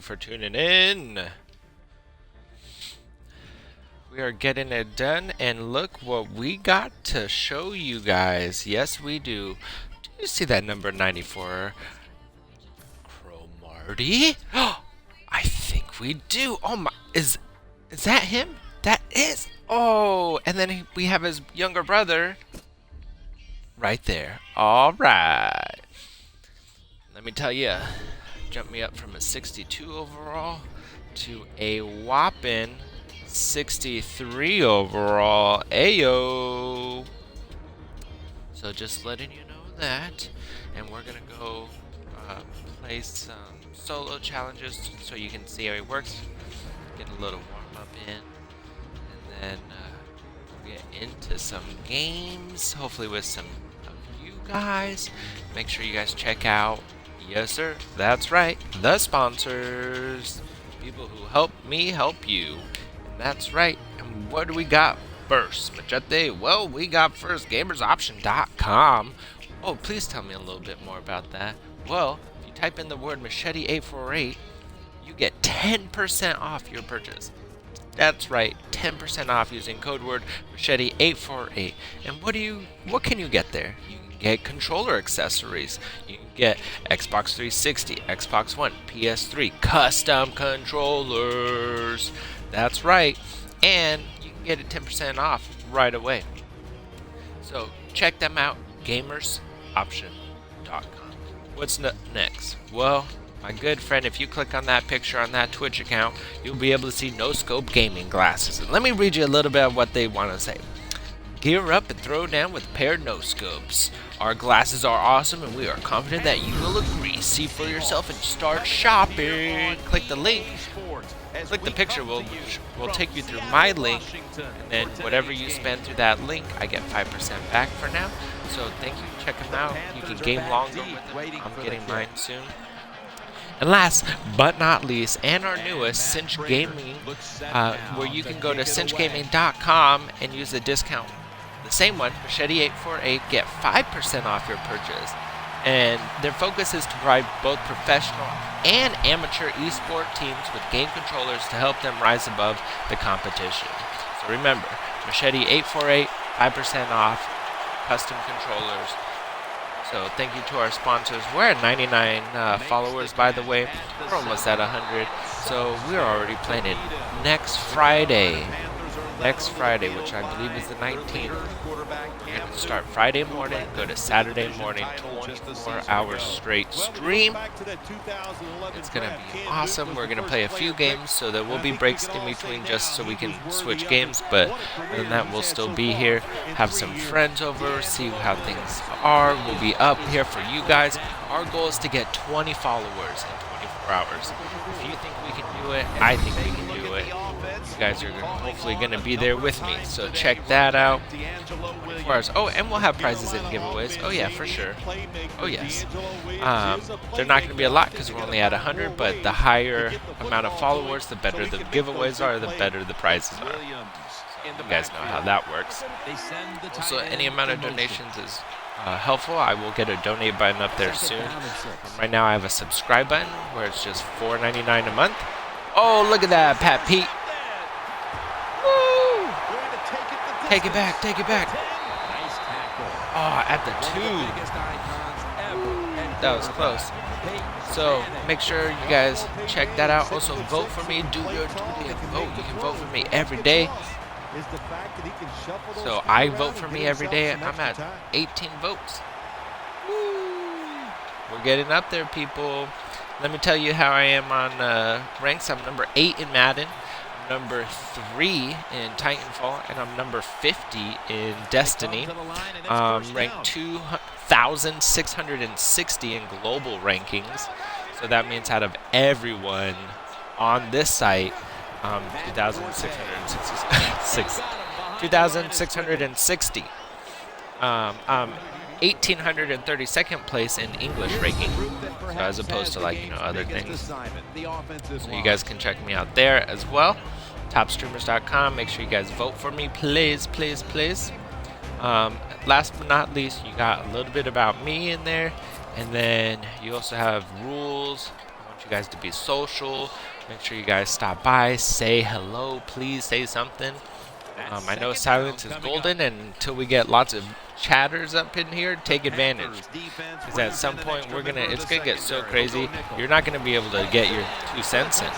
For tuning in. We are getting it done, and look what we got to show you guys. Yes, we do. Do you see that number 94? Cromarty? I think we do. Oh my, is that him? That is. Oh, and then we have his younger brother right there. All right. Let me tell you, jump me up from a 62 overall to a whopping 63 overall. Ayo. So just letting you know that. And we're going to go play some solo challenges so you can see how it works. Get a little warm up in. And then we'll get into some games. Hopefully with some of you guys. Make sure you guys check out. Yes, sir. That's right. The sponsors. People who help me help you. And that's right. And what do we got first, Machete? Well, we got first gamersoption.com. Oh, please tell me a little bit more about that. Well, if you type in the word Machete848, you get 10% off your purchase. That's right, 10% off using code word Machete848. And what can you get there? You can get controller accessories. You can get Xbox 360, Xbox One, PS3, custom controllers. That's right. And you can get it 10% off right away. So check them out, gamersoption.com. What's next? Well, my good friend, if you click on that picture on that Twitch account, you'll be able to see no-scope gaming glasses. And let me read you a little bit of what they want to say. Gear up and throw down with paired no-scopes. Our glasses are awesome and we are confident that you will agree. See for yourself and start shopping. Click the link. Click the picture, we'll take you through my link, and then whatever you spend through that link, I get 5% back for now. So thank you, check them out. You can game longer with them. I'm getting mine soon. And last but not least, and our newest, Cinch Gaming, where you can go to cinchgaming.com and use the discount. The same one, Machete848, get 5% off your purchase. And their focus is to provide both professional and amateur esport teams with game controllers to help them rise above the competition. So remember, Machete848, 5% off, custom controllers. So thank you to our sponsors. We're at 99 followers, by the way. We're almost at 100. So we're already planning next Friday, which I believe is the 19th. We're going to start Friday morning, go to Saturday morning, 24 hours straight stream. It's going to be awesome. We're going to play a few games, so there will be breaks in between just so we can switch games. But other than that, we'll still be here, have some friends over, see how things are. We'll be up here for you guys. Our goal is to get 20 followers in 24 hours. If you think we can do it, I think we can do it. You guys are hopefully going to be there with me, so check that out. Oh, and we'll have prizes and giveaways. Oh yeah, for sure. Oh yes. They're not going to be a lot because we're only at 100, but the higher amount of followers, the better the giveaways are, the better the prizes are. So you guys know how that works. Also, any amount of donations is helpful. I will get a donate button up there soon. Right now I have a subscribe button where it's just $4.99 a month. Oh, look at that, Pat Pete. Woo! Take it back, take it back. Oh, at the 2. That was close. So make sure you guys check that out. Also, vote for me. Do your duty and vote. You can vote for me every day. So I vote for me every day. I'm at 18 votes. Woo! We're getting up there, people. Let me tell you how I am on ranks. I'm number 8 in Madden. I'm number 3 in Titanfall, and I'm number 50 in Destiny. Ranked 2,660 in global rankings. So that means out of everyone on this site, 2,660. 1,832nd place in English ranking, so as opposed to other things. So you guys can check me out there as well. Topstreamers.com. Make sure you guys vote for me, please, please, please. Last but not least, you got a little bit about me in there, and then you also have rules. I want you guys to be social. Make sure you guys stop by, say hello, please say something. I know silence is golden, and until we get lots of chatters up in here, take advantage. Because at some point it's gonna get so crazy, you're not gonna be able to get your 2 cents in.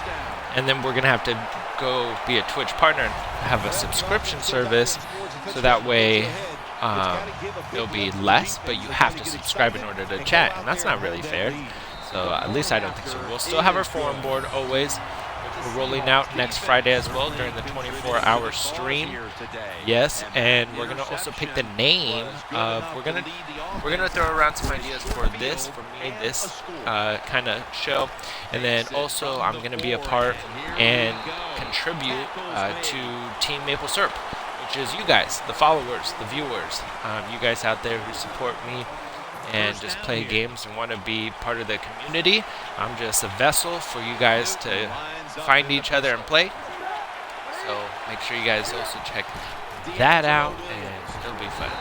And then we're gonna have to go be a Twitch partner and have a subscription service, so that way it'll be less, but you have to subscribe in order to chat, and that's not really fair. So at least I don't think so. We'll still have our forum board always. We're rolling out next Friday as well during the 24-hour stream. Yes, and we're gonna also pick the name of. We're gonna throw around some ideas for this kind of show, and then also I'm gonna be a part and contribute to Team Maple Syrup, which is you guys, the followers, the viewers, you guys out there who support me and just play games and want to be part of the community. I'm just a vessel for you guys to find each other and play. So make sure you guys also check that out, and it'll be fun. So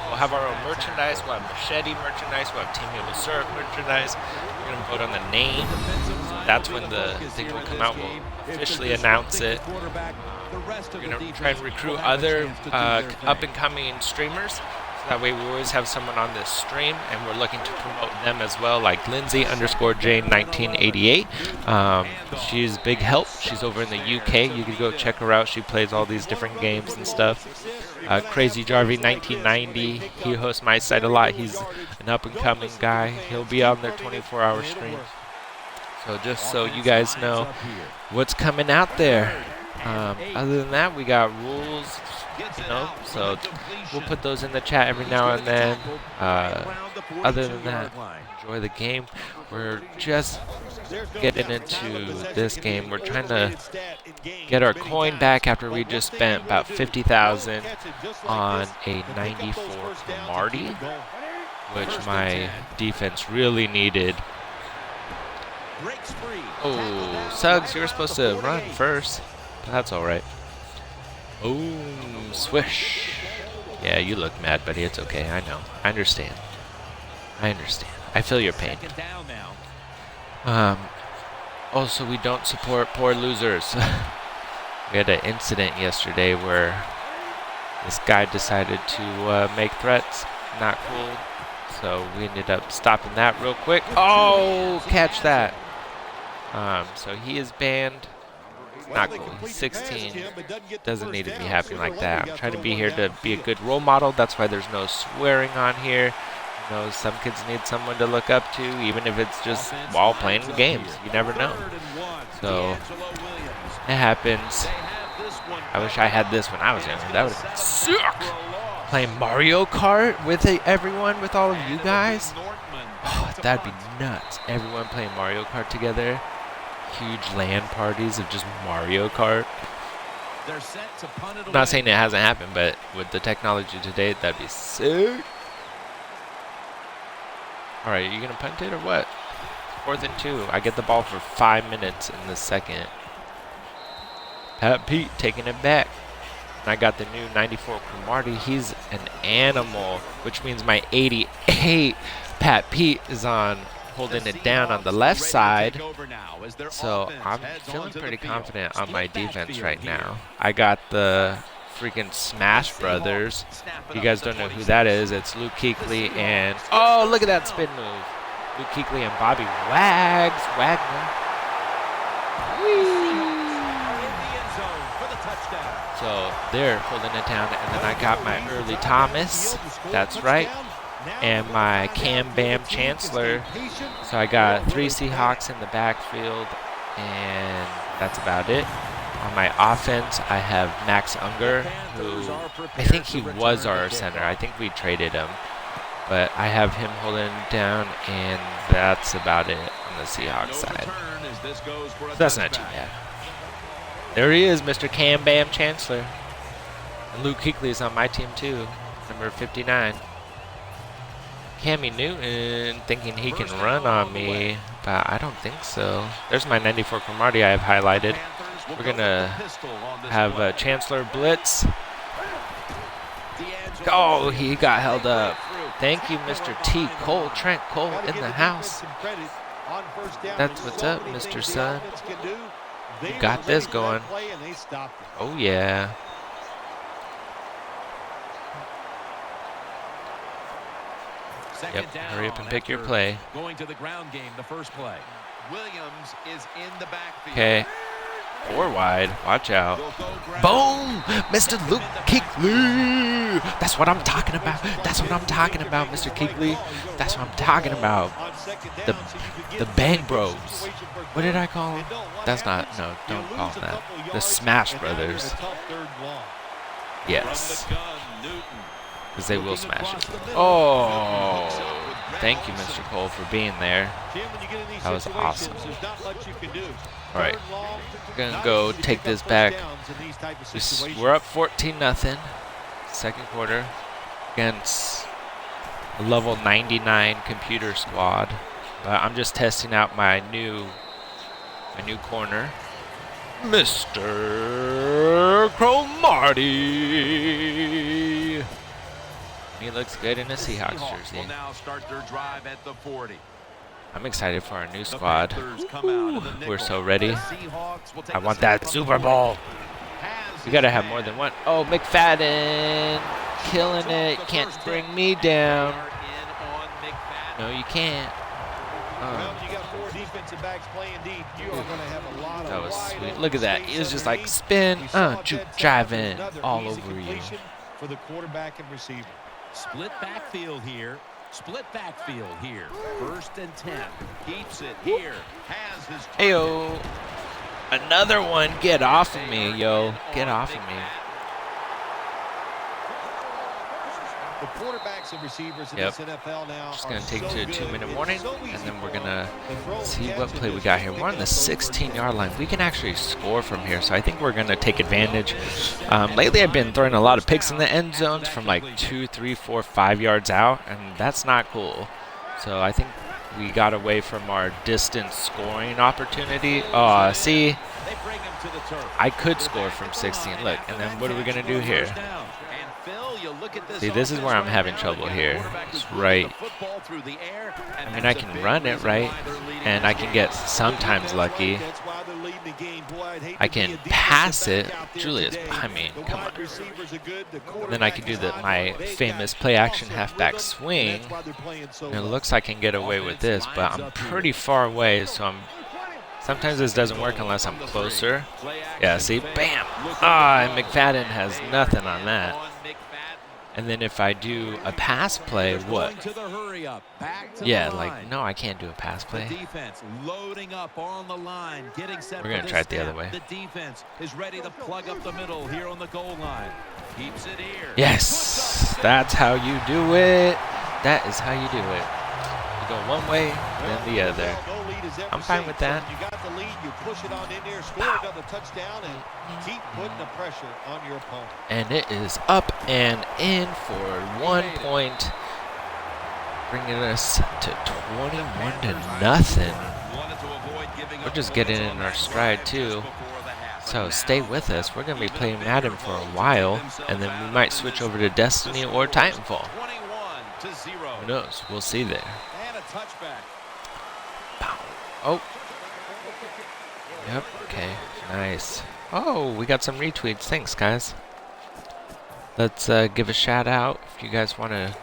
we'll have our own merchandise. We'll have Machete merchandise. We'll have Team Maple Syrup merchandise. We're going to vote on the name. So that's when the thing will come out. We'll officially announce it. We're going to try and recruit other up-and-coming streamers. That way we always have someone on this stream, and we're looking to promote them as well, like Lindsay_Jane1988. She's big help. She's over in the UK. You can go check her out. She plays all these different games and stuff. Crazy Jarvie1990. He hosts my site a lot. He's an up-and-coming guy. He'll be on their 24-hour stream. So just so you guys know what's coming out there. Other than that, we got rules. So we'll put those in the chat every now and then. Other than that, enjoy the game. We're just getting into this game. We're trying to get our coin back after we just spent about 50,000 on a 94 Marty, which my defense really needed. Oh, Suggs, you were supposed to run first, but that's all right. Oh, swish. Yeah, you look mad, buddy. It's okay. I know. I understand. I feel your pain. Also, we don't support poor losers. We had an incident yesterday where this guy decided to make threats. Not cool. So we ended up stopping that real quick. Oh, catch that. So he is banned. Not cool. He's 16. Doesn't need to be happening like that. I'm trying to be here to be a good role model. That's why there's no swearing on here. You know, some kids need someone to look up to, even if it's just while playing games. You never know. So it happens. I wish I had this when I was younger. That would have been sick. Playing Mario Kart with everyone, with all of you guys. Oh, that'd be nuts. Everyone playing Mario Kart together. Huge LAN parties of just Mario Kart. I'm not saying it hasn't happened, but with the technology today, that'd be sick. All right, are you going to punt it or what? 4th and 2. I get the ball for 5 minutes in the second. Pat Pete taking it back. And I got the new 94 Cromartie. He's an animal, which means my 88 Pat Pete is on holding it down on the left side. So I'm feeling pretty confident on my defense right now. I got the freaking Smash Brothers. If you guys don't know who that is, it's Luke Kuechly and... Oh, look at that spin move. Luke Kuechly and Bobby Wagner. Whee! So they're holding it down, and then I got my Early Thomas. That's right. And my Cam Bam Chancellor. So I got 3 Seahawks in the backfield, and that's about it. On my offense, I have Max Unger, who I think he was our center. I think we traded him. But I have him holding it down, and that's about it on the Seahawks side. So that's not too bad. There he is, Mr. Cam Bam Chancellor. And Luke Kuechly is on my team too, number 59. Cammy Newton thinking he can run on me, but I don't think so. There's my 94 Cromartie I have highlighted. We're going to have Chancellor blitz. Oh, he got held up. Thank you, Mr. T. Cole, Trent Cole in the house. That's what's up, Mr. Sun. You got this going. Oh, yeah. Yep, hurry up and pick your play. Going to the ground game, the first play. Williams is in the backfield. Okay. 4 wide. Watch out. Boom! Mr. Luke Kuechly! That's what I'm talking about. That's what I'm talking about, Mr. Kuechly. That's what I'm talking about. The Bang Bros. What did I call them? That's not, no, don't call them that. The Smash Brothers. Yes. Because they will smash it. Oh! Thank you, Mr. Cole, for being there. That was awesome. Alright. We're going to go take this back. We're up 14-0. Second quarter. Against a level 99 computer squad. I'm just testing out my new corner. Mr. Cromartie. He looks good in a Seahawks jersey. Will now start their drive at the 40. I'm excited for our new squad. We're so ready. I want that Super Bowl. We gotta have more than one. Oh, McFadden, killing it. Can't bring me down. No, you can't. That was sweet. Look at that. He was just like spin, juke driving all over you. For the quarterback and receiver. Split backfield here. Split backfield here. 1st and 10. Keeps it here. Has his Heyo. Another one. Get off of me, yo. Get off of me. The quarterbacks and receivers in Yep. this NFL now. Just going to take to a 2-minute warning, and then we're going to see what play we got here. We're on the 16-yard line. We can actually score from here, so I think we're going to take advantage. Lately, I've been throwing a lot of picks in the end zones from like 2, 3, 4, 5 yards out, and that's not cool. So I think we got away from our distance scoring opportunity. See, I could score from 16. Look, and then what are we going to do here? See, this is where I'm having trouble here. It's right. I mean, I can run it, right? And I can get sometimes lucky. I can pass it. Julius, I mean, come on. And then I can do my famous play-action halfback swing. And it looks like I can get away with this, but I'm pretty far away, so sometimes this doesn't work unless I'm closer. Yeah, see? Bam! And McFadden has nothing on that. And then if I do a pass play, what? Yeah, like, no, I can't do a pass play. We're going to try it the other way. The defense is ready to plug up the middle here on the goal line. Keeps it here. Yes, that's how you do it. That is how you do it. You go one way, then the other. I'm fine with that. You got the lead, you push it on in there, score another touchdown, and keep putting the pressure on your opponent. And it is up and in for 1 point, bringing us to 21-0. We're just getting in our stride too. So stay with us. We're going to be playing Madden for a while, and then we might switch over to Destiny or Titanfall. Who knows? We'll see there. And a touchback. Oh. Yep, okay. Nice. Oh, we got some retweets. Thanks, guys. Let's give a shout out if you guys want to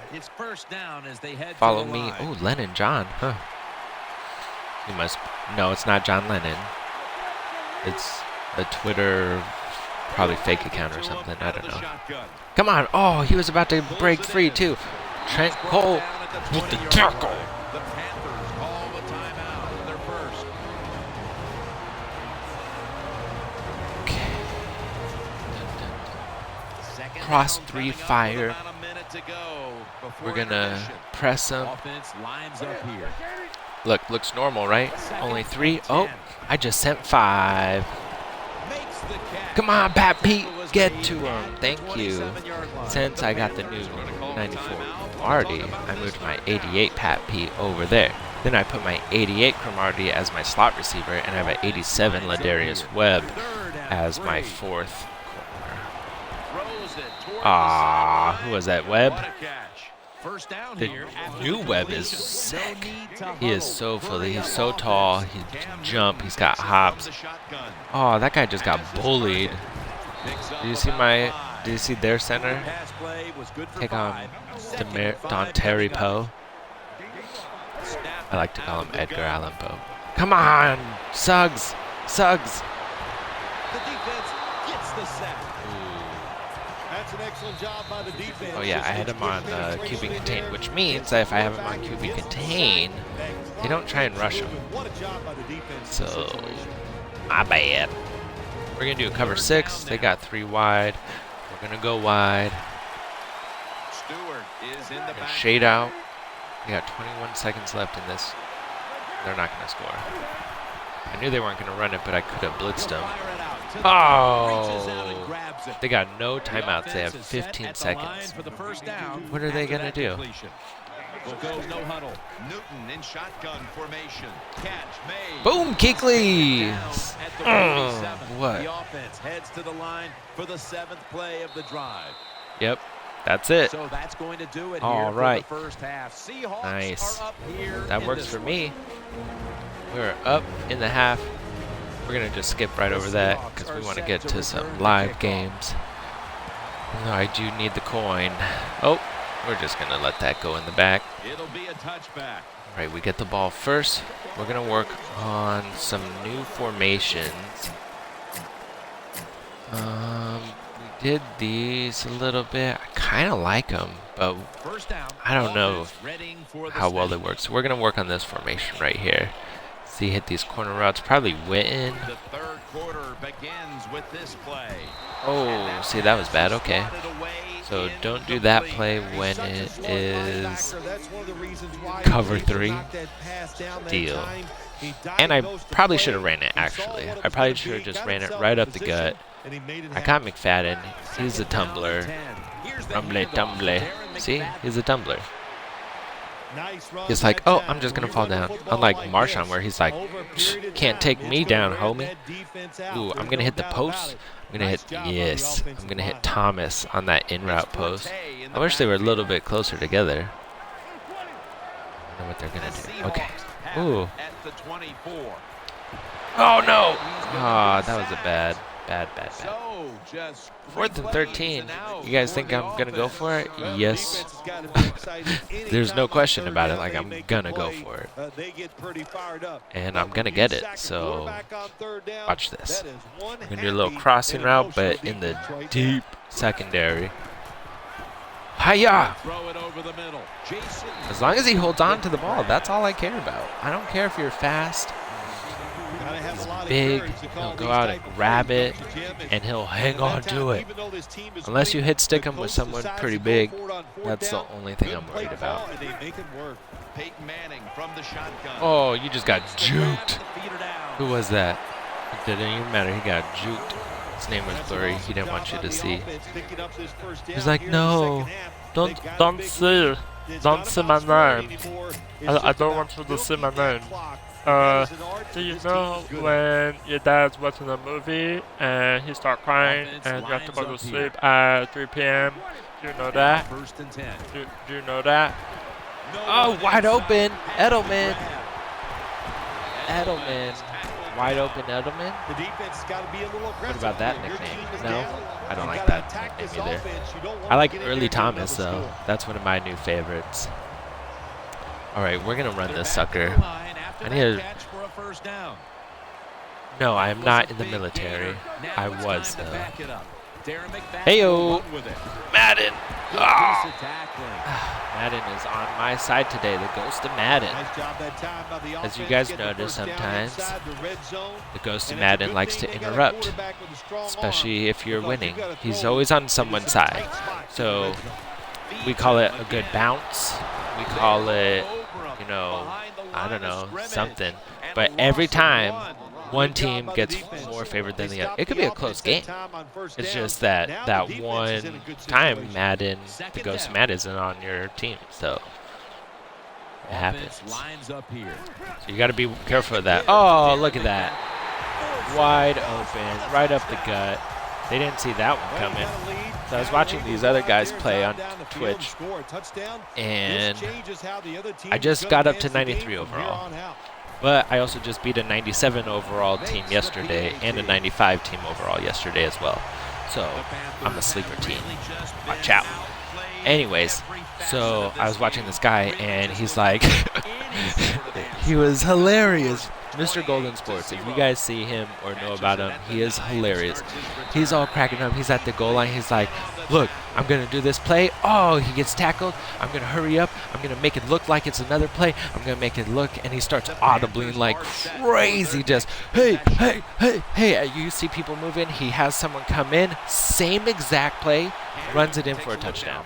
follow me. Oh, Lennon John. Huh. You must... No, it's not John Lennon. It's a Twitter, probably fake account or something. I don't know. Come on. Oh, he was about to break free, too. Trent Cole with the tackle. Cross 3 fire. We're gonna press him. Look, looks normal, right? Only 3. Oh, I just sent 5. Come on, Pat Pete, get to him. Thank you. Since I got the new 94 Cromartie, I moved my 88 Pat Pete over there. Then I put my 88 Cromartie as my slot receiver, and I have an 87 Ladarius Webb as my 4th. Who was that, Webb? First down The here after new the web is completion. sick. No need to He is huddle. so filthy. Hurry He's up so offense. tall. He can jump. He's got hops. Oh, that guy just got bullied. Did you see my? Did you see their center Pass play was good for take on 5. Second and 5 Terry coming up. Poe? Snap I like to call out him of the Edgar gun. Allan Poe. Come on, Suggs. Suggs. The defense gets the sack. That's an excellent job by the defense. Oh yeah, I had him on QB contain, which means that if I have him on QB contain, they don't try and rush him. What a job by the defense. So, my bad. We're gonna do a cover 6. They got 3 wide. We're gonna go wide. Stewart is in the back. Shade out. We got 21 seconds left in this. They're not gonna score. I knew they weren't gonna run it, but I could have blitzed them. Oh, they got no timeouts. They have 15 seconds. What are they gonna do? Will go no huddle. Newton in shotgun formation. Catch made. Boom, Kuechly! At the 47. What? The offense heads to the line for the 7th play of the drive. Yep, that's it. So that's going to do it All here right. for the first half. Seahawks Nice. are up here. That in works this for one. me. We're up in the half. We're gonna just skip right over that because we want to get to some live games. No, I do need the coin. Oh, we're just gonna let that go in the back. It'll be a touchback. All right, we get the ball first. We're gonna work on some new formations. We did these a little bit. I kind of like them, but First down. I don't know Offense readying for the how well they snap. work. So we're gonna work on this formation right here. See, hit these corner routes. Probably Witten. The third quarter begins with this play. Oh, see, that was bad. Okay. So don't do that play when it is cover 3. Deal. And I probably should have ran it, actually. I probably should have just ran it right up the gut. I got McFadden. He's a tumbler. Rumble, tumble. See? He's a tumbler. He's like, oh, I'm just going to fall down. Unlike Marshawn, where he's like, can't take me down, homie. Ooh, I'm going to hit the post. I'm going to hit, yes, I'm going to hit Thomas on that in-route post. I wish they were a little bit closer together. I know what they're going to do. Okay. Ooh. Oh, no. Ah, that was a bad. 4th and 13. You guys think I'm going to go for it? Yes. There's no question about it. Like, I'm going to go for it. And I'm going to get it. So, watch this. We're going to do a little crossing route, but in the deep secondary. Hiya! As long as he holds on to the ball, that's all I care about. I don't care if you're fast. He's big. He'll go out and grab it, and he'll hang on to it. Unless you hit stick him with someone pretty big, that's the only thing I'm worried about. Oh, you just got juked. Who was that? It didn't even matter. He got juked. His name was blurry. He didn't want you to see. He's like, no, don't see my name. I don't want you to see my name. Do you know when your dad's watching a movie and he starts crying and you have to go to sleep at 3 p.m.? Do you know that? Do you know that? Oh, wide open, Edelman. Wide open Edelman? What about that nickname? No, I don't like that nickname either. I like Early Thomas, though. That's one of my new favorites. All right, we're going to run this sucker. I need to... No, I am not in the military. I was, though. Heyo! Madden! Oh. Madden is on my side today, the ghost of Madden. As you guys notice sometimes, the ghost of Madden likes to interrupt, especially if you're winning. He's always on someone's side. So we call it a good bounce. We call it, you know, I don't know, something. But every time, one team gets more favored than the other. It could be a close game. It's just that one time Madden, the ghost of Madden isn't on your team, so it happens. So you got to be careful of that. Oh, look at that. Wide open, right up the gut. They didn't see that one coming. So I was watching these other guys play on Twitch, and I just got up to 93 overall. But I also just beat a 97 overall team yesterday and a 95 team overall yesterday as well. So I'm a sleeper team. Watch out. Anyways, so I was watching this guy, and he's like, he was hilarious. Mr. Golden Sports, if you guys see him or know about him, he is hilarious. He's all cracking up. He's at the goal line. He's like, look, I'm going to do this play. Oh, he gets tackled. I'm going to hurry up. I'm going to make it look like it's another play. I'm going to make it look, and he starts audibly like crazy, just, hey, hey, hey, hey. You see people moving. He has someone come in, same exact play, runs it in for a touchdown.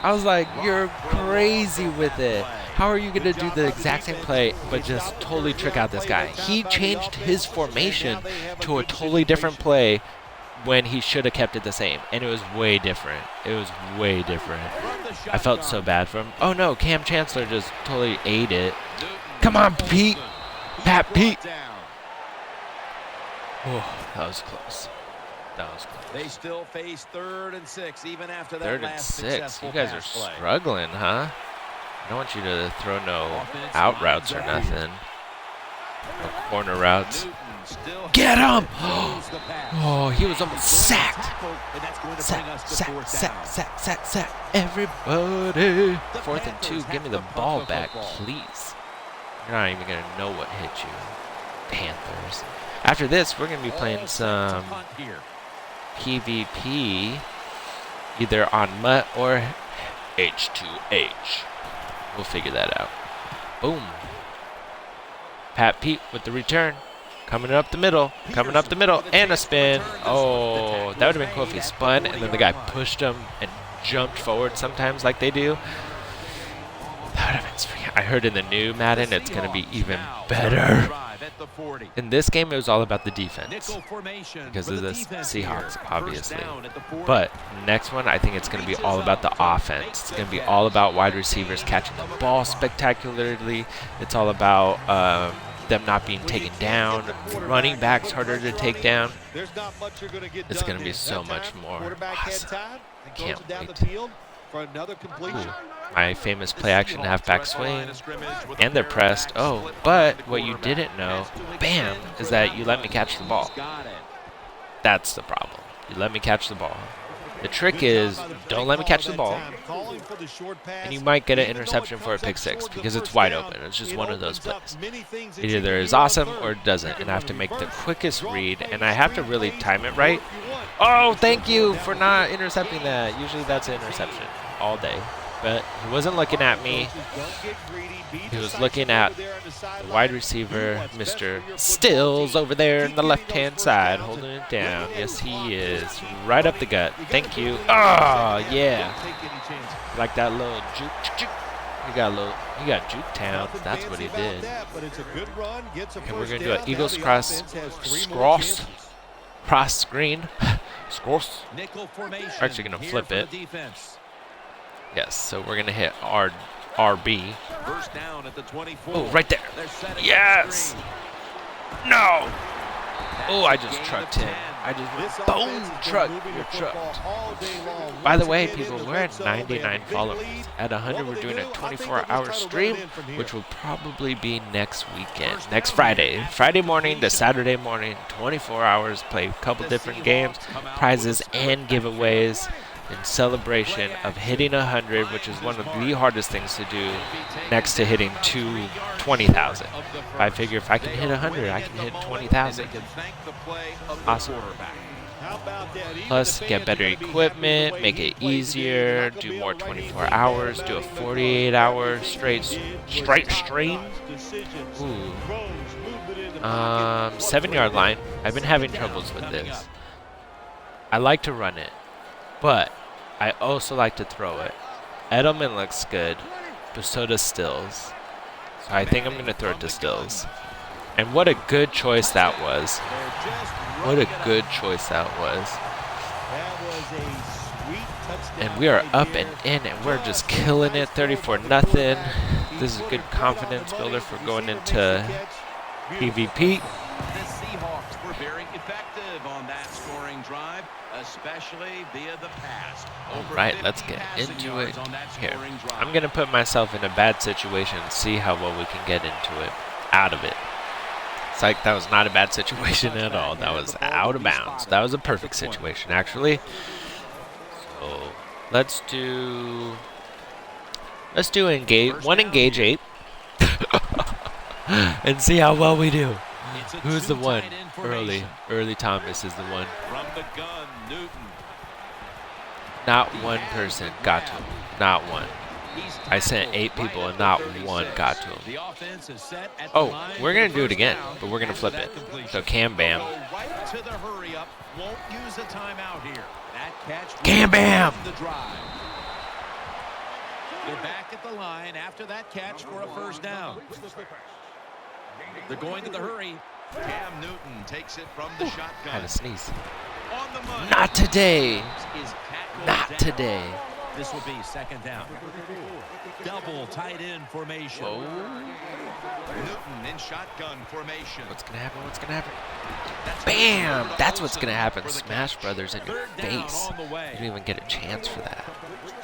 I was like, you're crazy with it. How are you going to do the exact same play but just totally trick out this guy? He changed his formation to a totally different play when he should have kept it the same, and it was way different. It was way different. I felt so bad for him. Oh no, Cam Chancellor just totally ate it. Come on, Pete. Pat Pete. Oh, that was close. That was close. They still face 3rd and 6 even after that last 3rd and 6. You guys are play. struggling, huh? I don't want you to throw no out routes or nothing. No corner routes. Get him! Oh, he was almost sacked. Sack. Everybody. 4th and 2. Give me the ball back, please. You're not even going to know what hit you. Panthers. After this, we're going to be playing some PvP, either on Mutt or H2H. We'll figure that out. Boom. Pat Pete with the return. Coming up the middle. And a spin. Oh, that would have been cool if he spun and then the guy pushed him and jumped forward sometimes like they do. That would have been sweet. I heard in the new Madden it's going to be even better. In this game, it was all about the defense because of the Seahawks, obviously. But next one, I think it's going to be all about the offense. It's going to be all about wide receivers catching the ball spectacularly. It's all about them not being taken down. Running backs harder to take down. It's going to be so much more awesome. I can't wait. Ooh, my famous play-action halfback swing, and they're pressed. Oh, but what you didn't know, bam, is that you let me catch the ball. That's the problem. You let me catch the ball. The trick is, don't let me catch the ball, and you might get an interception for a pick six because it's wide open. It's just one of those plays. It either is awesome or it doesn't, and I have to make the quickest read, and I have to really time it right. Oh, thank you for not intercepting that. Usually that's an interception all day. But he wasn't looking at me. He was looking at the wide receiver, Mr. Stills, over there on the left-hand side, holding it down. Yes, he is. Right up the gut. Thank you. Oh, yeah. Like that little juke. He got juke town. That's what he did. And we're going to do an Eagles cross screen. Scross. We're actually going to flip it. Yes, so we're going to hit RB. First down at the 24. Oh, right there. Yes. No. Oh, I just trucked him. I just bone trucked. You're trucked. By the way, people, we're at 99 followers. At 100, we're doing a 24-hour stream, which will probably be next weekend. Next Friday. Friday morning to Saturday morning, 24 hours, play a couple different games, prizes, and giveaways in celebration of hitting 100, which is one of the hardest things to do next to hitting 20,000. I figure if I can hit 100, I can hit 20,000. Awesome. Plus, get better equipment, make it easier, do more 24 hours, do a 48-hour straight stream. Ooh. 7-yard line. I've been having troubles with this. I like to run it, but I also like to throw it. Edelman looks good, but so does Stills. So I think I'm going to throw it to Stills. And what a good choice that was. What a good choice that was. And we are up and in, and we're just killing it, 34-0. This is a good confidence builder for going into PvP. The Seahawks were very effective. aggressive on that scoring drive, especially via the pass. All right, let's get into it here. I'm going to put myself in a bad situation and see how well we can get into it, out of it. It's like that was not a bad situation at all. That was out of bounds. That was a perfect situation, actually. So let's do engage 8 and see how well we do. Who's the one? Early Thomas is the one. From the gun, Newton. Not one person got to him. Not one. I sent 8 people and not one got to him. Oh, we're going to do it again, but we're going to flip it. So Cam Bam. Cam Bam! They're back at the line after that catch for a first down. They're going to the hurry. Cam Newton takes it from the shotgun. Had a sneeze. Not today. Not today. This will be second down. Double tight end formation. Oh. Newton in shotgun formation. What's going to happen? What's going to happen? Bam! That's what's going to happen. Smash Brothers in your face. You don't even get a chance for that.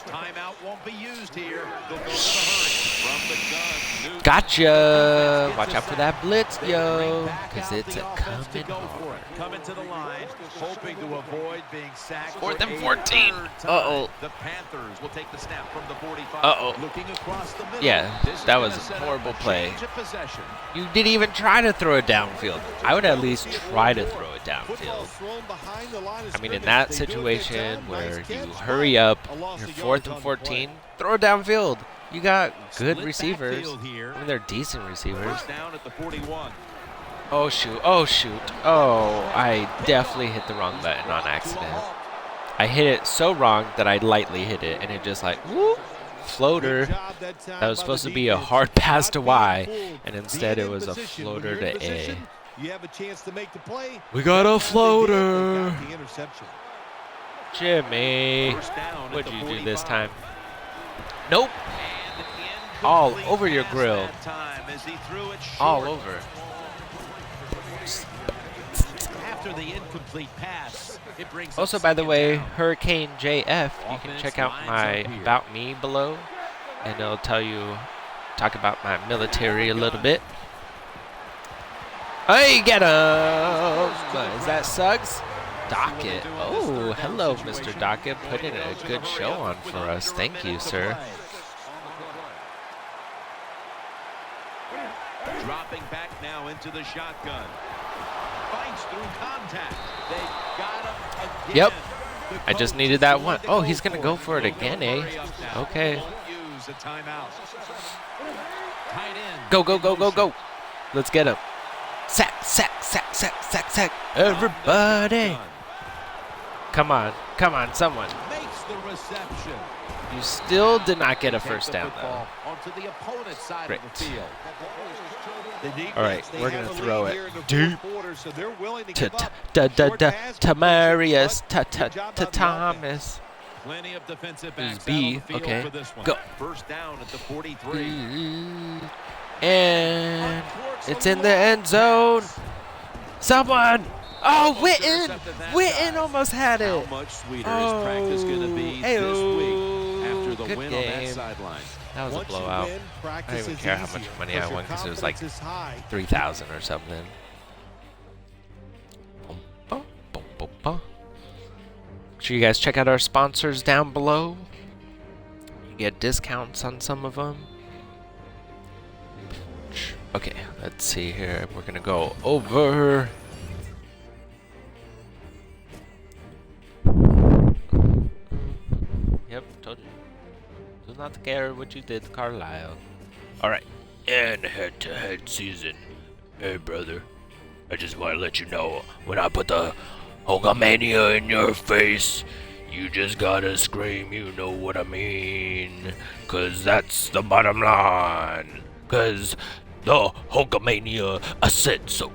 Timeout won't be used here. They'll go to the hurry. From the gun, Newton. Gotcha! Watch out for that blitz, yo. Because it's a coming hard. Coming to the line, hoping to avoid being sacked. 4th and 14. Uh-oh. The Panthers will take the snap from the 45. Uh-oh. Looking across the middle. Yeah, that was a horrible play. You didn't even try to throw it downfield. I would at least try to throw it downfield. I mean, in that situation where you hurry up, you're 4th and 14, throw it downfield. You got good receivers. I mean, they're decent receivers. Down at the 41. Oh, shoot. Oh, shoot. Oh, I definitely hit the wrong button on accident. I hit it so wrong that I lightly hit it, and it just like, whoop, floater. That was supposed to be a hard pass to Y, and instead it was a floater to A. We got a floater. Jimmy, what'd you do this time? Nope. All over your grill. All over. After the incomplete pass, it brings also, by the way, Hurricane JF, you can check out my About Me below, and it'll talk about my military a little bit. Hey, get him! Is that Suggs? Dockett. Oh, hello, Mr. Dockett. Putting a good show on for us. Thank you, sir. Dropping back now into the shotgun. Fights through contact. They got him again. Yep. I just needed that one. Oh, he's going to go for it again, eh? Okay. Go, go, go, go, go. Let's get him. Sack, sack, sack, sack, sack, sack. Everybody. Come on. Come on, someone. Makes the reception. You still did not get a first down, though. Onto the opponent's side Great. of the field. All right, we're going to throw it deep to Marius, to Thomas. Plenty of defensive Who's backs B? out on the field Okay, for this one. go. First down at the 43. And it's in the end zone. Someone. Oh, Witten. Witten almost had it. How much sweeter is practice going to be this week after the Good win game. on that sideline? That was a blowout. I don't even care how much money I won because it was like 3,000 or something. Make sure you guys check out our sponsors down below. You get discounts on some of them. Okay, let's see here. We're gonna go over. Yep, told you. Do not care what you did, Carlisle. Alright. And head-to-head season. Hey, brother. I just want to let you know, when I put the Hulkamania in your face, you just gotta scream, you know what I mean. 'Cause that's the bottom line. 'Cause the Hulkamania, I said so.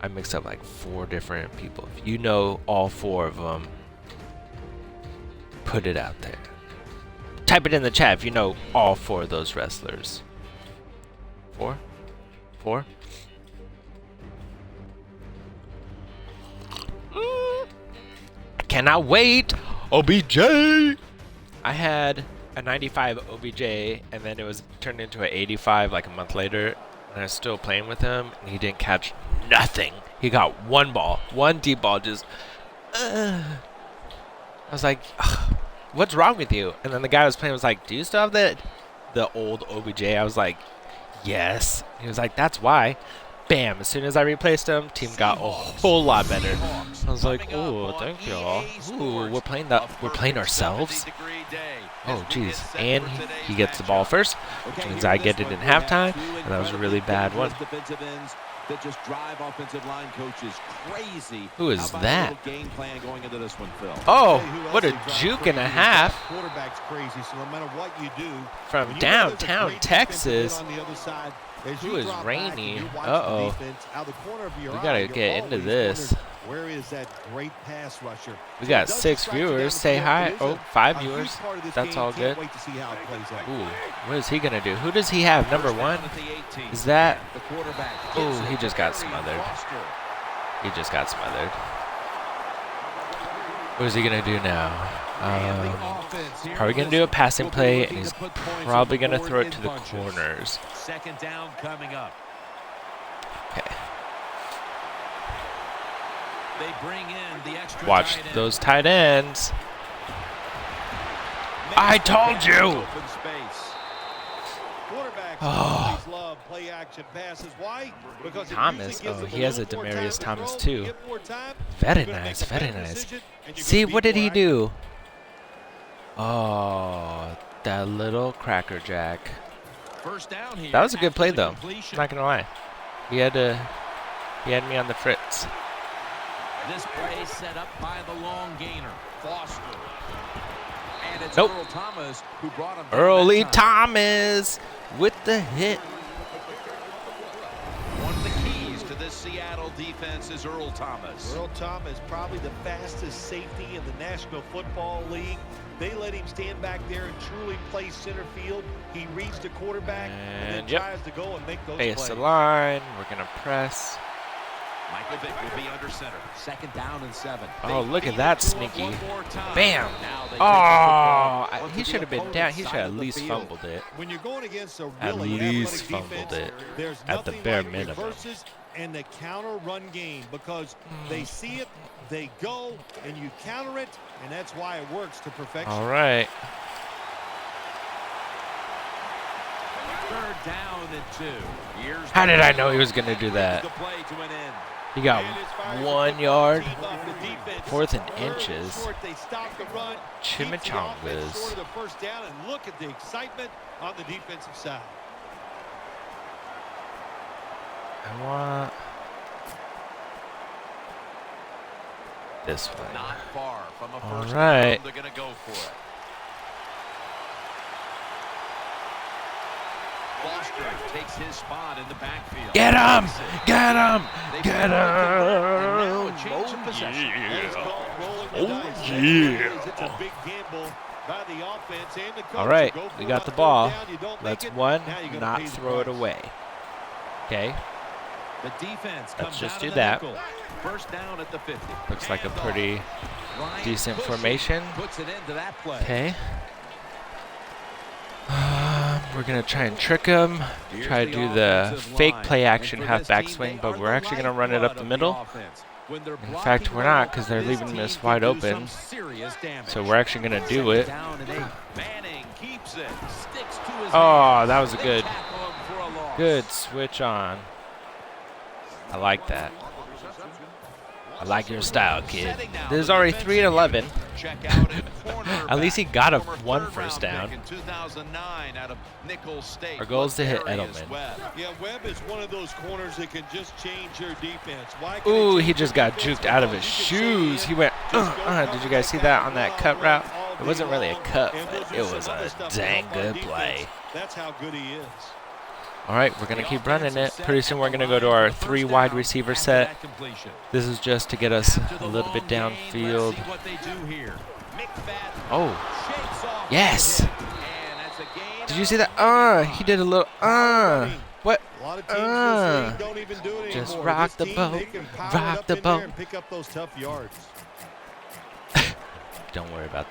I mixed up like 4 different people. If you know all 4 of them, put it out there. Type it in the chat if you know all 4 of those wrestlers. 4? 4? cannot wait. OBJ. I had a 95 OBJ, and then it was turned into an 85 like a month later, and I was still playing with him, and he didn't catch nothing. He got one ball, one deep ball, just. I was like, what's wrong with you? And then the guy I was playing was like, do you still have the old OBJ? I was like, yes. He was like, that's why. Bam! As soon as I replaced him, team got a whole lot better. I was like, "Oh, thank y'all. Ooh, we're playing ourselves." Oh, jeez. And he gets the ball first, which means I get it in halftime, and that was a really bad one. That just drive offensive line coaches crazy. Who is that? Game plan going into this one, Phil. Oh, what a juke and a half! Quarterback's crazy, so no matter what you do, from downtown Texas. On the other side, who is Rainey? Uh-oh. We gotta get into this. Where is that great pass rusher? We got 6 viewers. Say hi. Oh, 5 viewers. That's all good. Ooh, what is he gonna do? Who does he have? Number 1? Is that? Oh, he just got smothered. He just got smothered. What is he gonna do now? Probably gonna do a passing play, and he's probably gonna throw it to the corners. Second down coming up. Okay. They bring in the extra Watch those tight ends. I told you. Oh. Thomas. Oh, he has a Demarius Thomas too. Very nice. Very nice. See, what did he do? Oh, that little Cracker Jack. That was a good play, though. I'm not gonna lie. He had me on the fritz. This play set up by the long gainer, Foster. And it's Nope. Earl Thomas who brought him. Early Thomas with the hit. One of the keys to this Seattle defense is Earl Thomas. Earl Thomas, probably the fastest safety in the National Football League. They let him stand back there and truly play center field. He reads the quarterback and then tries to go and make those plays. Base the line. We're gonna press. Michael Vick will be under center. Second down and 7. Oh, look at that sneaky. Bam. Oh, he should have been down. He should have at least fumbled it. When you're going against a At really least athletic fumbled defense, it. there's At the nothing bare like minimum. reverses and the counter run game, because they see it, they go, and you counter it, and that's why it works to perfection. All right. Third down and 2. How did I know he was going to do that? The play to an end. He got 1 yard. 4th and inches. Chimichangas. First down, and look at the excitement on the defensive side. I want this one. Not far from a first All right. down. They're going to go for it. Foster takes his spot in the backfield. Get him! Get him! Get him! Oh, yeah! All right, we got the ball. Let's not throw it away. Okay. The defense Let's just do that. First down at the 50. Looks like a pretty decent formation. Puts it into that play. Okay. We're going to try and trick him, try to do the fake play action halfback swing, but we're actually going to run it up the middle. In fact, we're not, because they're leaving this wide open. So we're actually going to do it. Oh, that was a good switch on. I like that. I like your style, kid. There's already 3 and 11. At least he got one first down. Our goal is to hit Edelman. Yeah, Webb is one of those corners that can just change your defense. Ooh, he just got juked out of his shoes. He went, Did you guys see that on that cut route? It wasn't really a cut, but it was a dang good play. That's how good he is. All right, we're going to keep running it. Pretty soon we're going to go to our 3 wide receiver set. This is just to get us a little bit downfield. Oh, yes. Did you see that? He did a little, What? Just rock the boat, rock the boat. Pick up those tough yards. don't worry about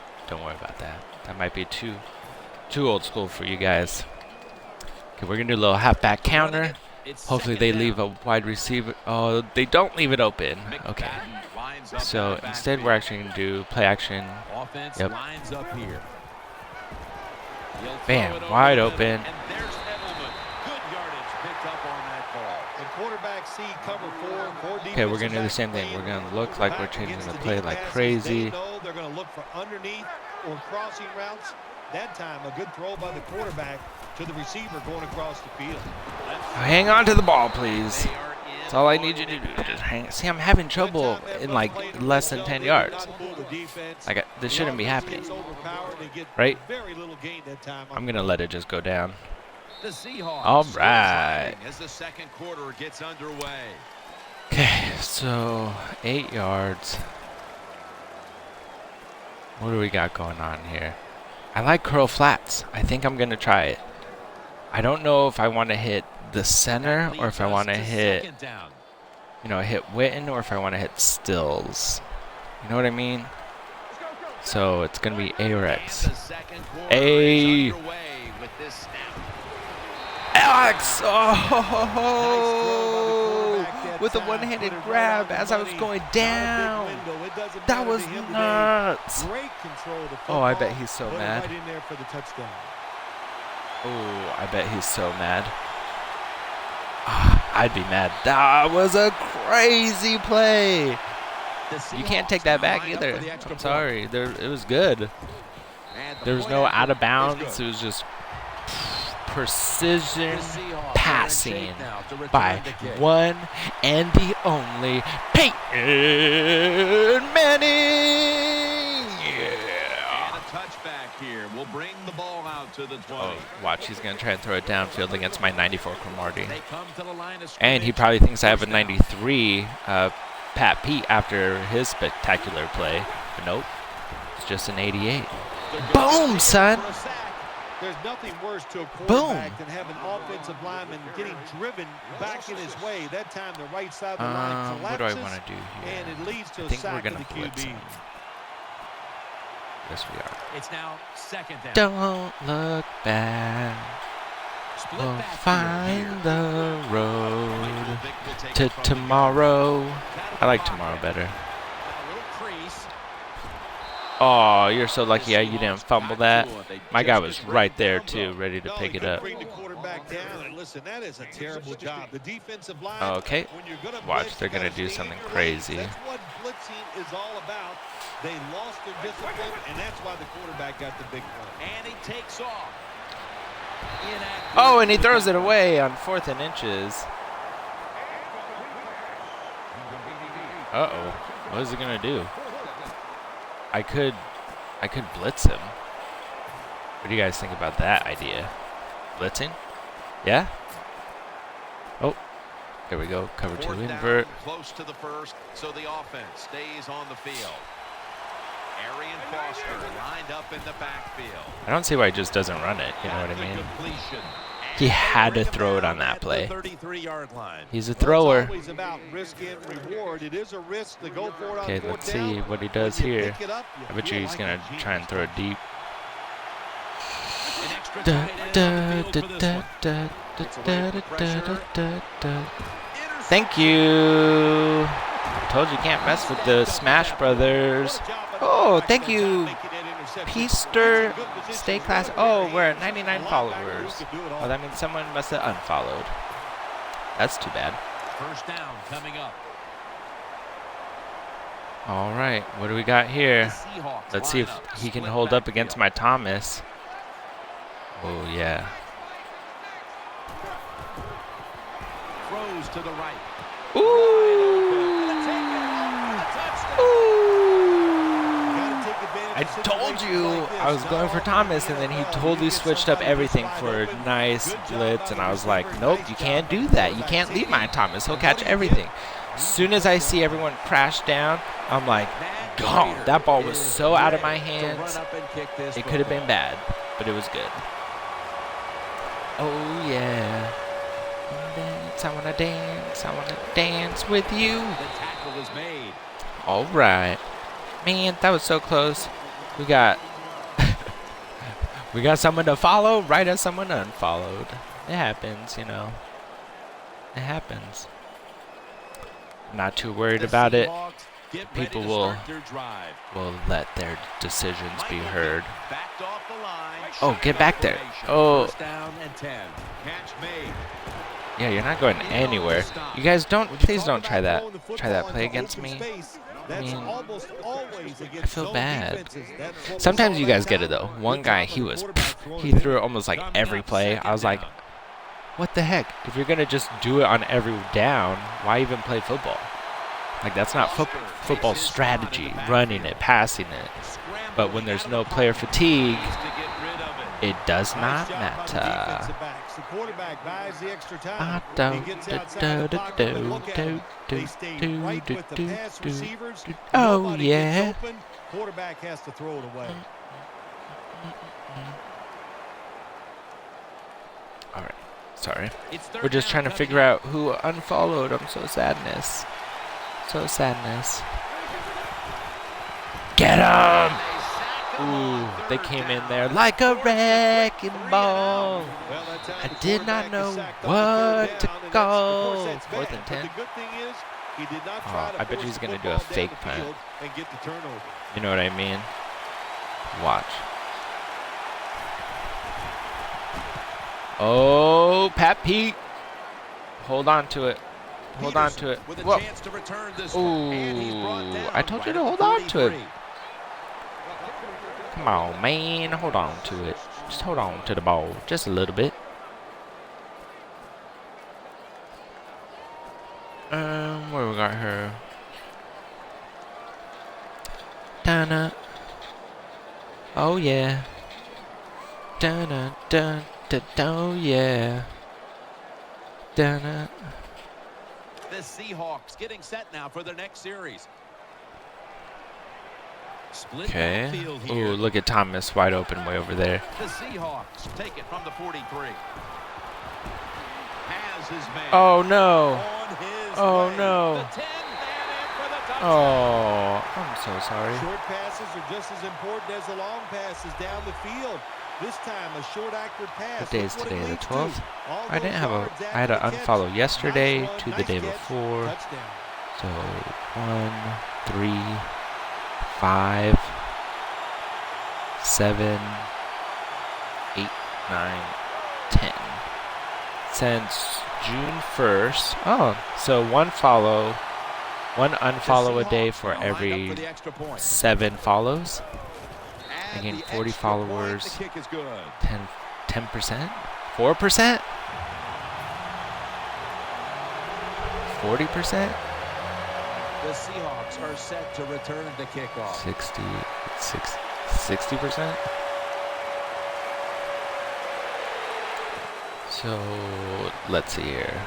that. That might be too old school for you guys. Okay, we're gonna do a little halfback counter. Hopefully they leave a wide receiver. Oh, they don't leave it open. Okay. So instead, we're actually gonna do play action. Yep. Bam, wide open. Okay, we're gonna do the same thing. We're gonna look like we're changing the play like crazy. They're gonna look for underneath or crossing routes. That time, a good throw by the quarterback to the receiver going across the field. Hang on to the ball, please. That's all I need you to do. Just hang. See, I'm having trouble in like less than 10 yards. Like this shouldn't be happening, right? I'm gonna let it just go down. All right. As the second quarter gets underway. Okay, so 8 yards. What do we got going on here? I like curl flats. I think I'm gonna try it. I don't know if I want to hit the center or if I want to hit, hit Witten or if I want to hit Stills. You know what I mean? So it's gonna be A or X. A. Alex! Oh! With a one-handed grab as I was going down. That was nuts. Oh, I bet he's so mad. Oh, I bet he's so mad. I'd be mad. That was a crazy play. You can't take that back either. I'm sorry. It was good. There was no out of bounds. It was just precision passing by one and the only Peyton Manning. And a touchback here will bring the ball out to the 20. Oh, watch, he's going to try and throw it downfield against my 94 Cromartie. And he probably thinks I have a 93 Pat Pete after his spectacular play. But nope, it's just an 88. Boom, son. There's nothing worse to a quarterback than having offensive lineman getting driven back in his way. That time the right side of the line collapses. What do I want to do here? And it leads to I a think sack we're going of to the blitz QB. him. Yes, we are. It's now second down. Don't look back. We'll find the road to tomorrow. I like tomorrow better. Oh, you're so lucky you didn't fumble that. My guy was right there too, ready to pick it up. Okay, watch, they're gonna do something crazy. That's what blitzing is all about. They lost their discipline, and that's why the quarterback got the big one. And he takes off. Oh, and he throws it away on 4th and inches. Uh-oh, what is he gonna do? I could blitz him. What do you guys think about that idea? Blitzing? Yeah? Oh, here we go. Cover 2 invert. Close to the first, so the offense stays on the field. Arian Foster lined up in the backfield. I don't see why he just doesn't run it. You know what I mean? He had to throw it on that play. He's a thrower. Okay, let's see what he does here. I bet you he's going to try and throw it deep. Thank you. Told you can't mess with the Smash Brothers. Oh, thank you. Peaster, stay class. Oh, we're at 99 followers. Oh, that means someone must have unfollowed. That's too bad. First down coming up. All right, what do we got here? Let's see if he can hold up against my Thomas. Oh, yeah. Throws to the right. Ooh. I told you I was going for Thomas, and then he totally switched up everything for a nice blitz, and I was like, nope, you can't do that. You can't leave my Thomas. He'll catch everything. As soon as I see everyone crash down, I'm like, gone. That ball was so out of my hands. It could have been bad, but it was good. Oh, yeah. I want to dance. I want to dance with you. The tackle is made. All right. Man, that was so close. We got we got someone to follow right as someone unfollowed. It happens, you know. It happens. Not too worried about it. People will let their decisions be heard. Oh, get back there. Oh. Yeah, you're not going anywhere. You guys please don't try that play against me. I mean, I feel bad. Sometimes you guys get it though. One guy, he threw it almost like every play. I was like, what the heck? If you're gonna just do it on every down, why even play football? Like, that's not football strategy, running it, passing it. But when there's no player fatigue, it does not matter. Oh, yeah. Quarterback has to throw it away. All right. Sorry. We're just trying to figure out who unfollowed. I'm so sadness. So sadness. Get him! Ooh, they came in there like a wrecking ball. I did not know what to call. 4th and 10. Oh, I bet he's going to do a fake punt. You know what I mean? Watch. Oh, Pat Pete. Hold on to it. Hold on to it. Whoa. Ooh, I told you to hold on to it. Come on, man. Hold on to it. Just hold on to the ball. Just a little bit. Where we got her? Donna. Oh, yeah. Donna, dun, dun, oh, yeah. Donna. The Seahawks getting set now for their next series. Okay. Ooh, look at Thomas wide open way over there. The Seahawks take it from the 43. Has his man. Oh no. Oh no. Oh, I'm so sorry. Short passes are just as important as the long passes down the field. This time a short accurate pass. What day is today? The 12th? I had an unfollow yesterday to the day before. So 1, 3, 5, 7, 8, 9, 10. Since June 1st. Oh, so one unfollow a day for every 7 follows. I gained 40 followers. 10%? 4%? 40%? The Seahawks are set to return the kickoff. 60%? So, let's see here.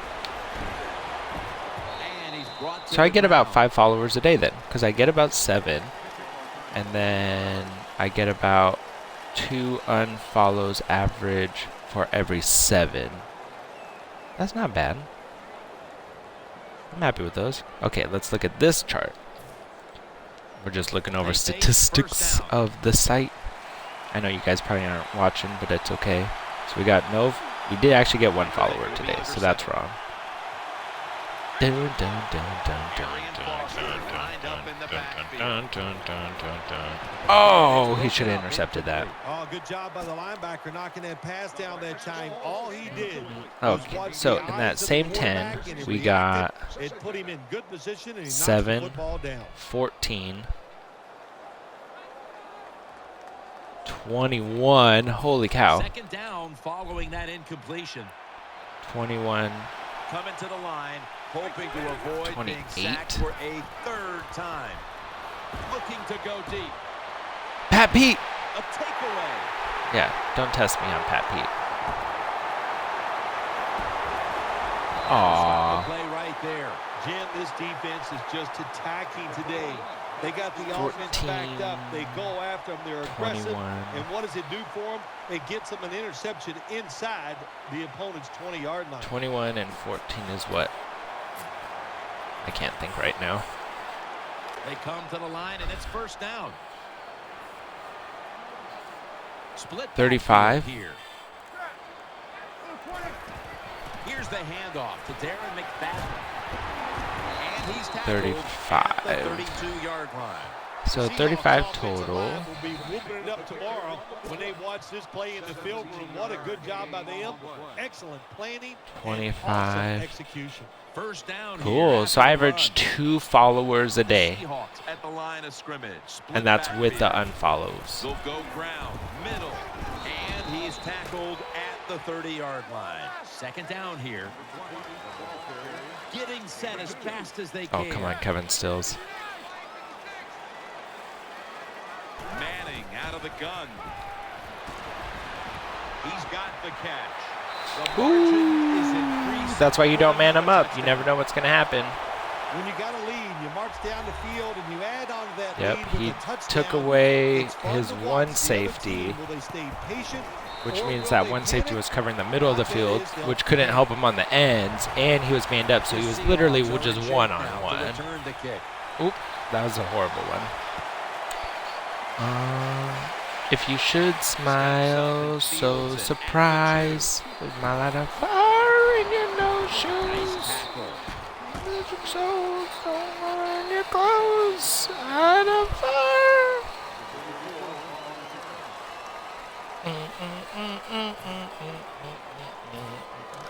So I get about 5 followers a day then, because I get about 7, and then I get about 2 unfollows average for every 7. That's not bad. I'm happy with those. Okay, let's look at this chart. We're just looking over statistics of the site. I know you guys probably aren't watching, but it's okay. So we did actually get 1 follower today, so that's wrong. Oh, he should have intercepted that. Oh, good job by the linebacker knocking that pass down that time. All he did. Okay, so in that same 10, we got 7, 14, 21. Holy cow. Second down following that incompletion. 21. Coming to the line, hoping to avoid 28. being sacked for a 3rd time. Looking to go deep. Pat Pete. A takeaway. Yeah, don't test me on Pat Pete. Aww. Play right there. Jim, this defense is just attacking today. They got the offense backed up. They go after them. They're aggressive. 21. And what does it do for them? It gets them an interception inside the opponent's 20-yard line. 21 and 14 is what? I can't think right now. They come to the line, and it's 1st down. Split 35. here. Here's the handoff to Darren McFadden. And he's tackled 35. at the 32-yard line. So 35 total. Will be whooping it up tomorrow when they watch this play in the film room. What a good job by them. Excellent planning. 25. Awesome execution. First down. Cool. So I average 2 followers a day. Seahawks at the line of scrimmage. Split And that's with the backfield. unfollows. They'll go ground, middle, and he's tackled at the 30-yard line. Second down here. Getting set as fast as they Oh, can. come on, Kevin Stills. Manning out of the gun. He's got the catch. The margin is increasing. That's why you don't man him up. You never know what's going to happen. When you got a lead, you march down the field and you add on to that Yep, lead with he a touchdown. took away It's fun his to watch one the other safety, team. Will they stay patient, which or means will that they one safety panic? was covering the middle of the field, which couldn't help him on the ends, and he was manned up, so he was literally just one-on-one. Return the kick. Oop, that was a horrible one. If you should smile, so surprised with my light of fire in your no shoes. Magic souls don't wear your clothes. Light of fire.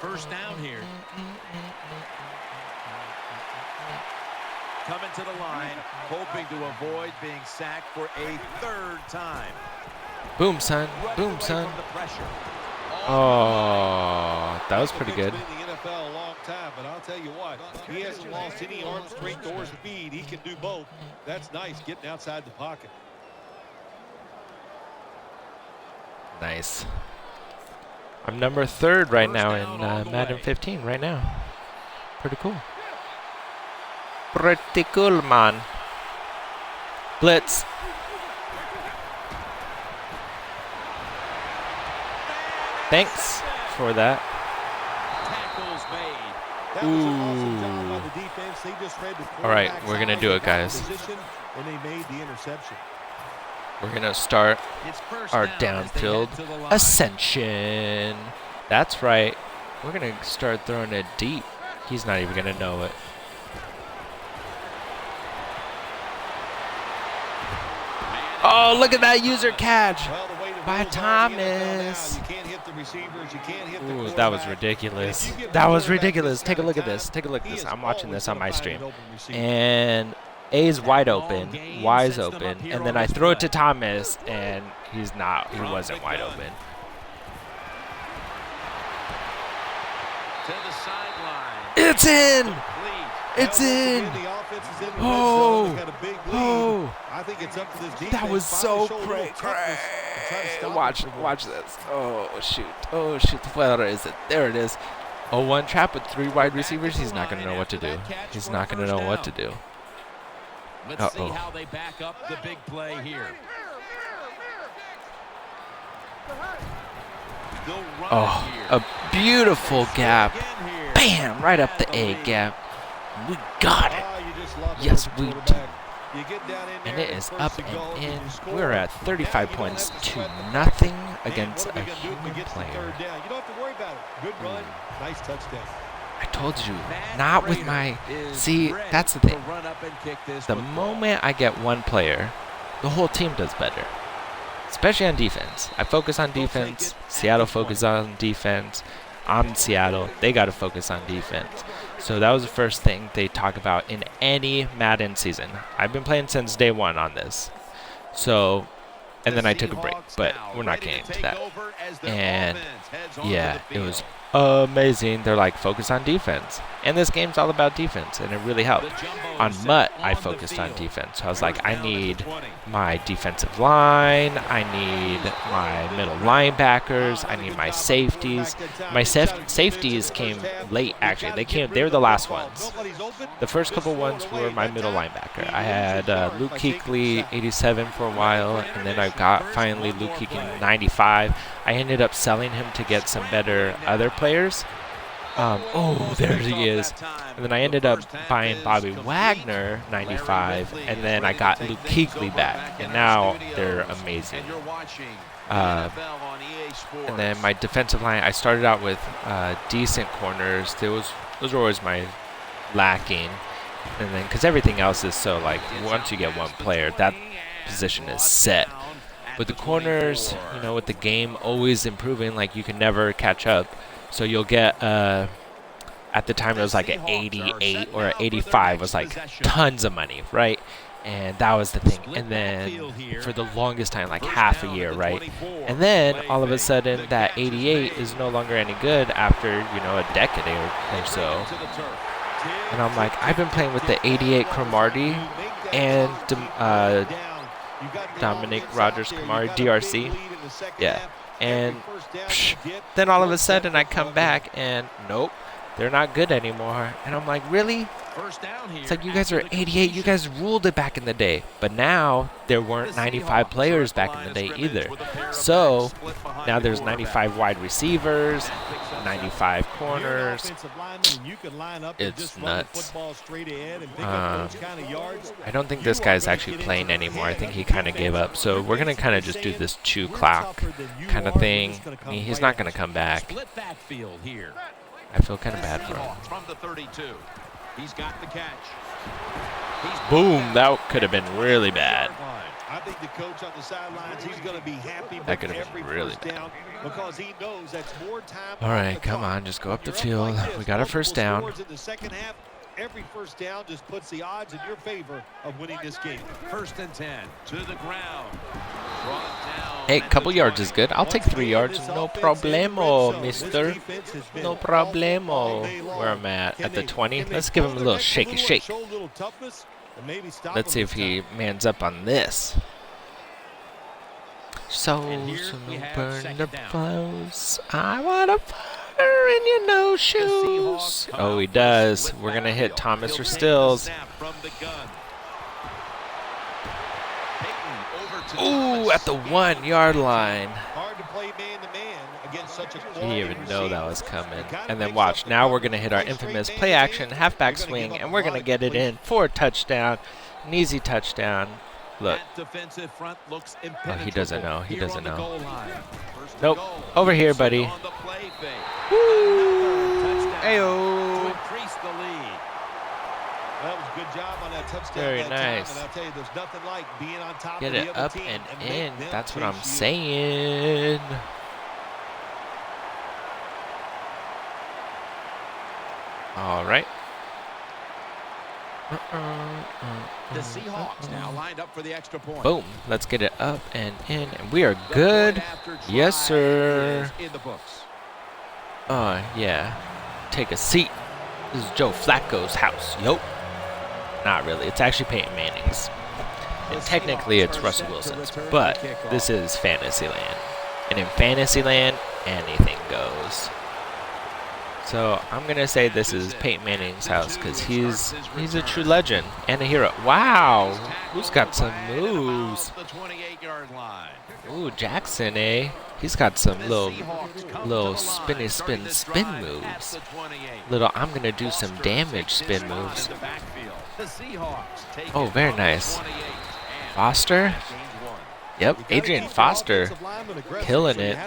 First down here. Coming to the line, hoping to avoid being sacked for a third time. Boom, son. Runs Boom, away son. from the pressure. Oh, that was pretty good. Been in the NFL a long time, but I'll tell you what, he hasn't lost any arm strength or speed. He can do both. That's nice, getting outside the pocket. Nice. I'm number 3rd right First now down in all the Madden way. 15 right now. Pretty cool. Pretty cool, man. Blitz. Thanks for that. Tackles made. That was an awesome job by the defense. They just read the All right, quarterback's we're gonna eyes, do they it, got in guys. position, and they made the interception. We're going to start It's first our down as they downfield head to the line. ascension. That's right. We're going to start throwing it deep. He's not even going to know it. Oh, look at that user catch Well, the way the by rules are in the NFL now, Thomas. you can't hit the receivers, you can't hit the Ooh, that was quarterback. ridiculous. If you give That the was quarterback ridiculous. this Take a kind look of at this. time, Take a look at he this. is I'm watching always this on gonna my find stream. an open receiver. And A's wide Long open, game Y's sets them up open, here and on then I this throw it play. to Thomas, and he's not. He From wasn't the wide gun. open. To the sideline. It's in. Complete. It's Well, once in. again, the offense is in the red Oh. zone. They've got a big lead. Oh. I think it's up to this defense. That was Finally so show a little great. toughness and try to stop Watch, it from watch this. Oh shoot. Oh shoot. Where is it? There it is. 0-1 trap with 3 wide receivers. He's not gonna know what to do. He's not gonna know what to do. Let's see Uh-oh. how they back up the big play here. They'll run Oh, it here. a beautiful gap. Again here. Bam! Right up the A gap. We got it. Ah, you just love it Yes, as a we quarterback. do. You get down in And there it is first up and goal, and you in. score. We're at Now 35 you don't points have to to sweat the nothing Man, against what are a we gonna do if we human get to the player. third down? You don't have to worry about it. Good run, nice touchdown. I told you, Matt not with Prater my. is See, ready that's the to thing. run up and kick this The football. moment I get one player, the whole team does better. Especially on defense. I focus on defense. Seattle focuses on defense. I'm in Seattle. They got to focus on defense. So that was the first thing they talk about in any Madden season. I've been playing since day 1 on this. So, and then I took a break, but we're not getting into that. And yeah, it was amazing. They're like, focus on defense. And this game's all about defense, and it really helped. On Mutt, I focused on defense. I was like, I need my defensive line. I need my middle linebackers. I need my safeties. My safeties came late, actually. They were the last ones. The first couple ones were my middle linebacker. I had Luke Kuechly, 87 for a while, and then I got finally Luke Kuechly, 95. I ended up selling him to get some better other players. Oh, there he is. And then I ended up buying Bobby Wagner, 95, and then I got Luke Kuechly back, and now they're amazing. And then my defensive line, I started out with decent corners. Those were always my lacking. And then, because everything else is so, like, once you get one player, that position is set. With the corners, you know, with the game always improving, like, you can never catch up. So you'll get, at the time it was like an 88 or an 85 was like tons of money, right? And that was the thing. And then for the longest time, like half a year, right? And then all of a sudden that 88 is no longer any good after, you know, a decade or so. And I'm like, I've been playing with the 88 Cromartie and Dominic Rogers Cromartie, DRC. Yeah. And then all of a sudden I come back and nope, they're not good anymore. And I'm like, really? It's like, you guys are 88. You guys ruled it back in the day. But now there weren't 95 players back in the day either. So now there's 95 wide receivers, 95 corners. It's nuts. I don't think this guy's actually playing anymore. I think he kind of gave up. So we're going to kind of just do this 2 clock kind of thing. I mean, he's not going to come back. I feel kind of bad for him. From the 32. He's got the catch. Boom, that could have been really bad. I think the coach on the sidelines, he's going to be happy that could have been really bad. Because he knows that's more time. All right, come on, just go up the field. We got our first down. In the second half, every first down just puts the odds in your favor of winning this game. 1st and 10 to the ground. Hey, a couple yards is good. I'll take 3 yards. No problemo, mister. No problemo. Where I'm at the 20. Let's give him a little shaky shake. Let's see if he mans up on this. So burn the clothes. I want a fire in your no shoes. Oh, he does. We're going to hit Thomas or Stills. Ooh, at the 1 yard line. Hard to play man-to-man against such a he didn't even know that was coming. And then watch. Now we're going to hit our infamous play action, halfback swing, and we're going to get it in for a touchdown. An easy touchdown. Look. Oh, he doesn't know. He doesn't know. Nope. Over here, buddy. Woo! Ayo. That was a good job on that touchdown. Very nice. And I'll tell you, there's nothing like being on top Get of the it other up team and make in. them That's what I'm chase you. saying. All right. The Seahawks now lined up for the extra point. Boom. Let's get it up and in. And we are good. Yes, sir. In the books. Yeah. Take a seat. This is Joe Flacco's house. Yup. Not really. It's actually Peyton Manning's. And technically it's Russell Wilson's. But this is Fantasyland. And in Fantasyland, anything goes. So I'm going to say this is Peyton Manning's house because he's a true legend and a hero. Wow. Who's got some moves? Ooh, Jackson, eh? He's got some little spinny spin moves. Little I'm going to do some damage spin moves. Oh, very nice. Foster? Yep, Adrian Foster. Killing it.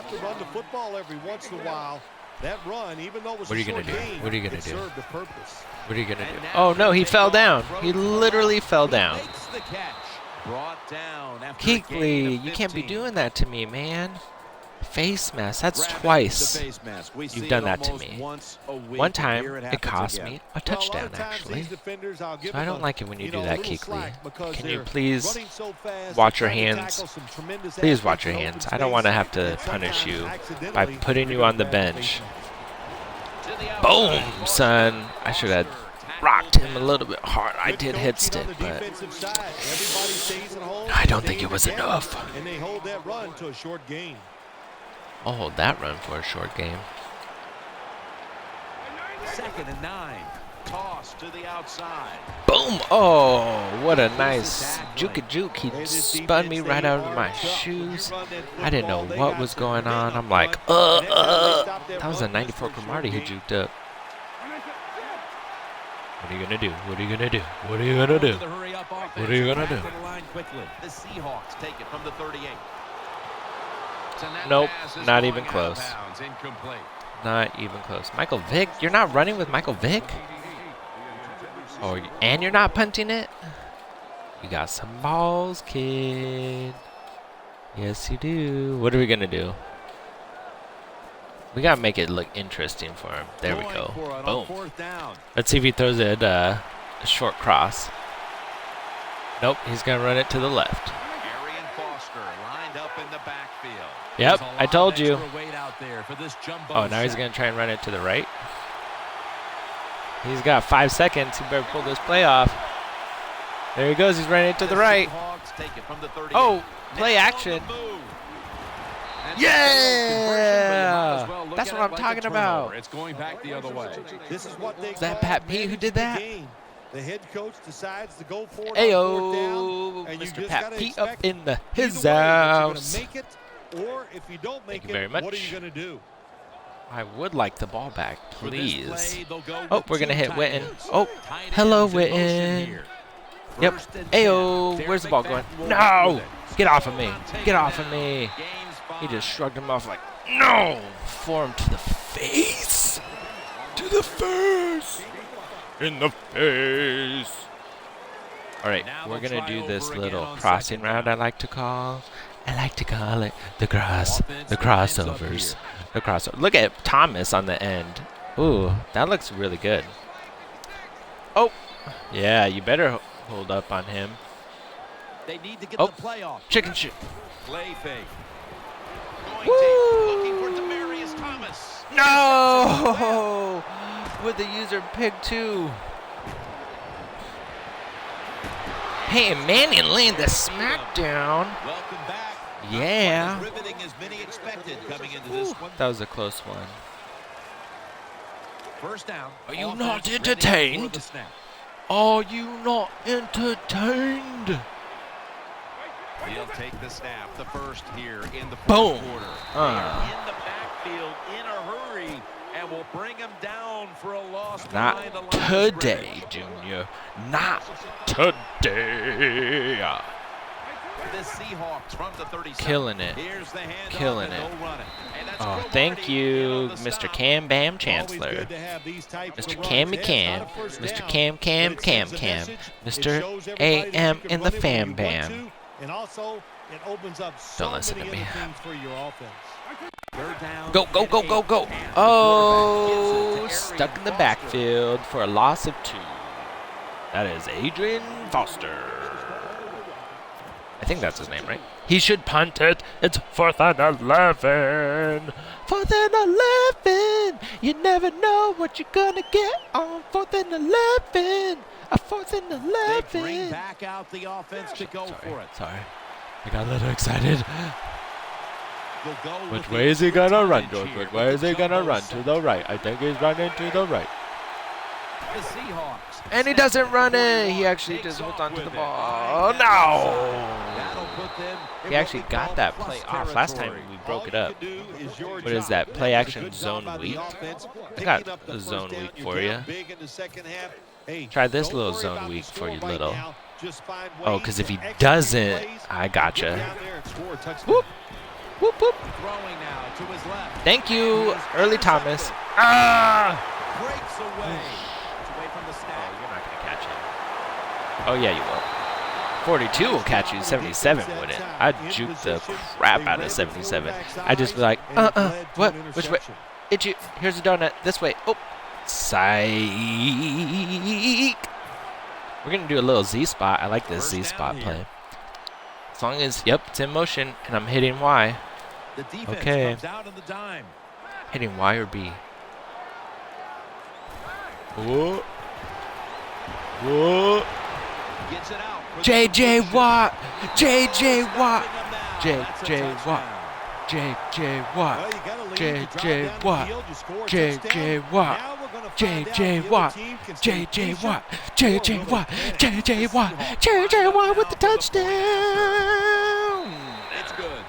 What are you going to do? What are you going to do? What are you going to do? Oh, no, he fell down. He literally fell down. Keekly, you can't be doing that to me, man. Face mask, that's twice you've done that to me. One time, it cost me a touchdown, actually. So I don't like it when you do that, Keekly. Can you please watch your hands? Please watch your hands. I don't want to have to punish you by putting you on the bench. Boom, son. I should have rocked him a little bit hard. I did hit stick, but I don't think it was enough. I'll hold that run for a short game. 2nd and 9. Toss to the outside. Boom! Oh, what a nice juke. He spun me right out of my shoes. I didn't know what was going on. I'm like, That was a 94 Cromartie he juked up. What are you going to do? What are you going to do? What are you going to do? What are you going to do? The Seahawks take it from the 38. Nope, not even close. Not even close. Michael Vick? You're not running with Michael Vick? Oh, and you're not punting it? You got some balls, kid. Yes, you do. What are we going to do? We got to make it look interesting for him. There we go. Boom. Let's see if he throws it a short cross. Nope, he's going to run it to the left. Yep, I told you. Oh, now he's going to try and run it to the right. He's got 5 seconds. He better pull this play off. There he goes. He's running it to the right. Oh, play action. Yeah! That's what I'm talking about. It's going back the other way. This is what they Is that Pat P who did that? The head coach decides to go for it. Ayo, Mr. Pat P up in his house. Make it, or if you don't make Thank you very much. What are you going to do? I would like the ball back, please. Oh, we're going to hit Witten. Oh, hello, Witten. Yep. Ayo, where's the ball going? No! Get off of me. Get off of me. He just shrugged him off like, no! Form to the face. To the face. In the face. All right, we're going to do this little crossing route I like to call. I like to call it the crossovers. The crossover. Look at Thomas on the end. Ooh, that looks really good. Oh, yeah, you better hold up on him. They need to get the play off. Chicken shit. Play fake. Woo! Looking for Demaryius Thomas. No! With the user pick too. Peyton Manning laying the smackdown. Welcome back. Yeah. Riveting as many expected coming into this one. That was a close one. First down. Are you not entertained? Are you not entertained? He'll take the snap, the first here in the Boom. fourth quarter. In the backfield in a hurry, and will bring him down for a loss. Not today, Junior. Not today. The Seahawks from the 37. Killing it. Here's the handoff. Killing it. Oh, thank you, Mr. Cam Bam Chancellor. Mr. Cammy Cam. Mr. Cam Cam Cam Cam. Mr. AM in the Fam Bam. And also, it opens up so Don't listen to many me. other things for your offense. Go, go, go, go, go. Oh, stuck in the backfield for a loss of 2. That is Adrian Foster. I think that's his name, right? He should punt it. It's 4th and 11. 4th and 11. You never know what you're going to get on 4th and 11. A 4th and 11. They bring back out the offense to go for it. Sorry. I got a little excited. Which way is he going to run, George? Which way is he going to run? To the right. I think he's running to the right. The Seahawks. And he doesn't run it. He actually just holds on to the ball. Oh, no. He actually got that play off. Last time we broke it up. What is that? Play action zone weak? I got a zone weak for you. Try this little zone week for you, little. Oh, because if he doesn't, I gotcha. Whoop. Whoop, whoop. Thank you, Early Thomas. Ah! Breaks away. From the snap. You're not going to catch him. Oh, yeah, you will. 42 will catch you. 77 wouldn't. I'd juke the crap out of 77. I'd just be like, what? Which way? Itchy. Here's a donut. This way. Oh. Psych. We're going to do a little Z-spot. I like this Z-spot play. As long as, yep, it's in motion, and I'm hitting Y. Okay. Hitting Y or B. Whoa. Whoa. J.J. Watt. J.J. Watt. J.J. Watt. J.J. Watt. J.J. Watt. J.J. Watt. J.J. Watt. J.J. Watt. J.J. Watt. J.J. Watt. J.J. Watt with the touchdown. It's good.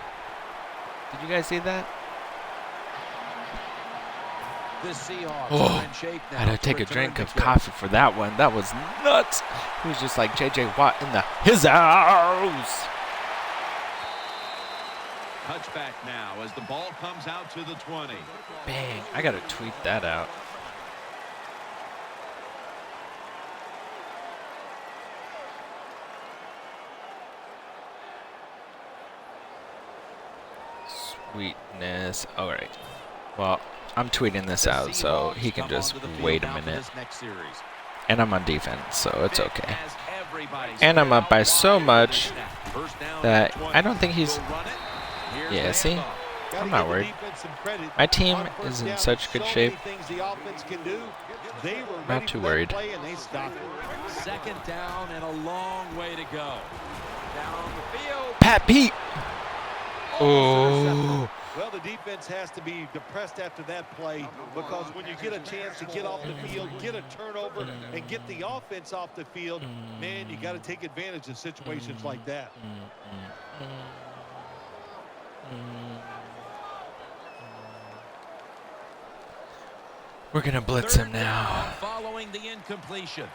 Did you guys see that? Oh, I had to take a drink of coffee for that one. That was nuts. He was just like J.J. Watt in his house. Touchback now as the ball comes out to the 20. Bang. I got to tweet that out. Sweetness. All right. Well, I'm tweeting this out so he can just wait a minute. And I'm on defense, so it's okay. And I'm up by so much that I don't think he's... Yeah, see? I'm not worried. My team is in such good shape. Not too worried. Second down and a long way to go. Down the field. Pat Pete! Oh. Well, the defense has to be depressed after that play because when you get a chance to get off the field, get a turnover, and get the offense off the field, man, you got to take advantage of situations like that. We're going to blitz him now. Following the incompletion.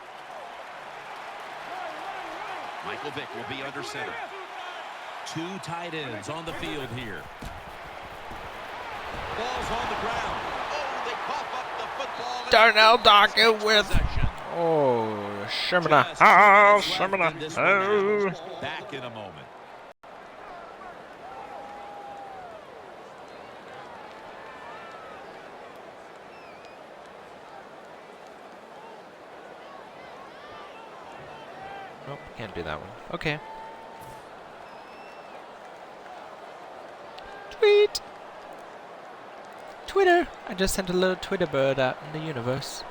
Michael Vick will be under center. Two tight ends on the field here. Ball's on the ground. Oh, they cough up the football. Darnell Dockett with... Oh, Sherman. Oh, Sherman. Oh. Back in a moment. Nope, can't do that one. Okay. Tweet! Twitter! I just sent a little Twitter bird out in the universe.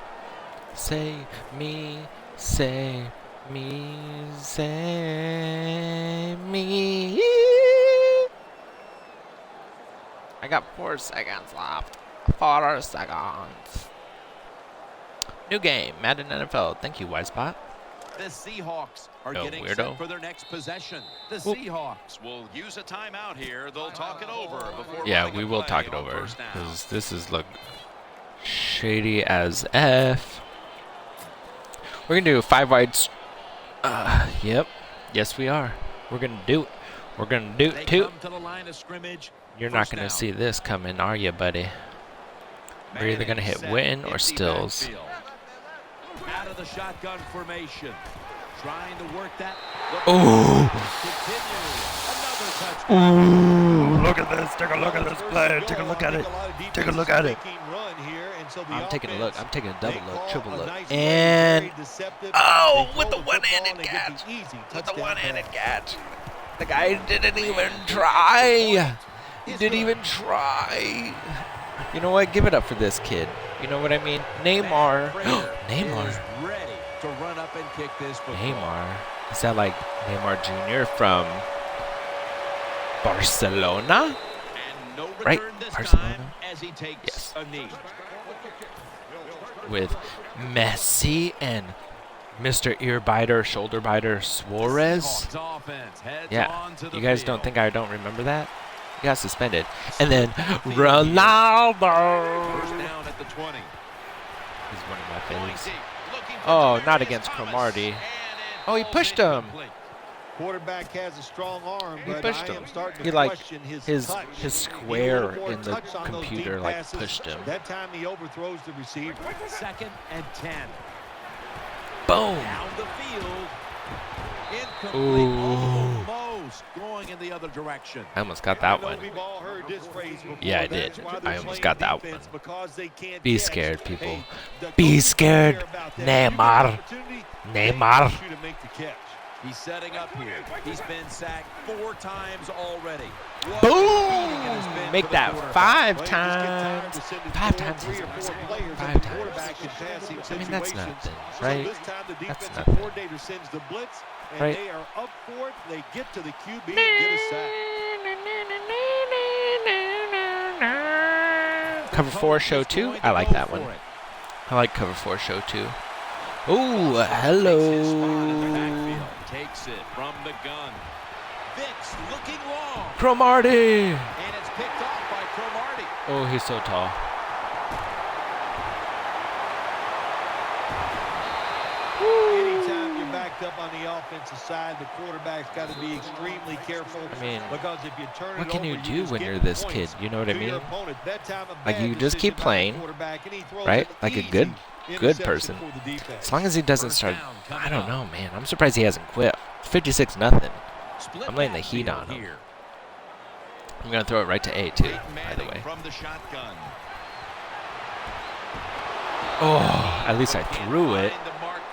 Say me, say me, say me. I got 4 seconds left. 4 seconds. New game, Madden NFL. Thank you, Wisebot. The Seahawks are getting weirdo. set for their next possession. The Seahawks will use a timeout here. They'll talk it over before. Yeah, we will talk it over because this is look shady as F. We're gonna do 5 wides. Yep. Yes, we are. We're gonna do it. We're gonna do it too. You're not gonna see this coming, are you, buddy? We're either gonna hit Witten or Stills. Out of the shotgun formation, trying to work that. Oh! Another touchdown. Ooh! Look at this! Take a look at this play! Take a look at it! Take a look at it! I'm taking a look. I'm taking a double look, triple look, and oh! With the one-handed catch! With the one-handed catch! The guy didn't even try. He didn't even try. You know what? Give it up for this kid. You know what I mean? Neymar. Neymar. Ready to run up and kick this football. Neymar. Is that like Neymar Jr. from Barcelona? And no return Right? this Barcelona? time as he takes Yes. a knee. With Messi and Mr. Earbiter, Shoulder Biter Suarez. Seahawks offense heads Yeah. on to the You guys field. don't think I don't remember that? He got suspended. And then Ronaldo. First down at the 20. He's one of my Going faves. deep, looking for Oh, Demaryius not against Thomas. Cromartie. And it Oh, he falls pushed him. incomplete. Quarterback has a strong arm, He but pushed I him. am starting He to like question his touch. square More in the touch on those computer deep like passes. pushed him. That time he overthrows the receiver. 2nd and 10. Boom. Down the field. Incomplete. Ooh. Almost going in the other direction. I almost got that I know one. we've all heard this phrase before. Yeah, I That's did. why they're I almost playing got that defense, one. because they can't Be catch. scared, people. Hey, the Be coaches scared. care about that. Neymar. You get an opportunity, they Neymar. want you to make the catch. He's setting up here. He's been sacked 4 times already. What Boom! a beating it has been Make for the that quarterback. 5 Well, you just get tired times. of sending 5 two or times three is or what four I'm players saying. at 5 the quarterback times. in passing I mean, that's situations. nothing, So right? this time the That's defensive nothing. coordinator sends the blitz, and Right. they are up for it. They get to the QB and get a sack. Cover 4, show 2. I like that one. I like cover 4, show 2. Ooh, hello. Takes it from the gun. Vicks looking long. Cromartie. And it's picked off by Cromartie. Oh, he's so tall. Anytime you're backed up on the offensive side, the quarterback's got to be extremely careful. I mean, because if you turn what it can over, you do just when get you're this points kid? You know what I to your mean? opponent. That time, a Like, bad you just keep decision by the playing, quarterback, and he throws right? an Like a easy good interception person. for the defense. As long as he doesn't First start, down I coming don't up. know, man. I'm surprised he hasn't quit. 56-0. Split I'm laying the heat backfield on him. here. I'm gonna throw it right to A too, Peyton by the Manning way. from the shotgun. Oh, at least I threw it.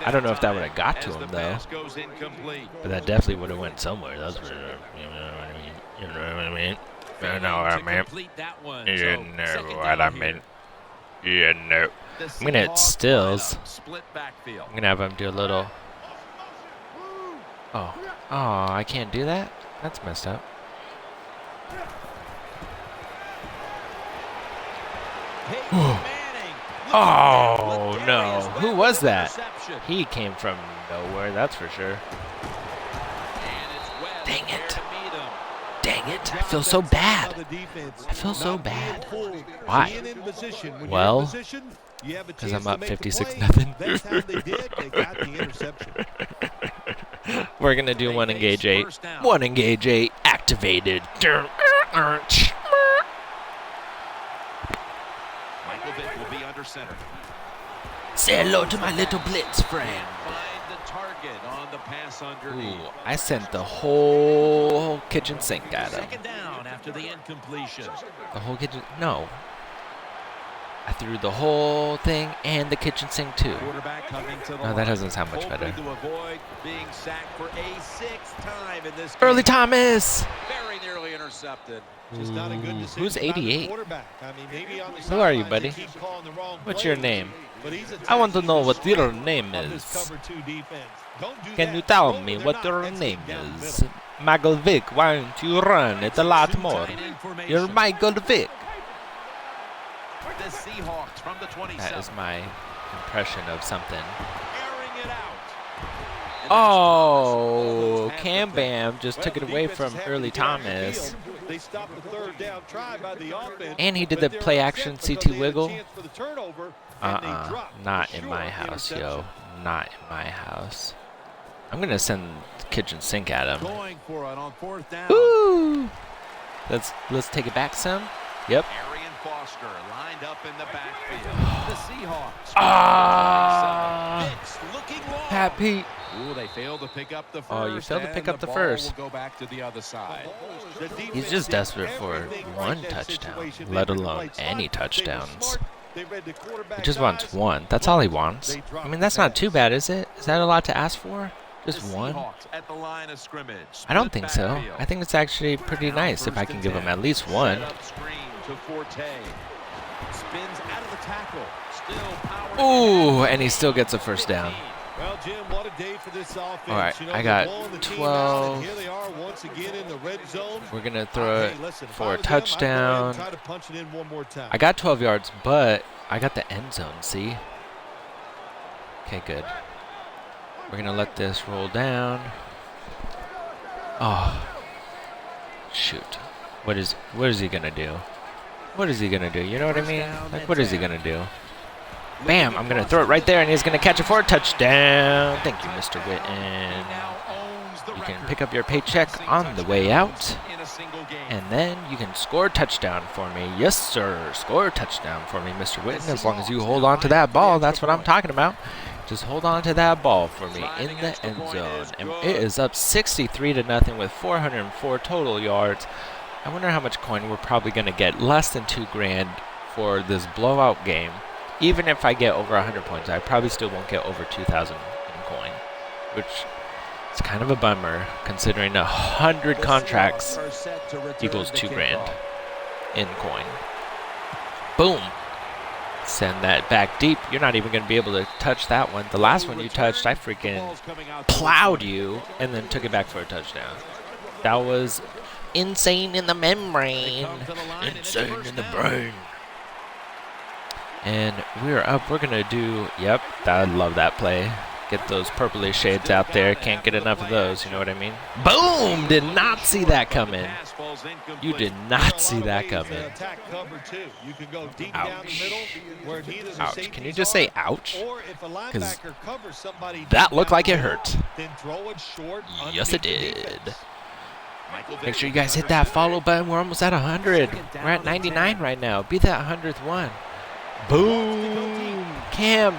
I don't know if that would have got to him though, but that definitely would have went somewhere. That's for sure. You know what I mean? You know what I mean? You know what I mean? You know what I mean? You know. I'm gonna hit stills. I'm gonna have him do a little. Oh, I can't do that. That's messed up. Oh no! Who was that? He came from nowhere. That's for sure. Dang it! Dang it! I feel so bad. I feel so bad. Why? Well, because I'm up 56-0. We're gonna do 1 engage 8. 1 engage 8 activated. Michael Vick will be under center. Say hello to my little blitz friend. Find the target on the pass underneath. Ooh, I sent the whole kitchen sink at him. Second down after the incompletion. The whole kitchen? No. I threw the whole thing and the kitchen sink too. Quarterback coming to the No, that doesn't sound much better. to avoid being sacked for a 6th time in this game. Early Thomas! Very nearly intercepted. Just not a good decision Who's by the 88? quarterback. I mean, maybe on the Who are you, sidelines buddy? they keep calling the wrong What's plays, your name? but he's I want to attacking know the what your strength name of this is. cover 2 defense. Don't do Can that. you tell Go me when what they're your not name exiting down the is? middle. Michael Vick, why don't you run it a lot more? You're Michael Vick. The Seahawks from the 27. That is my impression of something. Airing it out. And Oh, that's Cam Bam just Well, took it the away defense from is happy Early to get on the Thomas. field. They stopped the 3rd down try by the offense, And he did but the they're play upset action because CT they had a wiggle. chance for the turnover, and they dropped Not the in my short house, yo. interception. Not in my house. I'm gonna send the kitchen sink at him. going for it on 4th down. Woo! Let's take it back some. Yep. Arian Foster lined up in the backfield. The Seahawks. Ah! Vicks looking long. Pat Pete. Ooh, they failed to pick up the first. Oh, you failed to and pick up the ball first. Will go back to the other side. The defense He's just did desperate for everything one right in that touchdown, situation. let They were in the alone right spot. any They were touchdowns. smart. They read the quarterback's He just wants eyes. one. That's all he wants. They dropped I mean, that's the not pass. too bad, is it? Is that a lot to ask for? Just The one? Seahawks at the line of scrimmage. I don't Split think so. backfield. I think it's actually pretty Now nice if I 1st can and give him 10. at least one. Set up screen to Forte. Spins out of the tackle. Still power. Ooh, and he still gets a first down. Well, Jim, what a day for this offense. All right, You know, I they're got blowing the team 12. out, and here they are once again in the red zone. We're going to throw it Hey, listen, if I for a was them, I'd go ahead and touchdown. try to punch it in one more time. I got 12 yards, but I got the end zone, see? Okay, good. We're going to let this roll down. Oh. Shoot. What is he going to do? What is he going to do? You know what I mean? Like, what is he going to do? Bam! I'm going to throw it right there, and he's going to catch it for a touchdown. Thank you, Mr. Witten. You can pick up your paycheck on the way out. And then you can score a touchdown for me. Yes, sir. Score a touchdown for me, Mr. Witten. As long as you hold on to that ball, that's what I'm talking about. Just hold on to that ball for me in the end zone. And it is up 63-0 with 404 total yards. I wonder how much coin we're probably going to get. Less than $2,000 for this blowout game. Even if I get over 100 points, I probably still won't get over 2,000 in coin, which is kind of a bummer considering 100 contracts equals $2,000 in coin. Boom. Send that back deep. You're not even going to be able to touch that one. The last one you touched, I freaking plowed you and then took it back for a touchdown. That was insane in the membrane. Insane in the brain. And we're up. We're going to do, yep, I love that play. Get those purpley shades out there. Can't get enough of those, you know what I mean? Boom! Did not see that coming. falls incomplete. You did There are not a see lot of that ways coming. to attack cover two. You can go deep down the middle where neither the Ouch. safeties Can you just say are, ouch? or if a linebacker covers somebody That deep looked down like the it middle, hurt. then throw it short Yes, it underneath the did. defense. Make sure you guys hit that follow button. We're almost at 100. We're at 99 right now. Be that 100th one. Boom. Cam.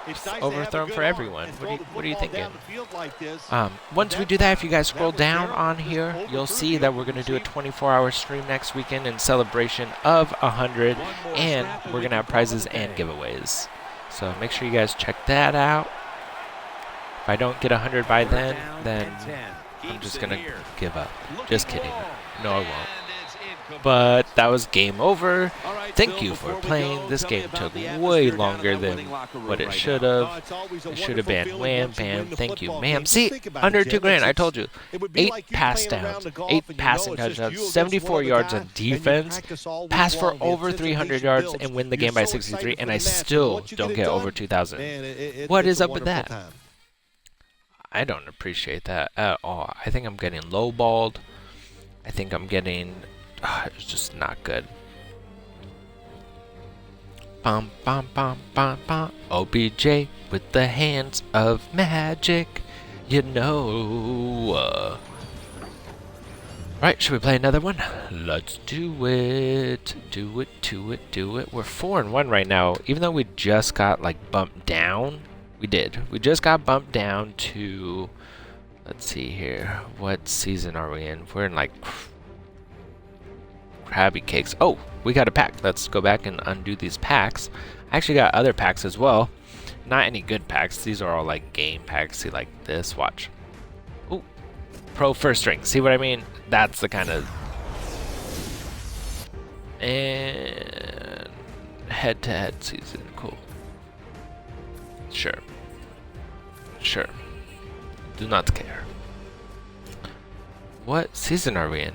It's nice to have a Overthrown good for arm everyone. and What throw are the you football thinking? down the field like this. Once we do that, if you guys scroll down on here, you'll see that we're going to do a 24-hour stream next weekend in celebration of 100, and we're going to have prizes and giveaways. So make sure you guys check that out. If I don't get 100 by then I'm just going to give up. Just kidding. No, I won't. But that was game over. Thank you for playing. This game took way longer than what it should have. It should have been wham, bam, thank you, ma'am. See, under 2 grand, I told you. 8 pass downs, 8 passing touchdowns, 74 yards on defense, pass for over 300 yards, and win the game by 63, and I still don't get over 2,000. What is up with that? I don't appreciate that at all. I think I'm getting lowballed. I think I'm getting... it's just not good. Bum, bum, bum, bum, bum. OBJ with the hands of magic. You know. Right, should we play another one? Let's do it. Do it. We're 4-1 right now. Even though we just got like bumped down. We did. We just got bumped down to... Let's see here. What season are we in? We're in like... Krabby Cakes. Oh, we got a pack. Let's go back and undo these packs. I actually got other packs as well. Not any good packs. These are all like game packs. See, like this. Watch. Ooh. Pro first string. See what I mean? That's the kind of... And... head-to-head season. Cool. Sure. Do not care. What season are we in?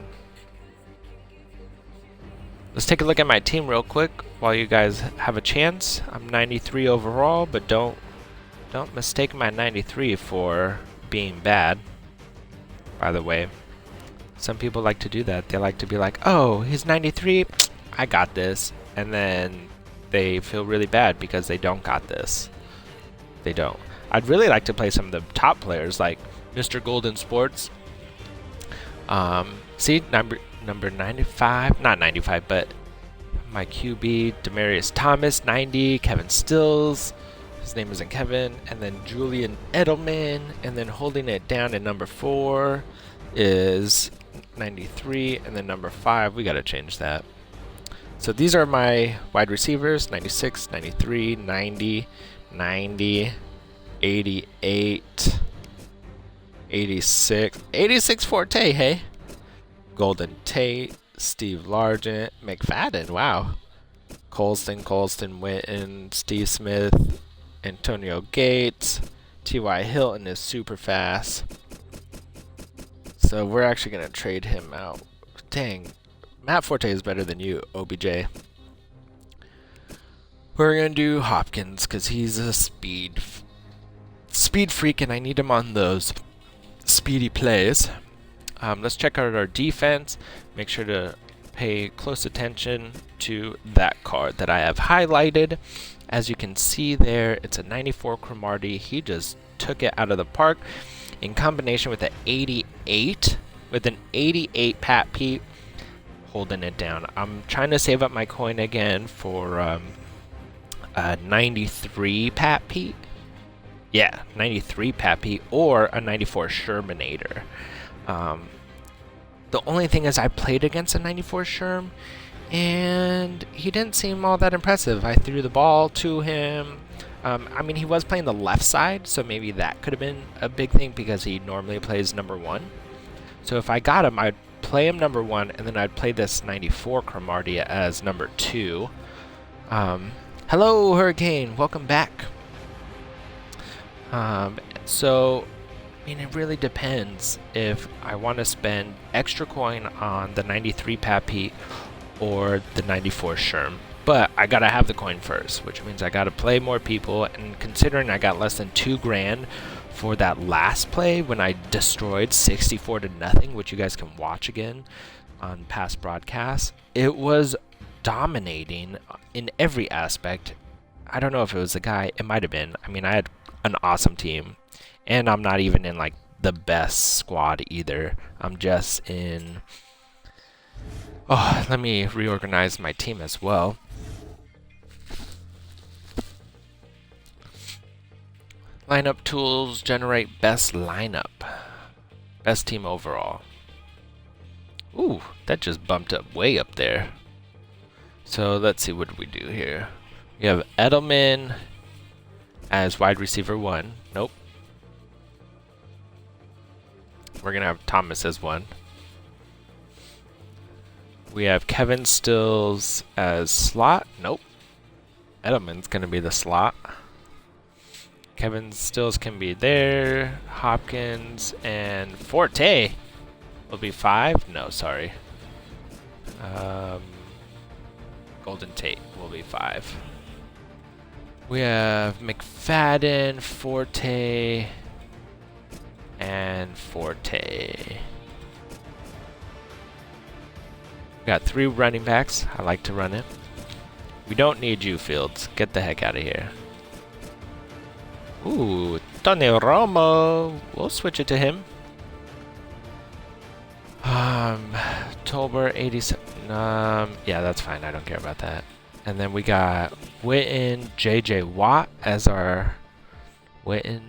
Let's take a look at my team real quick while you guys have a chance. I'm 93 overall, but don't mistake my 93 for being bad. By the way, some people like to do that. They like to be like, "Oh, he's 93. I got this." And then they feel really bad because they don't got this. They don't. I'd really like to play some of the top players like Mr. Golden Sports. See, number 95, not 95, but my QB, Demarius Thomas, 90, Kevin Stills, his name isn't Kevin, and then Julian Edelman, and then holding it down at number 4 is 93, and then number 5, we gotta change that. So these are my wide receivers, 96, 93, 90, 90, 88, 86 Forte, hey? Golden Tate, Steve Largent, McFadden, wow. Colston, Witten, Steve Smith, Antonio Gates, T.Y. Hilton is super fast. So we're actually going to trade him out. Dang, Matt Forte is better than you, OBJ. We're going to do Hopkins because he's a speed freak and I need him on those speedy plays. Let's check out our defense. Make sure to pay close attention to that card that I have highlighted. As you can see there, it's a 94 Cromartie. He just took it out of the park in combination with an 88, Pat Pete, holding it down. I'm trying to save up my coin again for a 93 Pat Pete. Yeah, 93 Pat Pete or a 94 Shermanator. The only thing is I played against a 94 Sherm, and he didn't seem all that impressive. I threw the ball to him. I mean, he was playing the left side, so maybe that could have been a big thing because he normally plays number 1. So if I got him, I'd play him number 1, and then I'd play this 94 Cromartie as number 2. Hello, Hurricane. Welcome back. So... I mean, it really depends if I want to spend extra coin on the 93 Pat Pete or the 94 Sherm. But I gotta have the coin first, which means I gotta play more people. And considering I got less than 2 grand for that last play when I destroyed 64-0, which you guys can watch again on past broadcasts. It was dominating in every aspect. I don't know if it was the guy. It might have been. I mean, I had an awesome team, and I'm not even in like the best squad either. I'm just in... Oh, let me reorganize my team as well. Lineup tools, generate best lineup. Best team overall. Ooh, that just bumped up way up there. So let's see, what do we do here? We have Edelman as wide receiver 1. Nope. We're going to have Thomas as 1. We have Kevin Stills as slot. Nope. Edelman's going to be the slot. Kevin Stills can be there. Hopkins and Forte will be 5. No, sorry. Golden Tate will be 5. We have McFadden, Forte, and Forte. We got 3 running backs. I like to run it. We don't need you, Fields. Get the heck out of here. Ooh, Tony Romo. We'll switch it to him. Tolbert 87. Yeah, that's fine. I don't care about that. And then we got Witten, JJ Watt as our Witten,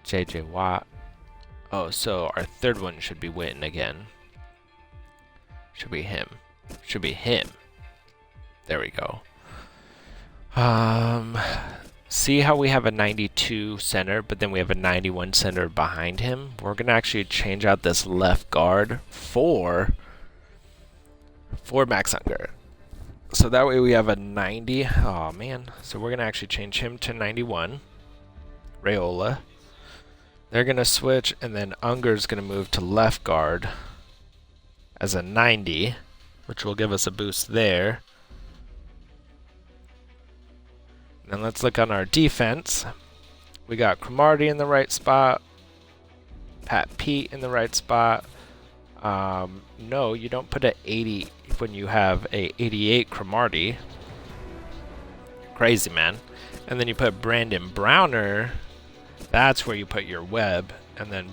JJ Watt. Oh, so our third one should be Witten again. Should be him. Should be him. There we go. See how we have a 92 center, but then we have a 91 center behind him? We're going to actually change out this left guard for Max Unger. So that way we have a 90. Oh, man. So we're going to actually change him to 91. Raiola. They're going to switch, and then Unger's going to move to left guard as a 90, which will give us a boost there. Then let's look on our defense. We got Cromartie in the right spot. Pat Pete in the right spot. No, you don't put an 80 when you have a 88 Cromartie. Crazy, man. And then you put Brandon Browner. That's where you put your Webb. And then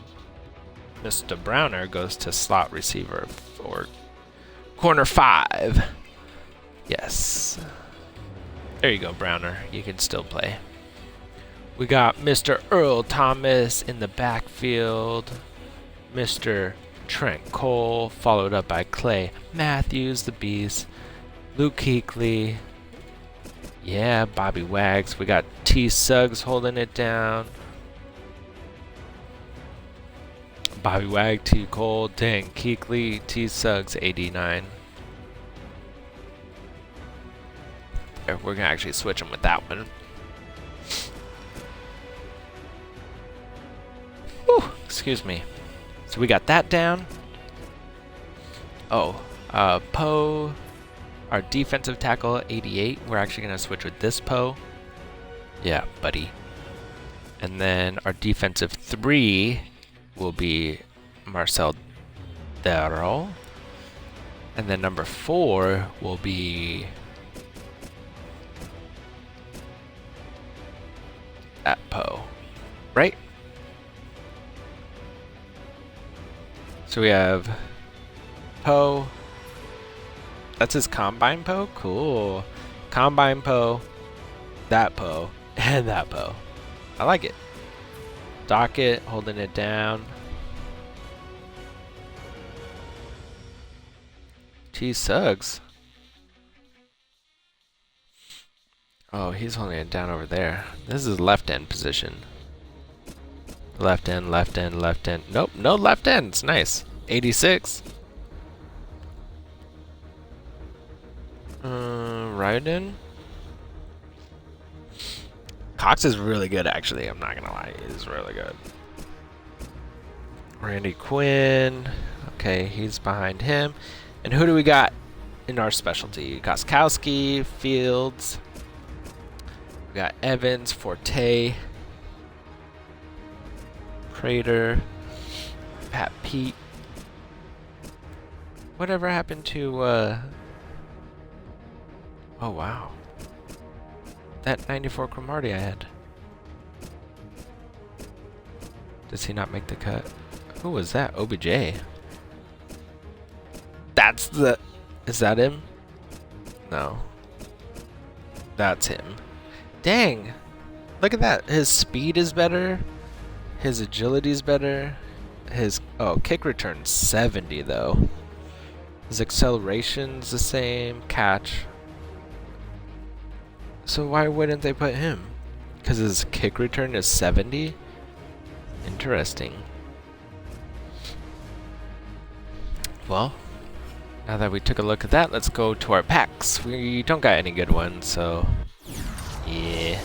Mr. Browner goes to slot receiver or corner 5. Yes. There you go, Browner. You can still play. We got Mr. Earl Thomas in the backfield. Mr. Trent Cole, followed up by Clay Matthews, the Beast. Luke Kuechly. Yeah, Bobby Wags. We got T. Suggs holding it down. Bobby Wag, T. Cole, dang, Kuechly, T. Suggs, 89. We're going to actually switch them with that one. Whew, excuse me. So we got that down. Oh, Poe, our defensive tackle, 88. We're actually going to switch with this Poe. Yeah, buddy. And then our defensive 3 will be Marcel Darrow. And then number 4 will be at Poe, right? So we have Poe. That's his combine Poe? Cool. Combine Poe, that Poe, and that Poe. I like it. Docket holding it down. T. Suggs. Oh, he's holding it down over there. This is left end position. Left end, left end, left end. Nope, no left ends. Nice. 86. Right in. Cox is really good, actually. I'm not gonna lie. He's really good. Randy Quinn. Okay, he's behind him. And who do we got in our specialty? Gostkowski, Fields. We got Evans, Forte. Prater, Pat Pete. Whatever happened to, oh wow. That 94 Cromartie I had. Does he not make the cut? Who was that? OBJ. That's the... Is that him? No. That's him. Dang! Look at that. His speed is better. His agility is better. His... Oh, kick return 70 though. His acceleration's the same. Catch. So why wouldn't they put him? Because his kick return is 70? Interesting. Well, now that we took a look at that, let's go to our packs. We don't got any good ones, so... Yeah.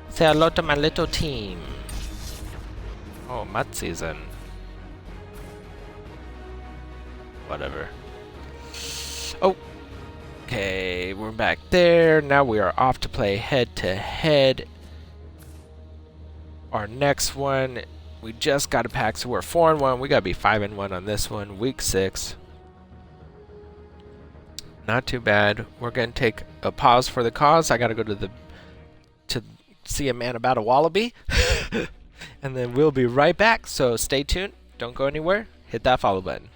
Say hello to my little team. Oh, mud season. Whatever. Oh! Okay, we're back there. Now we are off to play head-to-head. Our next one, we just got a pack, so we're 4-1. We gotta be 5-1 on this one. Week 6. Not too bad. We're gonna take a pause for the cause. I gotta go to see a man about a wallaby, and then we'll be right back. So stay tuned. Don't go anywhere. Hit that follow button.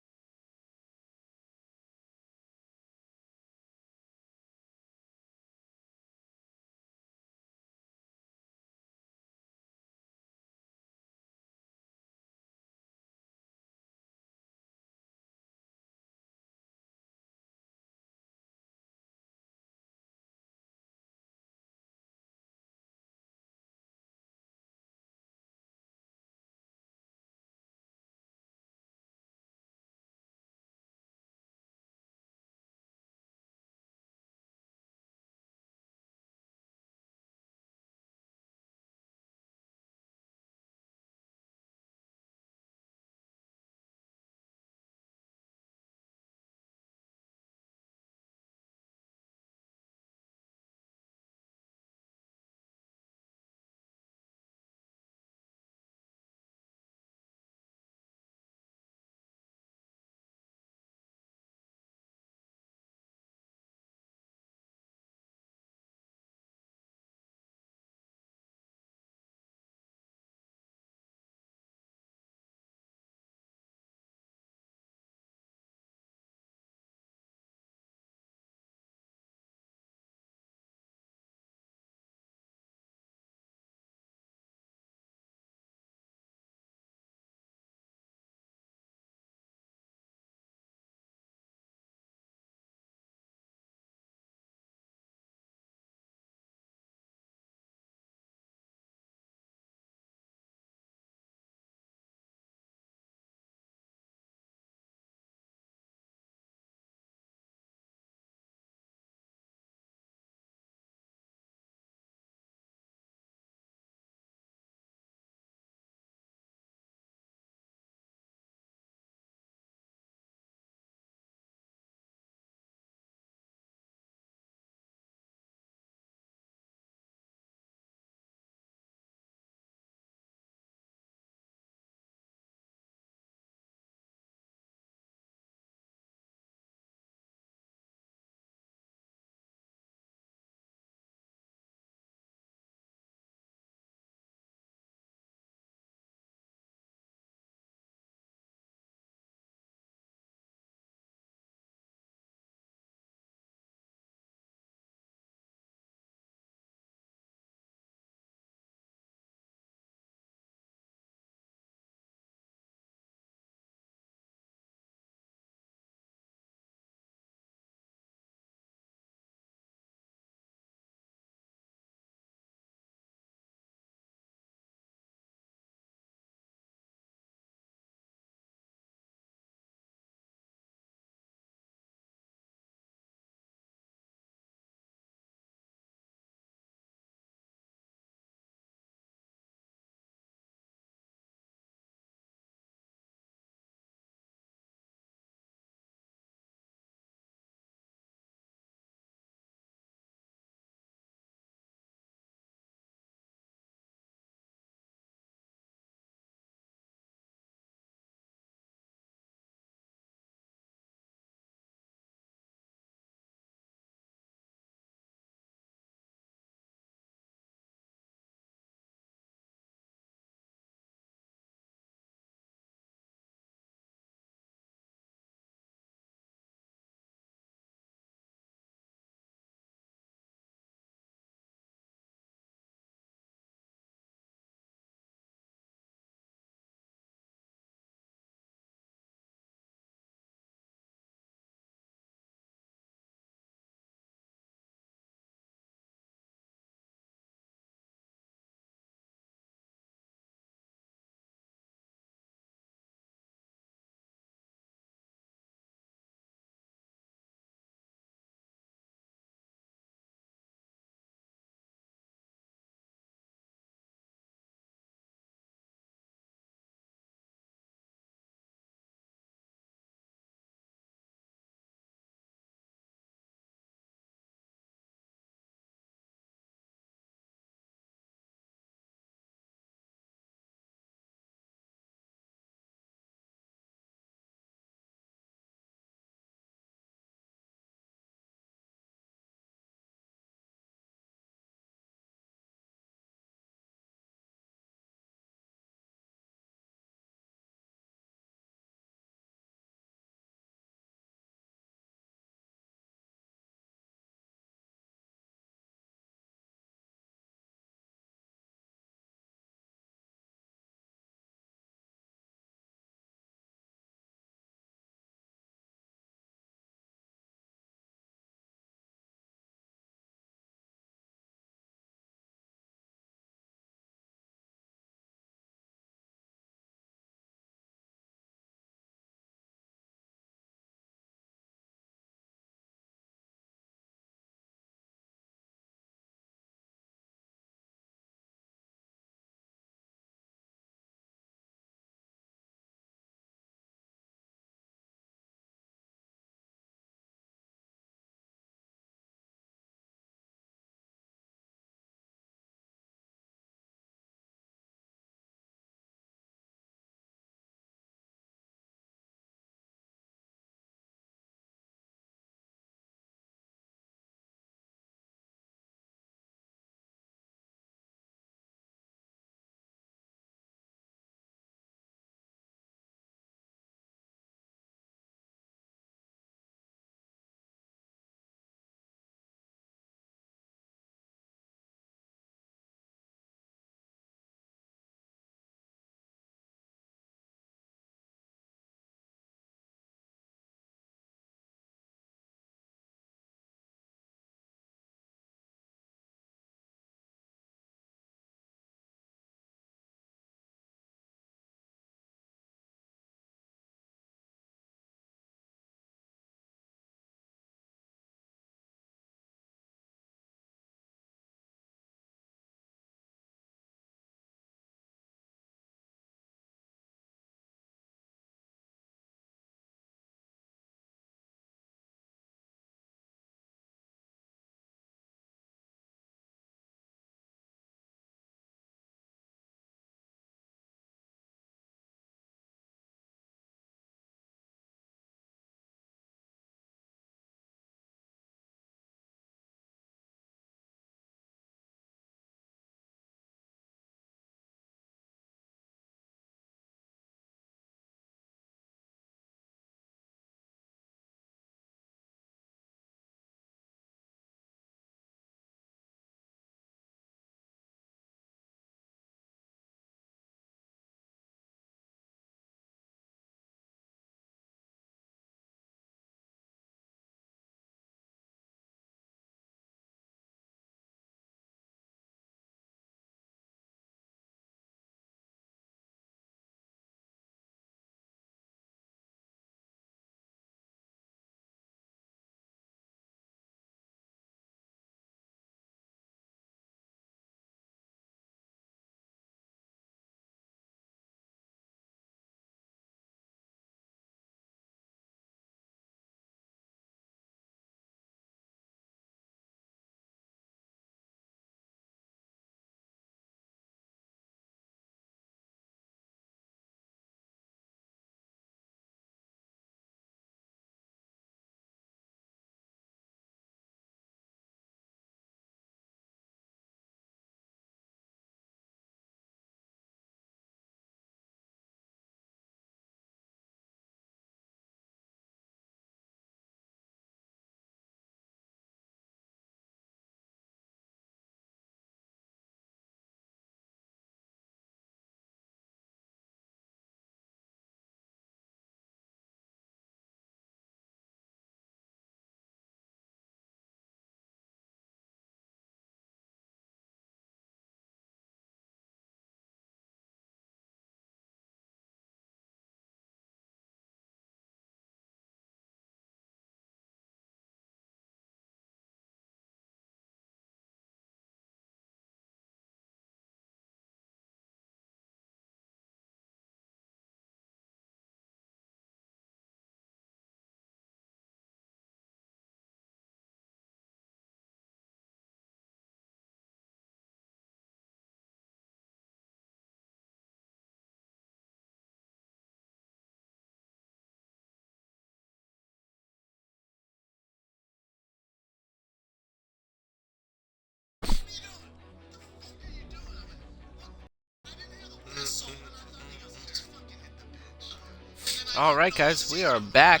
All right, guys, we are back.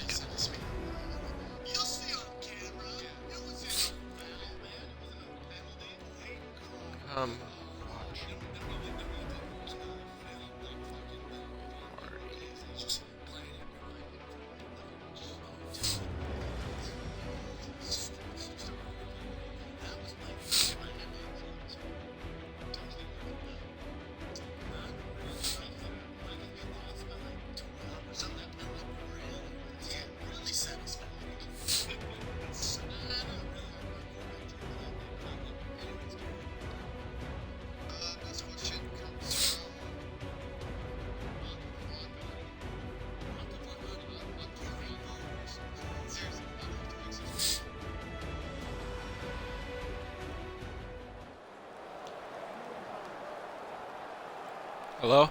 Um, hello?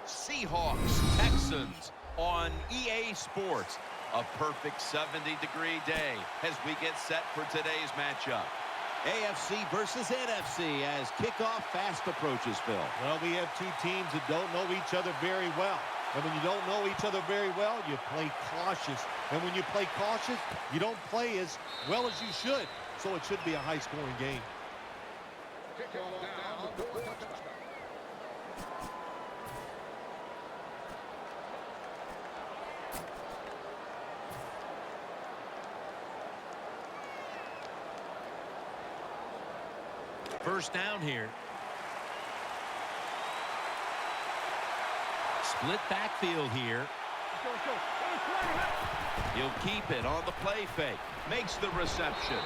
Seahawks, Texans on EA Sports. A perfect 70-degree day as we get set for today's matchup. AFC versus NFC as kickoff fast approaches, Phil. Well, we have two teams that don't know each other very well. And when you don't know each other very well, you play cautious. And when you play cautious, you don't play as well as you should. So it should be a high-scoring game. First down here. Split backfield here. He'll keep it on the play fake. Makes the reception.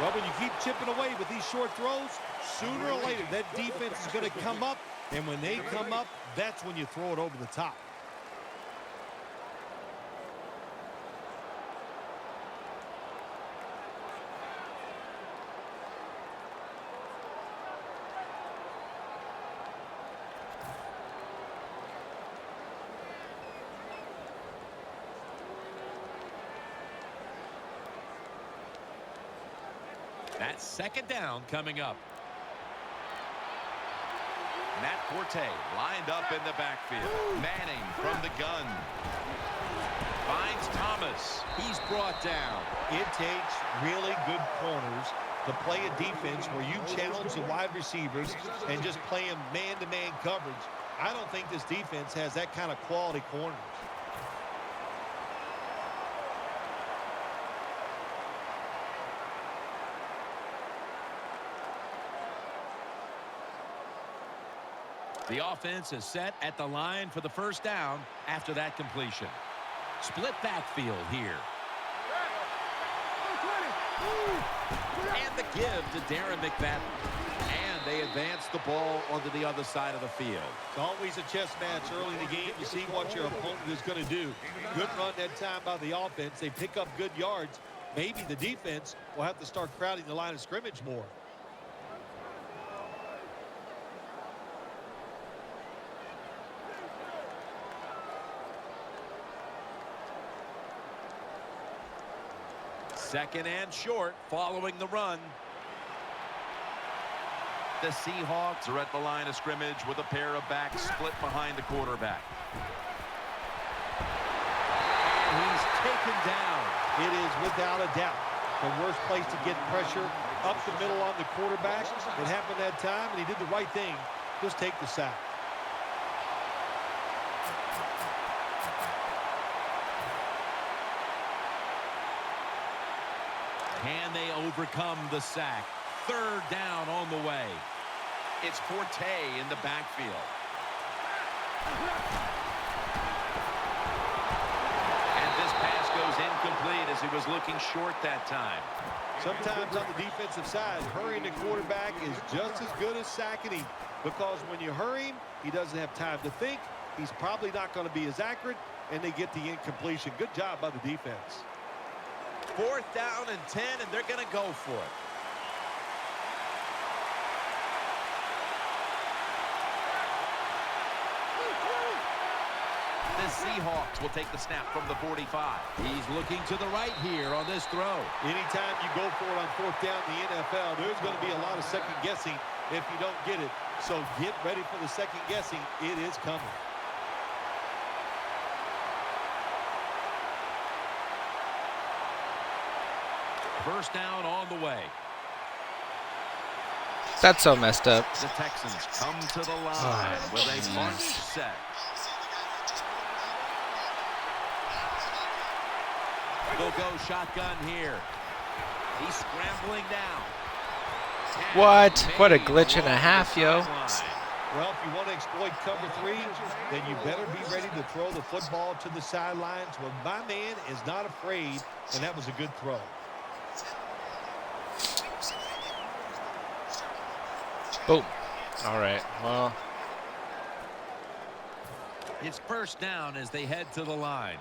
Well, when you keep chipping away with these short throws, sooner or later that defense is going to come up. And when they come up, that's when you throw it over the top. That's second down coming up. Matt Forte lined up in the backfield. Manning from the gun. Finds Thomas. He's brought down. It takes really good corners to play a defense where you challenge the wide receivers and just play them man-to-man coverage. I don't think this defense has that kind of quality corners. The offense is set at the line for the first down after that completion. Split backfield here. And the give to Darren McFadden. And they advance the ball onto the other side of the field. It's always a chess match early in the game to see what your opponent is going to do. Good run that time by the offense. They pick up good yards. Maybe the defense will have to start crowding the line of scrimmage more. Second and short following the run. The Seahawks are at the line of scrimmage with a pair of backs split behind the quarterback. He's taken down. It is without a doubt the worst place to get pressure up the middle on the quarterback. It happened that time, and he did the right thing. Just take the sack. Can they overcome the sack? Third down on the way. It's Forte in the backfield. And this pass goes incomplete as he was looking short that time. Sometimes on the defensive side, hurrying the quarterback is just as good as sacking him, because when you hurry him, he doesn't have time to think. He's probably not going to be as accurate, and they get the incompletion. Good job by the defense. Fourth down and 10, and they're going to go for it. The Seahawks will take the snap from the 45. He's looking to the right here on this throw. Anytime you go for it on fourth down in the NFL, there's going to be a lot of second guessing if you don't get it. So get ready for the second guessing. It is coming. First down on the way. That's so messed up. The Texans come to the line with a bunch set. They'll go shotgun here. He's scrambling down. What? What a glitch and a half, yo. Well, if you want to exploit cover 3, then you better be ready to throw the football to the sidelines. Well, my man is not afraid, and that was a good throw. Boom. All right. Well, It's first down as they head to the line.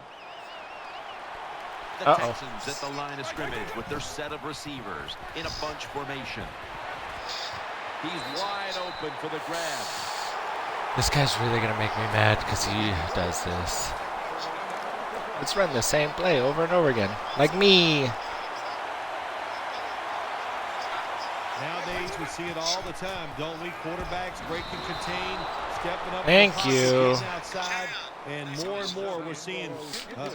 The Uh-oh. Texans at the line of scrimmage with their set of receivers in a bunch formation. He's wide open for the grab. this guy's really going to make me mad because he does this. Let's run the same play over and over again. Like me. Nowadays, we see it all the time, don't we? Quarterbacks break and contain, stepping up. Thank in the pocket, you. getting outside, and more we're seeing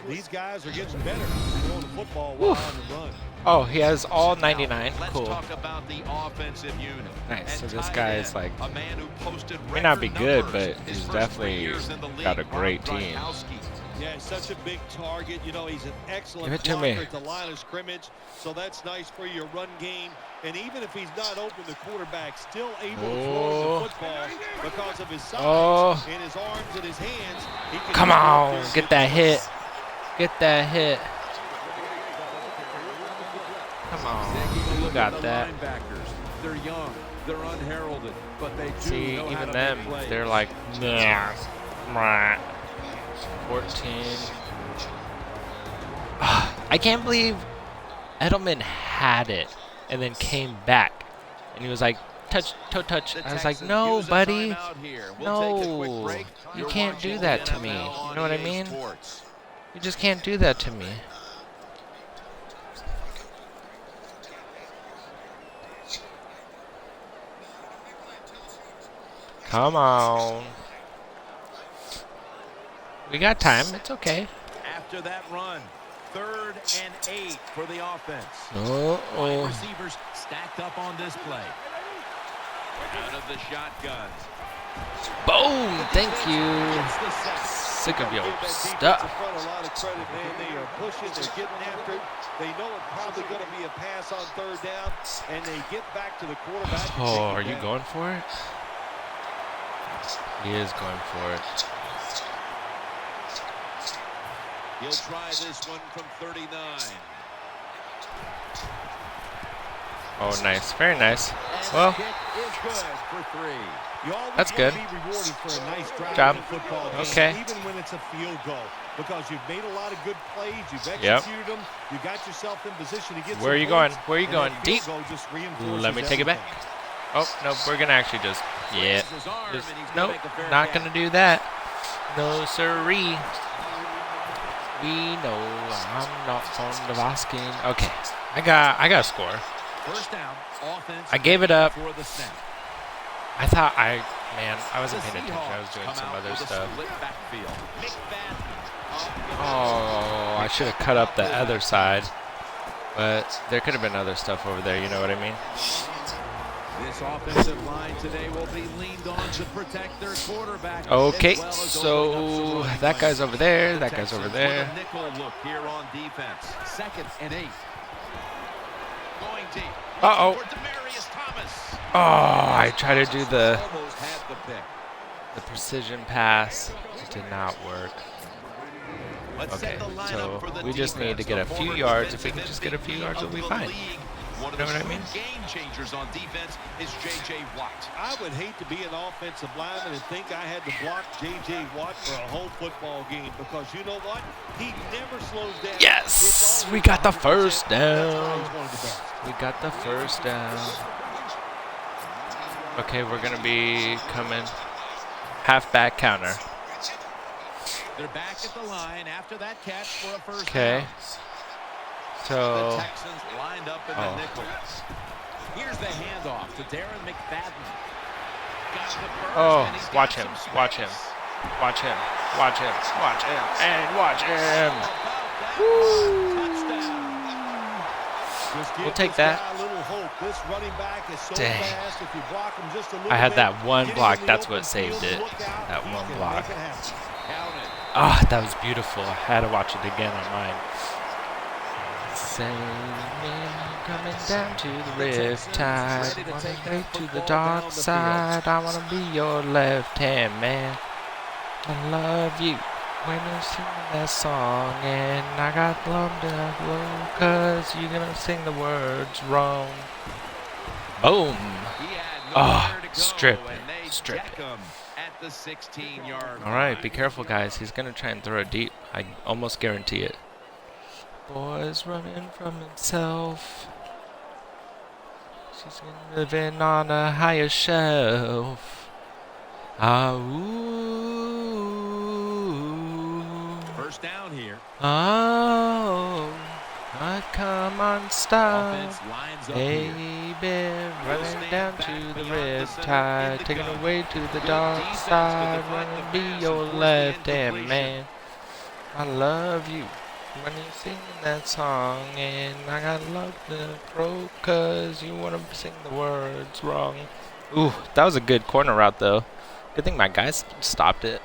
these guys are getting better throwing the football while on the run. Oh, he has all 99. Let's Cool. talk about the offensive unit. Nice. So And this tight guy end, is like, a man who posted may not be record good, numbers but his he's first 3 definitely years in the league. got a great Mark team. Gronkowski. Yeah, he's such a big target. You know, he's an excellent Give it to blocker me. at the line of scrimmage, so that's nice for your run game. And even if he's not open, the quarterback still able to throw the football because of his size and his arms and his hands. He can Come just go up on. there and Get that the hit. pass. Get that hit. Come Taking a on. You look got at the that. linebackers. They're young, they're unheralded, but they do See, know how even to them, make plays. they're like, nah. Mwah. 14. I can't believe Edelman had it and then came back. And he was like, touch, toe touch. The I was like, Texans no, use a buddy. timeout here. We'll take a quick No. break. You You're can't watching do that to NFL me. on You know what I EA mean? Sports. You just can't do that to me. Come on. We got time. It's okay. After that run, 3rd and 8 for the offense. Wide Uh-oh. receivers stacked up on this play. Out of the shotgun. Boom. Thank you. Gets the sack. Sick of your Give that defensive stuff. front a lot of credit, man. They are pushing, they're getting after it. They know it's probably going to be a pass on 3rd down, and they get back to the quarterback. and Oh, take are it you down. going for it? He is going for it. He'll try this one from 39. Oh, nice. Very nice. And Well, the kick is good for 3. You always That's wanna good. be rewarded for a nice drive Job. in a football game, Okay. even when it's a field goal, because you've made a lot of good plays, you've Yep. executed them, you got yourself in position to get Where are some you going? points, Where are you and going? that Deep? field goal just reinforces Let me take it back. everything. Oh, no, we're going to actually just, yeah. Raises his arm, Just, and he's gonna nope, make a fair not catch. going to do that. No, sirree. We know I'm not fond of asking. Okay, I got a score. First down, offense. I gave it up. For the snap. I thought I wasn't The paying attention. I was Seahawks doing come some out other with a stuff. split backfield. McFadden. Oh, I should have cut up the other side. But there could have been other stuff over there, you know what I mean? This offensive line today will be leaned on to protect their quarterback. Okay, as well as so opening up some running that guy's lanes. over there, The that guy's over Texans there. with a nickel look here on defense. 2nd and 8. Going deep. Uh-oh. For Demaryius Thomas. Oh, I tried to do the Almost had the pick. precision pass. It did not work. Let's Okay, set the lineup so for the we just need to defense. get a The few former yards. If we can defensive just get a few MVP yards, of we'll be the fine. league. One of Know the what I mean? game changers on defense is J.J. Watt. I would hate to be an offensive lineman and think I had to block J.J. Watt for a whole football game, because you know what? He never slows down. Yes, It's always we got the 100%. first That's why down. he's one of the best. We got the first down. Okay, we're going to be coming halfback counter. They're back at the line after that catch for a first Okay. down. So. The Texans lined up in the nickel. Here's the handoff to Darren McFadden. Got the burst, and he's got watch him. some space. Watch him. Watch him. Watch him. Watch him. And watch him. We'll take that. Dang. I had that one block. That's what saved it. That one block. Ah, that was beautiful. I had to watch it again on mine. Sailing, coming down to the riptide. Wanna go to the dark side. I wanna be your left hand man. I love you when you sing that song, and I got lumped up low 'cause you're gonna sing the words wrong. Boom. Strip it. Strip it. At the 16-yard All right, be careful, guys. He's gonna try and throw it deep. I almost guarantee it. Boy's running from himself. She's living on a higher shelf. Ah, ooh. First down here. Oh, come on, stop. Offense lines up Baby, running down to the riptide, taking away to the dark side. Wanna be your left hand man. I love you when you sing that song, and I got love to throw 'cause you wanna sing the words wrong. Ooh, that was a good corner route though. Good thing my guys stopped it.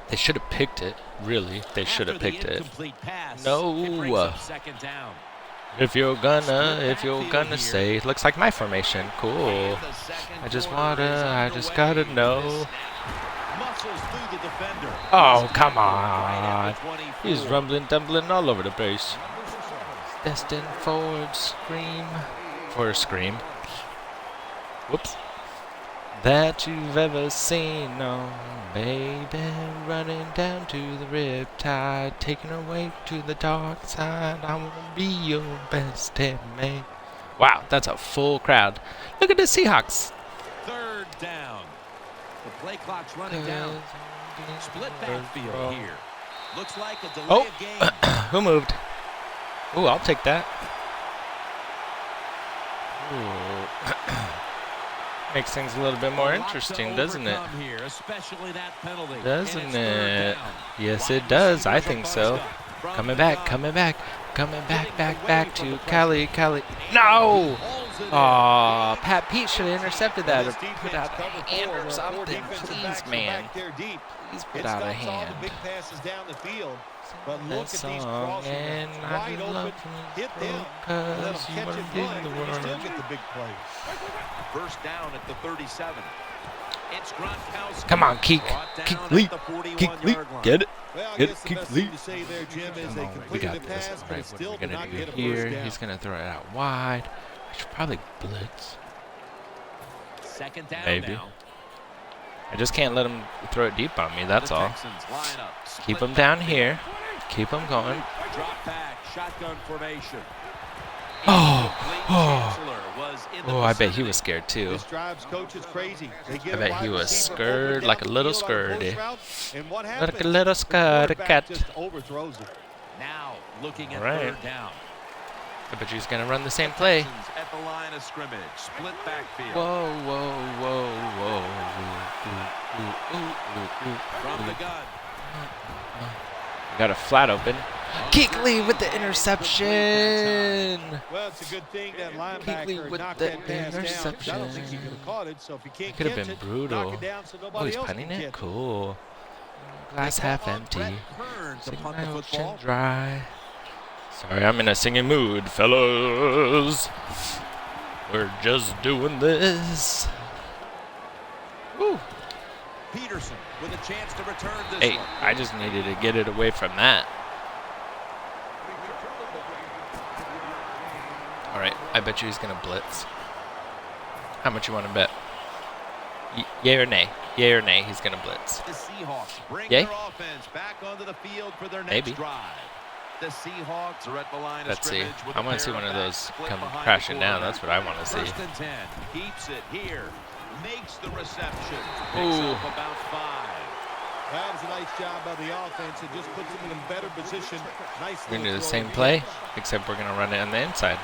They should have picked it. Really, they should have picked it. No. If you're gonna say, looks like my formation. Cool. I just gotta know. Oh, come on. He's rumbling, tumbling all over the place. Destined for a scream. Whoops. That you've ever seen, oh, baby. Running down to the riptide, taking away to the dark side. I wanna be your best man. Wow, that's a full crowd. Look at the Seahawks. Third down. The play clock's running down. Split backfield here. Looks like a delay of game. Who moved? Ooh, I'll take that. Ooh. Makes things a little bit more interesting, doesn't it? Doesn't it? Yes, it does. I think so. Coming back to Cali. No! Aw, Pat Pete should have intercepted that or put out a hand or something. Please, man. Please put out a hand. But look at these crossing wide open, hit them, because you want to do the world. Still get the big plays. First down at the 37. It's Gronkowski. Come on, Keek Lee. Get it. Well, Get it, Keek Lee. We got this. All right, what are we going to do here? He's going to throw it out wide. I should probably blitz. Second down maybe. Now. I just can't let him throw it deep on me, that's all. Keep him down here. Keep him going. Drop back, shotgun formation. Oh, I bet he was scared too. I bet he was scared like a little scaredy. Like a little scaredy cat. Now looking at right. third down. I bet he's gonna run the same play. At the line of scrimmage, split backfield. Whoa. From the gun. Got a flat open. Keekley with the interception. Well, it's a good thing that linebacker knocked that pass down. I don't think he could have caught it, so if he can't Could have catch been it, brutal. knock it down so Oh, nobody he's else punting can it? catch Cool. Glass half empty. Sing my ocean dry. Sorry, I'm in a singing mood, fellas. We're just doing this. Woo. Peterson with a chance to return this Hey, one. I just needed to get it away from that. All right, I bet you he's gonna blitz. How much you want to bet? Yay or nay? Yay or nay? He's gonna blitz. The Seahawks bring Yay? their offense back onto the field for their next Maybe. drive. The Seahawks are at the line Let's of see. scrimmage with I a want to see pair one of of those backs split come behind crashing the down. quarterback. That's what I want to see. First and 10. Keeps it here. Makes the reception. Picks Ooh. up about 5. That was a nice job by the offense. It just puts them in a better position. Nice. We're going to do the same play, except we're going to run it on the inside.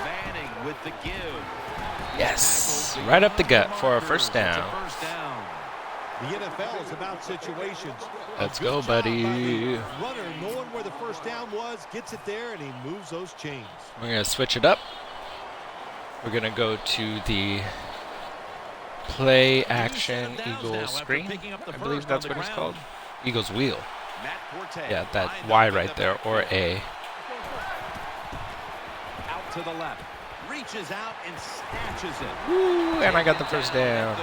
Manning with the give. Yes. Right up the gut for a first down. The NFL is about situations. Let's go, buddy. Runner knowing where the first down was, gets it there, and he moves those chains. We're going to switch it up. We're going to go to the play action Eagles screen. I believe that's what it's called. Eagles wheel. Yeah, that Y right there, or A. Out to the left. Reaches out and snatches it. Woo, and I got the first down.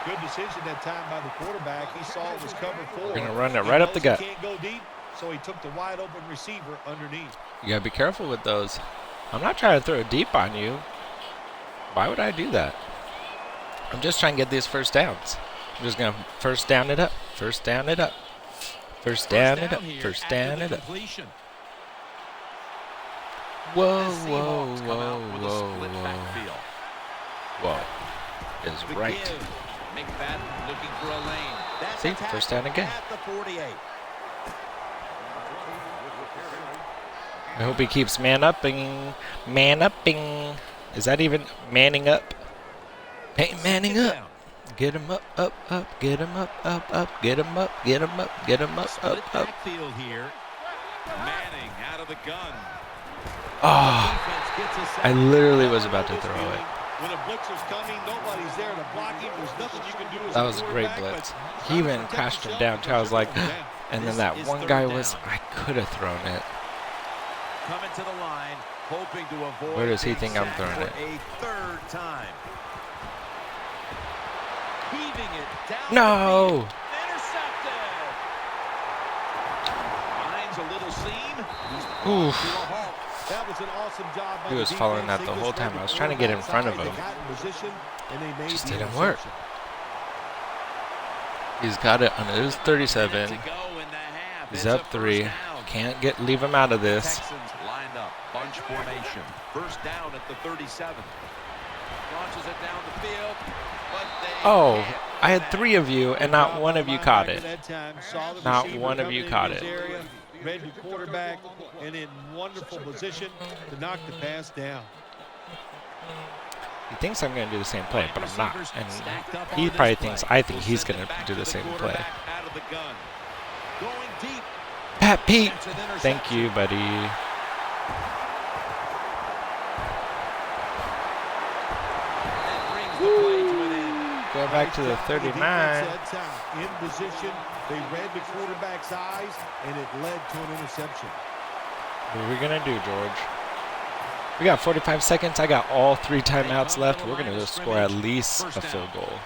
Good decision that time by the quarterback. He saw it was cover 4. We're going to run it right up the gut. Can't go deep, so he took the wide open receiver underneath. You got to be careful with those. I'm not trying to throw it deep on you. Why would I do that? I'm just trying to get these first downs. I'm just going to first down it up. First down it up. First down it up. First down it up. Whoa, whoa, whoa, whoa, whoa. Whoa. Is right. McFadden looking for a lane. See, first down again. At the 48. I hope he keeps man-upping. Man-upping. Is that even manning up? Hey, manning up. Get him up, up, up. Get him up, up, up. Get him up, get him up, get him up, up, up. Backfield here. Manning out of the gun. Oh, I literally was about to throw it. When a blitzer's coming, nobody's there to block him. There's nothing you can do as That was a great blitz. He even crashed him down too. I was like, and then that one guy was, I could have thrown it. Coming to the line, hoping to avoid. Where does he think I'm throwing it? A third time. Heaving it down. No. Intercepted. Finds a little seam. Oof. That was an awesome job by He was following that the whole time. I was trying to get in front of him. Just didn't work. He's got it on his 37. He's up 3. Can't leave him out of this. Texans lined up, bunch formation. First down at the 37. Launches it down the field. Oh, I had 3 of you, and not one of you caught it. Not one of you caught it. Read your quarterback and in wonderful position to knock the pass down. He thinks I'm going to do the same play, but I'm not. And he probably thinks I think he's going to do the same play. Pat Pete, thank you, buddy. Go back to the 39. In position, they read the quarterback's eyes, and it led to an interception. What are we going to do, George? We got 45 seconds. I got all 3 timeouts left. We're going to score at least a field goal.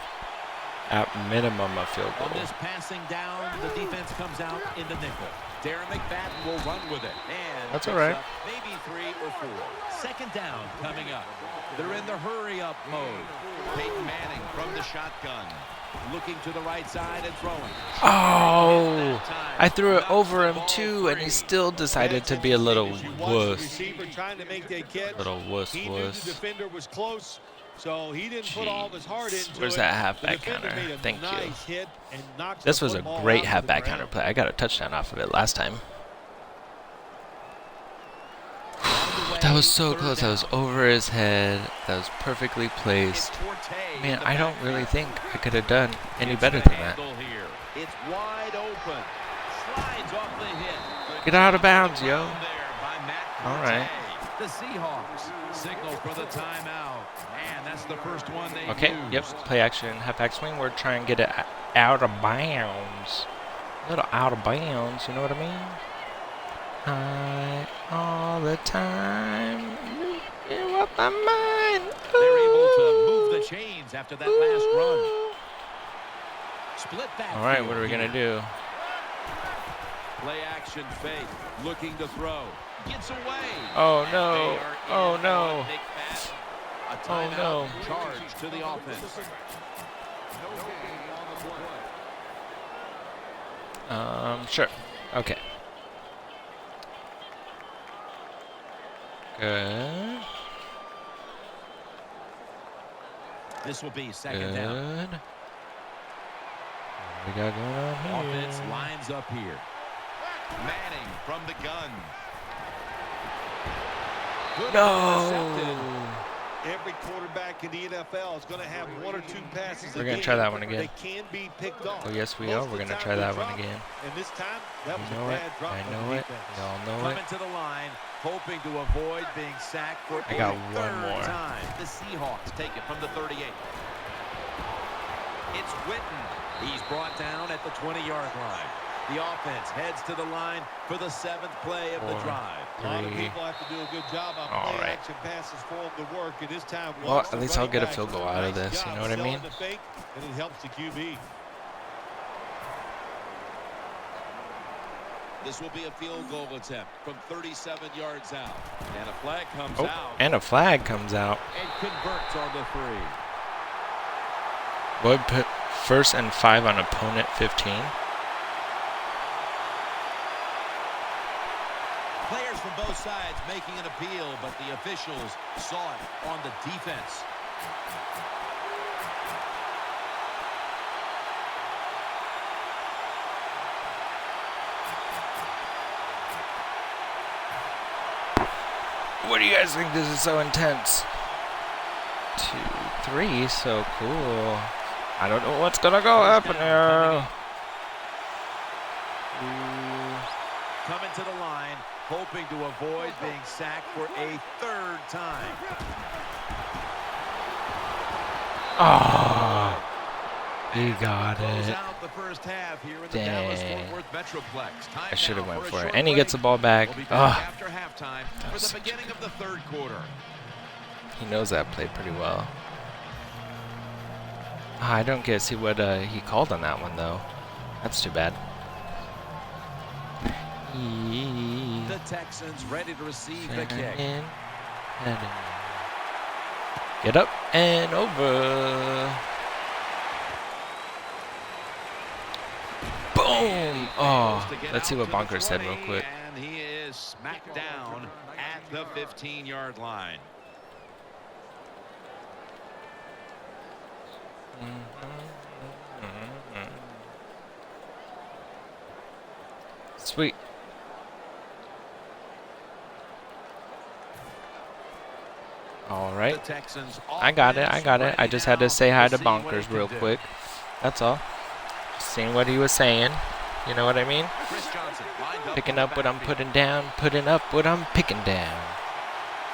At minimum, a field goal. On this passing down, the defense comes out in the nickel. Darren McFadden will run with it. And that's all right. Maybe 3 or 4. Second down coming up. They're in the hurry-up mode. Peyton Manning from the shotgun. Looking to the right side and throwing. Oh, I threw it over him too, and he still decided to be a little wuss. Little wuss. The defender was close, so he didn't put all of his heart into it. Where's that halfback counter? Thank you. This was a great halfback counter play. I got a touchdown off of it last time. That was so close. That was over his head. That was perfectly placed. Man, I don't really think I could have done any better than that. It's wide open. Slides off the hit. Get out of bounds, yo. All right. The Seahawks signal for the timeout. Man, that's the first one they okay, yep. Play action, halfback swing. We're trying to get it out of bounds. A little out of bounds, you know what I mean? High all the time. You up my mind. They're able to move the chains after that last run. Split back. All right, what are we going to do? Play action fake. Looking to throw. Gets away. Oh, no. Oh, no. A timeout. Oh, no. Charge to the offense. Sure. Okay. Good. This will be second down. We got going on here. Offense lines up here. Manning from the gun. Good intercepted. Every quarterback in the NFL is going to have one or two passes. We're going to try that one again. They can be picked off. Oh, yes, we are. We're going to try that one again. And this time, that was You know a it. bad drop. I know it. Y'all know it. Coming to the line, hoping to avoid being sacked for I got a one third more. time. The Seahawks take it from the 38. It's Witten. He's brought down at the 20-yard line. The offense heads to the line for the 7th play of the drive. A lot of people have to do a good job on play action passes for them to work. And this time, well, at least I'll get a field goal out of this. You know what I mean? Fake, and it helps the QB. This will be a field goal attempt from 37 yards out. And a flag comes out. And a flag comes out. And converts on the 3. Would put 1st and 5 on opponent 15. Players from both sides making an appeal, but the officials saw it on the defense. What do you guys think? This is so intense. 2, 3, so cool. I don't know what's gonna go happen here. Coming to the line, hoping to avoid being sacked for a 3rd time. Oh, he got Close it. out the first half here in the Dang. Dallas-Fort Worth Metroplex. I should have Timeout went for a for it. short And he gets the break. ball back. We'll be back Oh, after halftime for was the beginning of the 3rd quarter. he knows that play pretty well. I don't get to see what he called on that one, though. That's too bad. The Texans ready to receive the kick. Get up and over. Boom! Oh, let's see what Bonker said real quick. And he is smacked down at the 15-yard line. Sweet. All right. I got it. I got it. I just had to say hi to Bonkers real quick. That's all. Seeing what he was saying. You know what I mean? Picking up what I'm putting down. Putting up what I'm picking down.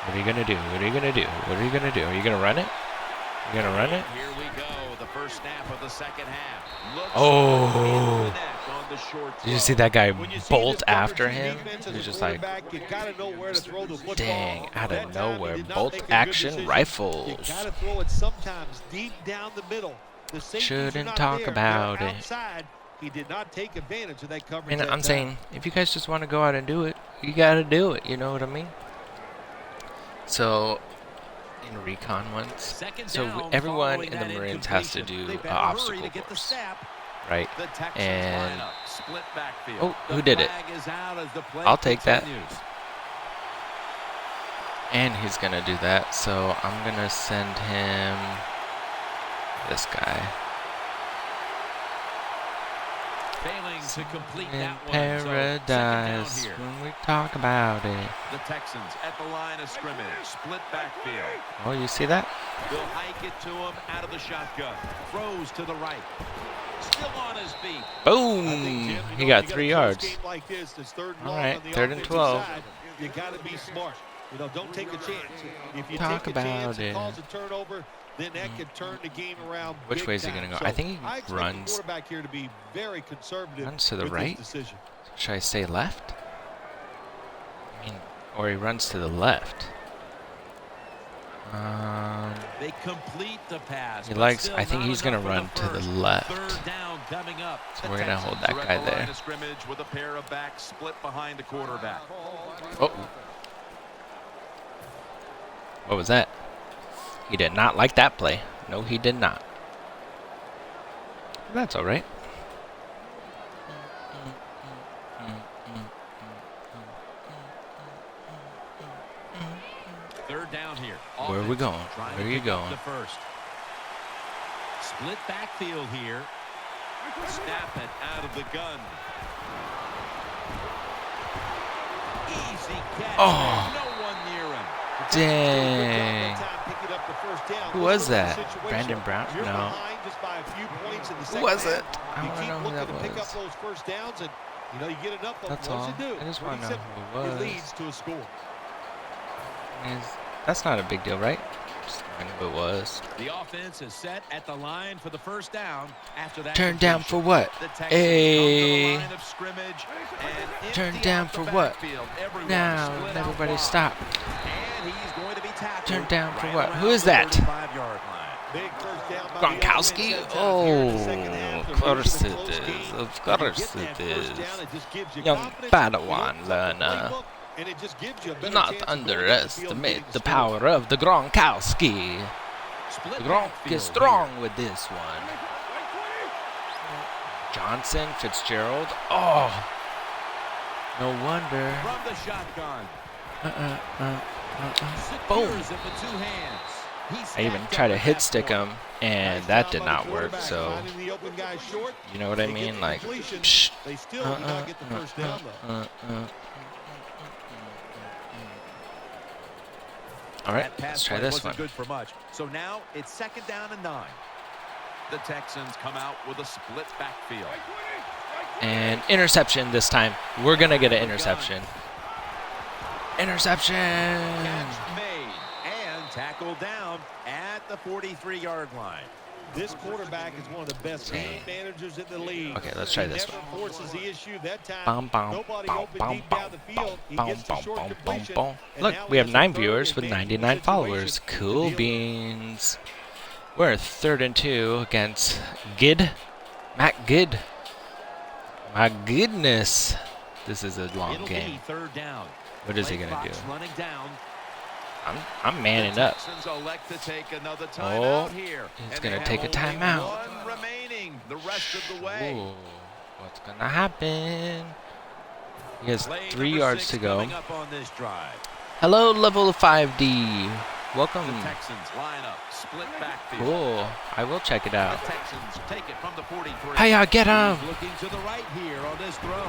What are you going to do? What are you going to do? What are you going to do? Are you going to run it? You going to run it? Here we go. The first snap of the second half. Looks Oh. Did you see that guy bolt after him? He was just like, dang, out of nowhere. Bolt action rifles. Shouldn't talk about it. He did not take advantage of that coverage. And I'm saying, if you guys just want to go out and do it, you got to do it. You know what I mean? So, in recon ones, so everyone in the Marines has to do an obstacle course. Right? And, oh, who did it? I'll take that. And he's going to do that, so I'm going to send him this guy. Failing to complete In that one. paradise, So when we talk about it. the Texans at the line of scrimmage, split backfield. Oh, you see that? They'll hike it to him out of the shotgun. Throws to the right. Still on his feet. Boom! He got 3 yards. All right, 3rd and 12. You got to be smart. You know, don't take a chance. If you Talk take a chance about and it. cause a turnover, then that can turn the game around. Which way is he going to go? I think he expect the runs. quarterback here to be very conservative. Runs to the with his right? decision. Should I say left? I mean, or he runs to the left. They complete the pass. He but likes. still I think not he's gonna enough run for to the the first. left. 3rd down coming up. So The we're gonna hold that Texans are guy at the line there. of scrimmage with a pair of backs split behind the quarterback. Oh. What was that? He did not like that play. No, he did not. That's all right. Third down here. Where are we going? Trying Where to are you pick up going? the first. Split backfield here. Snap it out of the gun. Easy catch. Oh. No one near him. Dang. Who was that? Brandon Brown? No. Who was it? I want to know who that was. That's all. I just want to know who it was. Leads to a score. That's not a big deal, right? Just wondering who it was. The offense is set at the line for the first down after that. Turn down for what? Hey. Turn down for what? Now, everybody stop. Turn down for what? Who is that? Gronkowski? Oh, of course it is. Of course it is. Young Padawan learner. Do not underestimate the power of the Gronkowski. The Gronk is strong with this one. Johnson, Fitzgerald. Oh, no wonder. From the shotgun. Boom. I even tried to hit stick him, and that did not work. So, you know what I mean? Like, psh. All right, let's try this one. Good for much. So now it's 2nd down and 9. The Texans come out with a split backfield. And interception this time. We're going to get an interception. Interception. Catch made and tackled down at the 43-yard line. This quarterback is one of the best game managers in the league. Okay, let's try this one. Forces the issue that time. Look, we have 9 viewers with 99 followers. Cool beans. We're 3rd and 2 against Gid. Matt Gid. My goodness. This is a long game. What is he going to do? I'm manning up. Oh, he's going to take a timeout. Ooh, what's going to happen? He has 3 yards to go. Hello, level 5D. Welcome. Cool. I will check it out. Hiya, get him.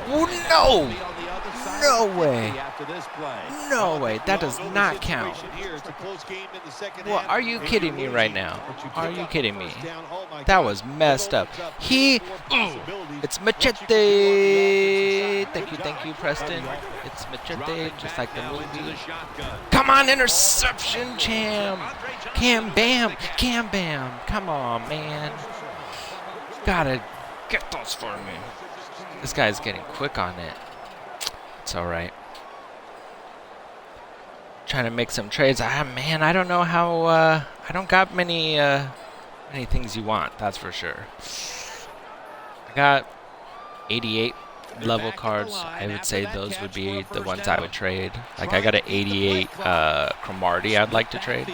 Oh, no. No way. No way. That does not count. Well, are you kidding me right now? Are you kidding me? That was messed up. It's Machete. Thank you, Preston. It's Machete, just like the movie. Come on, interception, Cam Bam. Come on, man. Gotta get those for me. This guy's getting quick on it. It's alright. Trying to make some trades. Man, I don't know how, I don't got many things you want, that's for sure. I got 88 level cards. I would say those would be the ones I would trade. Like, I got an 88 Cromartie I'd like to trade.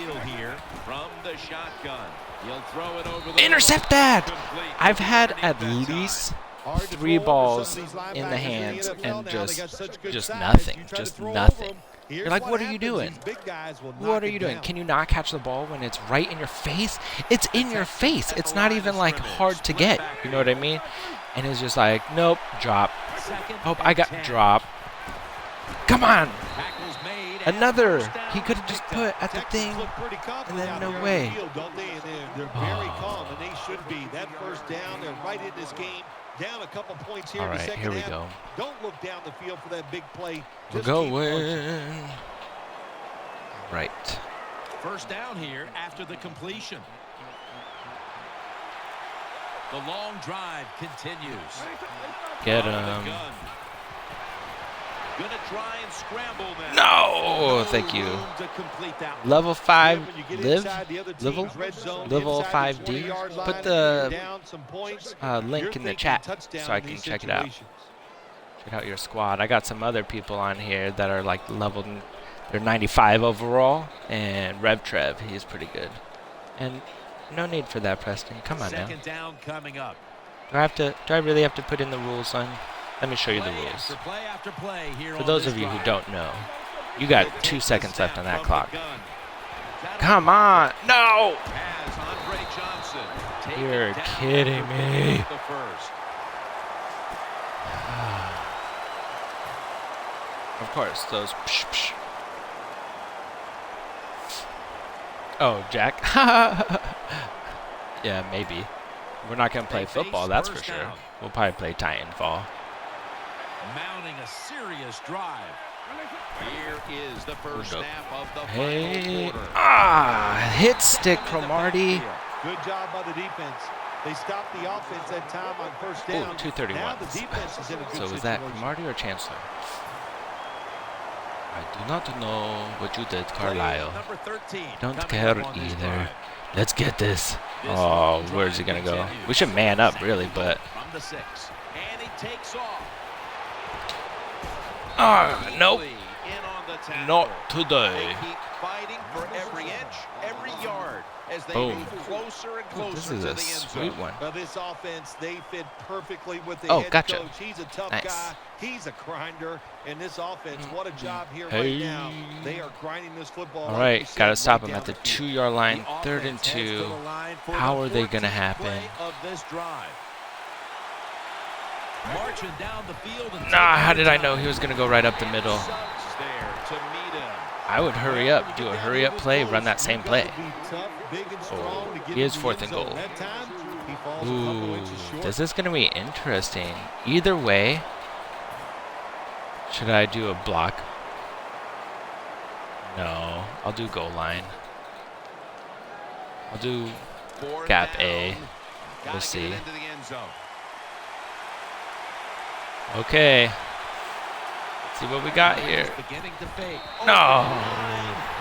Intercept that! I've had at least 3 balls in the hands and just nothing. Just nothing. You're like, what are you doing? What are you doing? Can you not catch the ball when it's right in your face? It's in your face. It's not even, like, hard to get. You know what I mean? And it's just like, nope, drop. Oh, I got drop. Come on! Another! He could have just put at the thing, and then no way. They're very calm, and they should be. That first down, they're right in this game. Down a couple points here in the second half. All right, here we go. Don't look down the field for that big play. We're going. Right. First down here after the completion. The long drive continues. Get him. Gonna try and scramble now. No, thank you. Level 5 level 5D. Put the link in the chat so I can check it out. Check out your squad. I got some other people on here that are like leveled. They're 95 overall, and RevTrev, he's pretty good. And no need for that, Preston. Come on now. Second down coming up. Do I really have to put in the rules, son? Let me show you the rules. For those of you who don't know, you got 2 seconds left on that clock. Come on! No! take You're it down kidding after me. picking up the first. Of course, those. Psh, psh. Oh, Jack. Yeah, maybe. We're not gonna play They football, face that's for first sure. down. We'll probably play Titanfall. Mounting a serious drive. Here is the first Nope. snap of the Hey, final quarter. hit stick from Marty. Good job by the defense. They stopped the offense that time on first Ooh, down. 231. Now the defense is in a good So was situation. that Marty or Chancellor? I do not know what you did, Carlisle. Number 13 Don't coming care up on this either. drive. Let's get this. This Oh, long where's he drive gonna go? continues. We should man up, Second really, and goal but from the 6, and he takes off. nope, In on the tackle. not They today. keep fighting for every inch, every yard as they Boom. move closer and Ooh, closer this to is the a end sweet zone. one. Well, this offense, they fit perfectly with the Oh, head gotcha. coach. He's a tough Nice. guy. He's a grinder. And this offense, what a job here Hey. right now. They are grinding this football. All like right, you said, gotta stop right him down at the the field. 2-yard line, The 3rd and offense heads to 2. the line for How the are they gonna 14th happen? play of this drive. Marching down the field and Nah, how taking did I their know time. he was gonna go right up the middle? Subs there to meet him. I would hurry up, do a hurry up play, run that same play. Oh, he is 4th and goal. Ooh, this is gonna be interesting. Either way, should I do a block? No, I'll do goal line. I'll do Fourth gap down. A. Gotta We'll get see. it into the end zone. Okay. Let's see what we got here. Beginning to fake. No.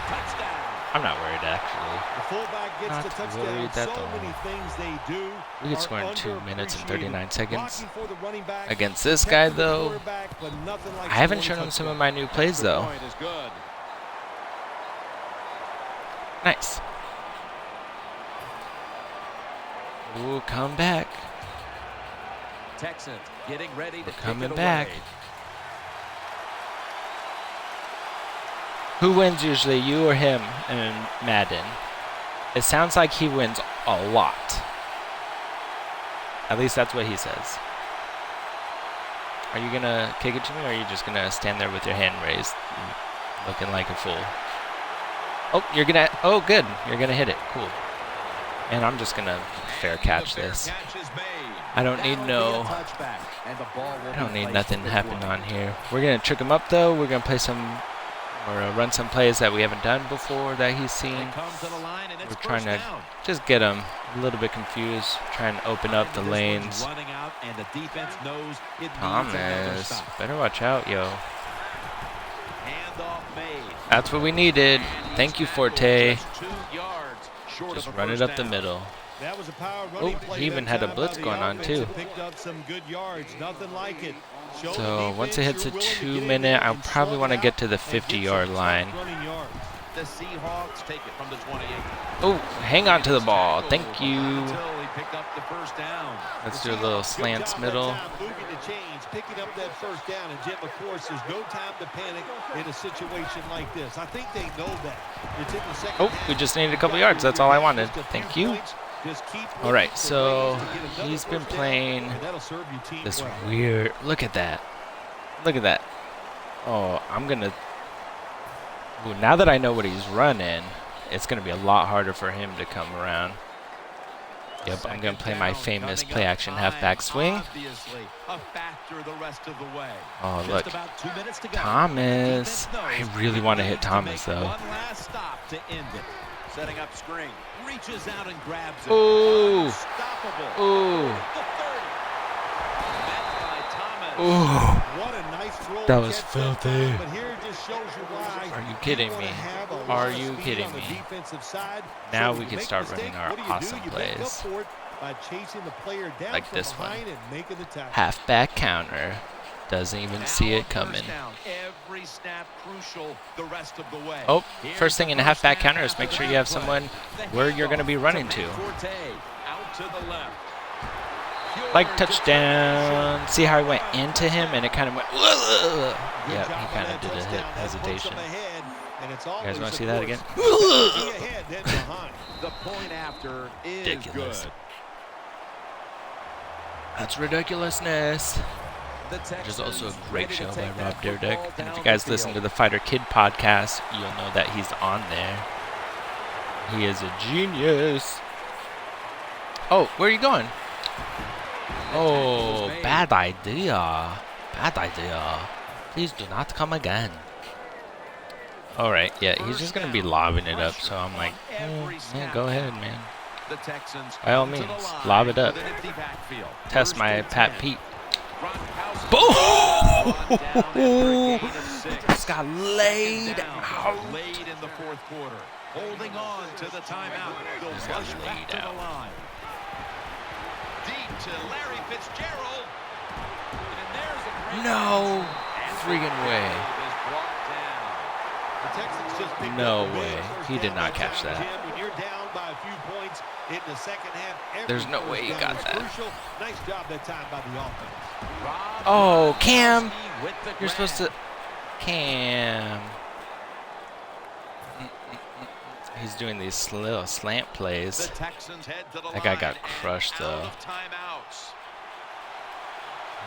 Touchdown. I'm not worried, actually. The fullback gets Not the touchdown. worried at So all. many things they do. We could are score in 2 minutes and 39 seconds. Blocking for the running back, Against this guy, protecting the though, quarterback, but nothing like I haven't scoring a shown him some touchdown. of my new plays, Extra though. point is good. Nice. Ooh, come back. Texans getting ready to We're kick coming it back. away. Who wins usually, you or him in Madden? It sounds like he wins a lot. At least that's what he says. Are you gonna kick it to me, or are you just gonna stand there with your hand raised, looking like a fool? Oh, you're gonna. Oh, good. You're gonna hit it. Cool. And I'm just gonna fair catch The fair this. catch is made. I don't need That'll no. be a touchback, and the ball will I don't be need placed nothing at the happen 20. on here. We're gonna trick him up though. We're gonna play some, or run some plays that we haven't done before that he's seen. They come to the line and it's We're trying first to down. just get him a little bit confused, trying to open up the This one's lanes. running out, and the defense knows it needs another Thomas, stop. better watch out, yo. Handoff made. That's what we needed. And he's Thank you, tackled Forte. just 2 yards short Just of a run it first up the down. middle. That was a power running Oh, play he even that had a time blitz by the going on, offense. too. It picked up some good yards. Nothing like it. Show the So once it defense hits a you're willing to get in 2-minute, there I'll and probably slug want to it get out to the and get some 50-yard tough line. running yards. The Seahawks take it from the 28. Oh, hang on to the ball. Thank you. Until he picked up the first down. Let's do a little Good slants job middle. that time, moving the chains, picking up that first down. And Jim, of course, there's no time to panic in a situation like this. I think they know that. It's in the second Oh, half. we just needed a couple yards. That's all I wanted. Thank you. Just keep All right, looking for so ways to get another he's been first down, playing and that'll serve your team this well. weird. Look at that. Look at that. Oh, I'm gonna. Ooh, now that I know what he's running, it's gonna be a lot harder for him to come around. Yep, I'm gonna play my famous play-action halfback swing. Obviously, a factor the rest of the way. Oh, Just look, about 2 minutes to go. Thomas. Defense I knows really want to they hit need to Thomas make though. One last stop to end it. Setting up screen. Reaches out and grabs it. Ooh. Unstoppable. Ooh, The 30. Met by Thomas. ooh. What a nice throw. That was catch filthy. time, but here it just shows you why Are you kidding wanna me? have a Are lot of you speed kidding on the me? defensive side. Now So we you can make a start mistake, running our what do? awesome You make up plays. for it by chasing the player down Like from this one. behind and making the tackle. Halfback counter. Doesn't even Now see a it coming. first down. Every snap crucial the rest of the way. Oh, Here's first thing the in a first halfback snap counter is after make sure that you have play. someone The where you're going to be handoff running to. Forte. Out to the left. Like Pure touchdown. See how I went into him and it kind of went. Good Yeah, job he on kind that of did a touchdown. That puts them hesitation. ahead, and it's You guys always, want to of see that course, again? be ahead then behind. The point after is Ridiculous. good. That's ridiculousness. Which is also a great show by Rob Dyrdek. And if you guys listen to the Fighter Kid podcast, you'll know that he's on there. He is a genius. Oh, where are you going? Oh, bad idea. Bad idea. Please do not come again. Alright, yeah, he's just going to be lobbing it up, so I'm like, yeah, go ahead, man. By all means, lob it up. Test my Pat Pete. Boom! Just got laid out. Late in the fourth quarter. Holding on to the timeout. They'll rush back to the line. Deep to Larry Fitzgerald. And there's a great No freaking way. The Texans just picked No up the way. big first He did down not by catch Jim. that. When you're down by a few points in the second half, every There's no first way he down got is that. crucial. Nice job that time by the offense. Oh, Cam. You're supposed to... Cam. He's doing these little slant plays. That guy got crushed, though.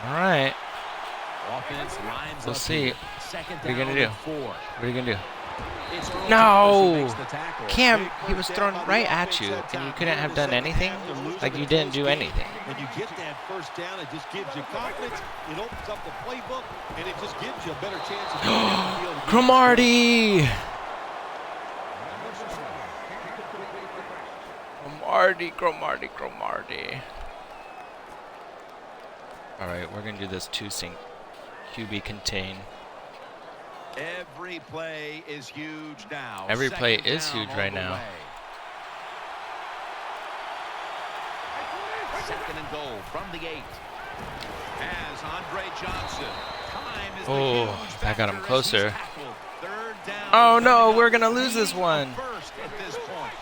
Alright. We'll see. What are you going to do? What are you going to do? No! Cam, he was thrown right at you, and you couldn't have done anything? Like you didn't do anything. When you get that first down, it just gives you confidence. It opens up the playbook, and it just gives you a better chance of getting down the field. Cromartie! Cromartie. Alright, we're going to do this two-sync. QB contain. Every play is huge now. Every play is huge right now. Second and goal from the 8. As Andre Johnson. Time is Oh, that got him closer. Third down. Oh no, we're going to lose this one. First at this point.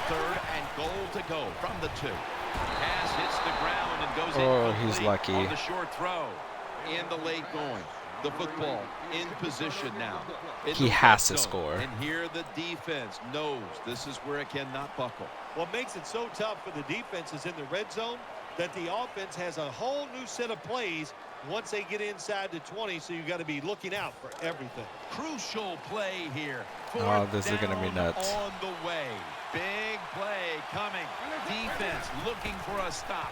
Third and goal to go from the 2. Pass hits the ground and goes Oh, he's incomplete lucky. on the short throw. In the late going. The football in position now. He has to score. And here the defense knows this is where it cannot buckle. What makes it so tough for the defense is in the red zone that the offense has a whole new set of plays once they get inside the 20, so you got to be looking out for everything. Crucial play here. Oh, this is going to be nuts. On the way. Big play coming. Defense looking for a stop.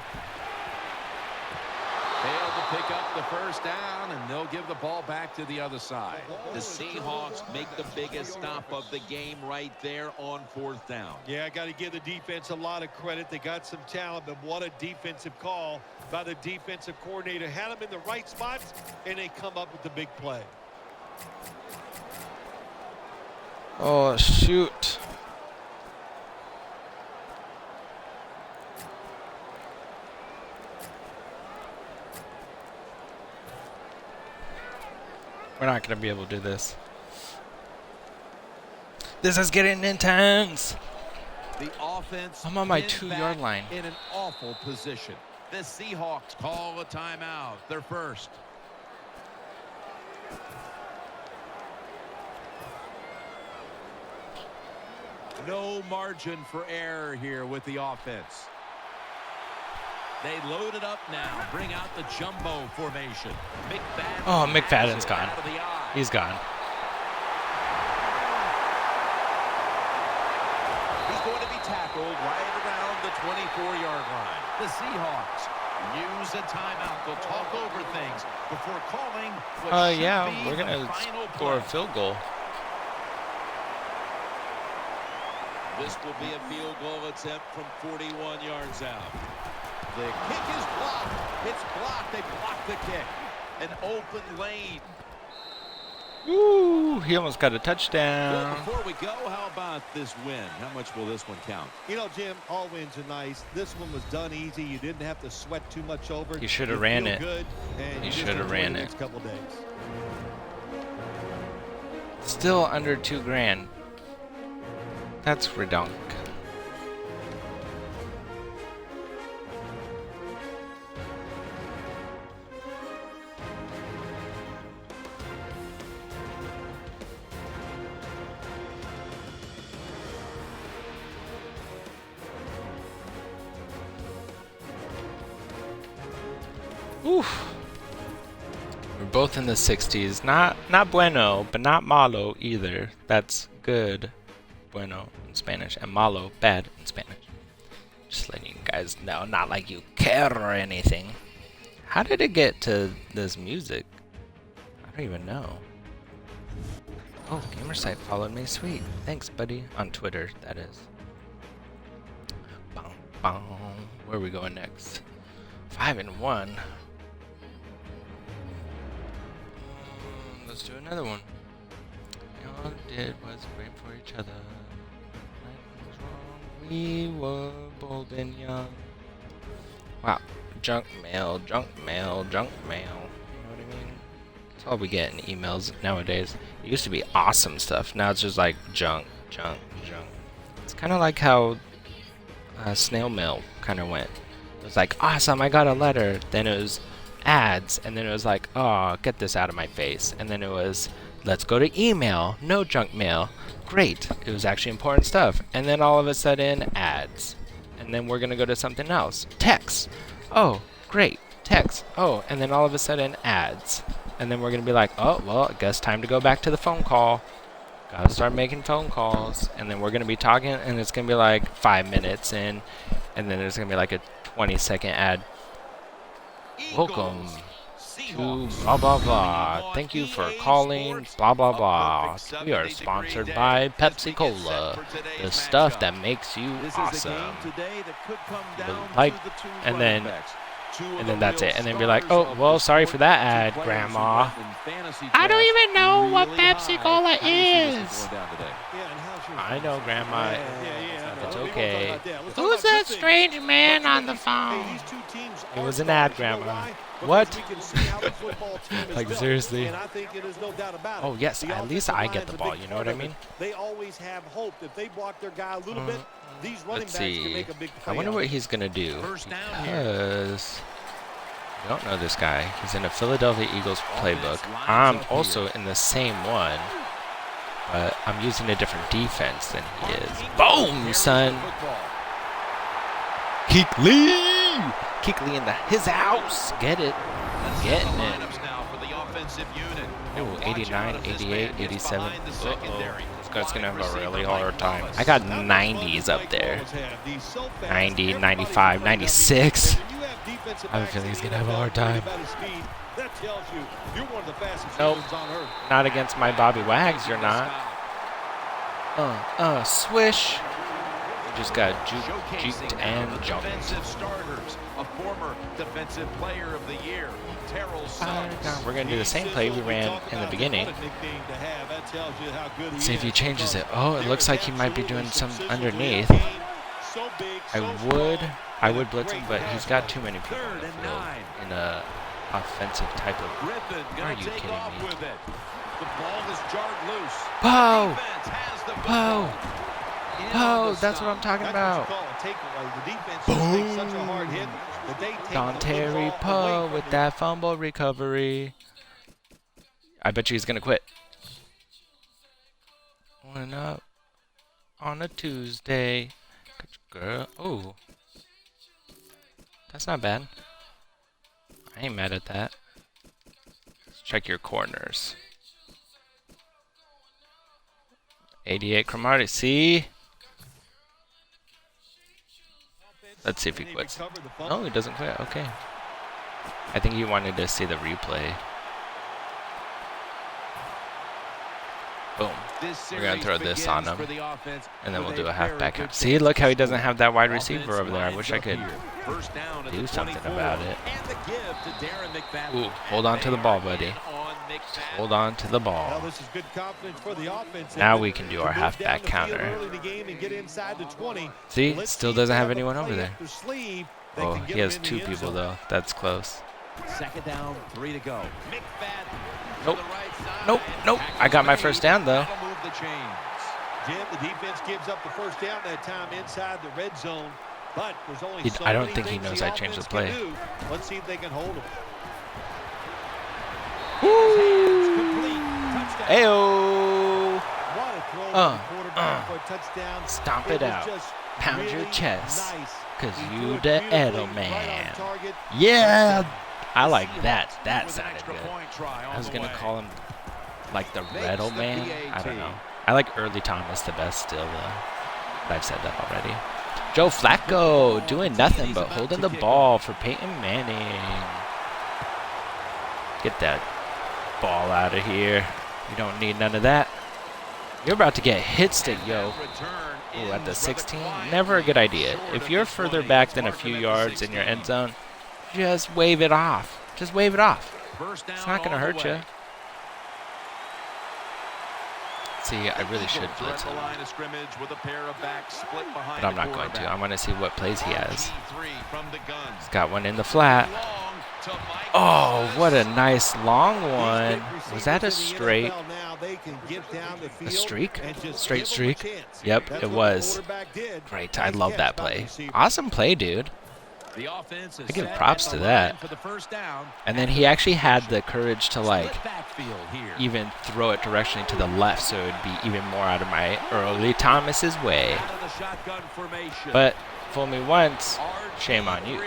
Failed to pick up the first down, and they'll give the ball back to the other side. The Seahawks make the biggest stop of the game right there on 4th down. Yeah, I got to give the defense a lot of credit. They got some talent, but what a defensive call by the defensive coordinator. Had them in the right spots, and they come up with the big play. Oh, shoot. We're not going to be able to do this. This is getting intense. The offense I'm on my pinned 2-yard back line. in an awful position. The Seahawks call a timeout. Their first. No margin for error here with the offense. They load it up now. Bring out the jumbo formation. McFadden. Oh, McFadden's has it gone. out of the eye. He's gone. He's going to be tackled right around the 24-yard line. The Seahawks use a timeout. They'll talk over things before calling what should Yeah, be we're the going to final score a play. field goal. This will be a field goal attempt from 41 yards out. The kick is blocked. It's blocked. They blocked the kick. An open lane. Ooh, he almost got a Well, touchdown. before we go, how about this win? How much will this one count? You know, Jim, all wins are nice. This one was done easy. You didn't have to sweat too much over it. You should have You ran feel it. Good, and You just should have enjoy ran the it. next couple days. Still under $2,000. That's redonk. Oof. We're both in the 60s. Not bueno, but not malo either. That's good. Bueno in Spanish, and malo, bad in Spanish. Just letting you guys know, not like you care or anything. How did it get to this music? I don't even know. Oh, Gamersite followed me. Sweet. Thanks, buddy. On Twitter, that is. Bum, bum. Where are we going next? 5-1. Let's do another one. All we did was wait for each other. Nothing was wrong. We were bold and young. Wow. Junk mail, junk mail, junk mail. You know what I mean? That's all we get in emails nowadays. It used to be awesome stuff. Now it's just like junk, junk, junk. It's kind of like how snail mail kind of went. It was like, awesome, I got a letter. Then it was ads. And then it was like, oh, get this out of my face. And then it was, let's go to email. No junk mail. Great. It was actually important stuff. And then all of a sudden, ads. And then we're going to go to something else. Text. Oh, great. Text. Oh, and then all of a sudden, ads. And then we're going to be like, oh, well, I guess time to go back to the phone call. Gotta start making phone calls. And then we're going to be talking, and it's going to be like 5 minutes in. And then there's going to be like a 20-second ad. Welcome to blah, blah, blah. Thank you for calling, blah, blah, blah. We are sponsored by Pepsi Cola, the stuff that makes you awesome. Like, and then that's it. And then be like, oh, well, sorry for that ad, Grandma. I don't even know what Pepsi Cola is. I know, Grandma. It's okay. Who's that strange man on the phone? It was an ad, Grandma. What? Like, seriously? Oh, yes, at least I get the ball, you know what I mean? They always have hope. If they block their guy a little bit, these running backs can make a big play. I wonder what he's going to do. Because I don't know this guy. He's in a Philadelphia Eagles playbook. I'm also in the same one. But I'm using a different defense than he is. Boom, son! Keekly! Keekly in his house. Get it. Getting it. Ooh, 89, 88, 87. Uh-oh. This guy's going to have a really hard time. I got 90s up there. 90, 95, 96. I have a feeling he's going to have a hard time. Nope. Not against my Bobby Wags, you're not. Swish. You just got juked and jumped. A former defensive player of the year, we're going to do the same play we ran in the beginning. See if he changes it. Oh, it looks like he might be doing some underneath. I would blitz him, but he's got too many people in the field in a offensive type of. Are you kidding me? Pow! Pow! Pow! That's what I'm talking about. Boom! Don Poe with that fumble recovery. I bet you he's gonna quit. One up on a Tuesday. Girl. Oh. That's not bad. I ain't mad at that. Let's check your corners. 88 Cromartie. See? Let's see if he quits. No, he doesn't quit. Okay. I think he wanted to see the replay. Boom. We're going to throw this on him. And then we'll do a halfback out. See, look how he doesn't have that wide receiver over there. I wish I could do something about it. Ooh, hold on to the ball, buddy. Hold on to the ball. Now we can do our halfback counter. See, still doesn't have anyone over there. Oh, he has 2 people though. That's close. Second down, 3 to go. Nope. Nope. Nope. I got my first down though. Jim, the defense gives up the first down that time inside the red zone, but there's only I don't think he knows I changed the play. Let's see if they can hold him. Ayo! Stomp it out. Pound your chest. Cause you the Edelman. Yeah! I like that. That sounded good. I was going to call him like the Red Old Man. I don't know. I like Early Thomas the best still, though. But I've said that already. Joe Flacco doing nothing but holding the ball for Peyton Manning. Get that ball out of here. You don't need none of that. You're about to get hit stick, yo. Ooh, at the 16. Never a good idea. If you're further back than a few yards in your end zone, just wave it off. Just wave it off. It's not going to hurt you. See, I really should blitz him. But I'm not going to. I'm going to see what plays he has. He's got one in the flat. Oh, what a nice long one. Was that a straight? A streak? Straight streak? Yep, it was. Great. I love that play. Awesome play, dude. I give props to that. And then he actually had the courage to, like, even throw it directionally to the left so it would be even more out of my Early Thomas's way. But fool me once, shame on you.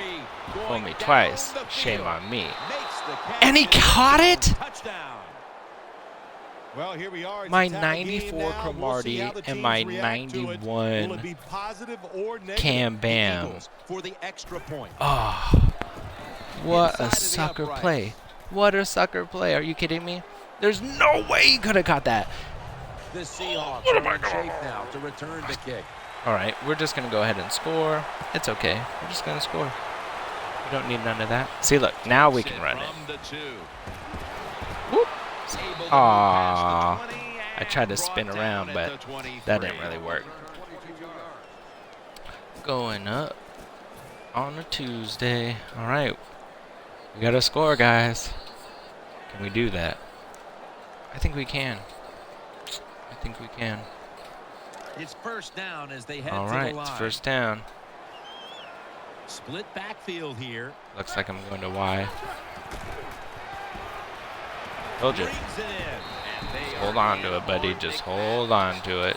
Fool me twice, shame on me. And he caught it? Well, here we are. My 94 Cromartie and my 91 Cam Bam. Oh, what a sucker play. What a sucker play. Are you kidding me? There's no way he could have caught that. The Seahawks are in shape now to return the kick. All right, we're just going to go ahead and score. It's okay. We're just going to score. We don't need none of that. See, look, now we can run it. Whoop. Aww. I tried to spin around, but that didn't really work. Going up on a Tuesday. All right. We got to score, guys. Can we do that? I think we can. I think we can. It's first down as they head All to right, the line. it's first down. Split backfield here. Looks like I'm going to Y. Told you. Just hold on to it, buddy. Just hold on to it.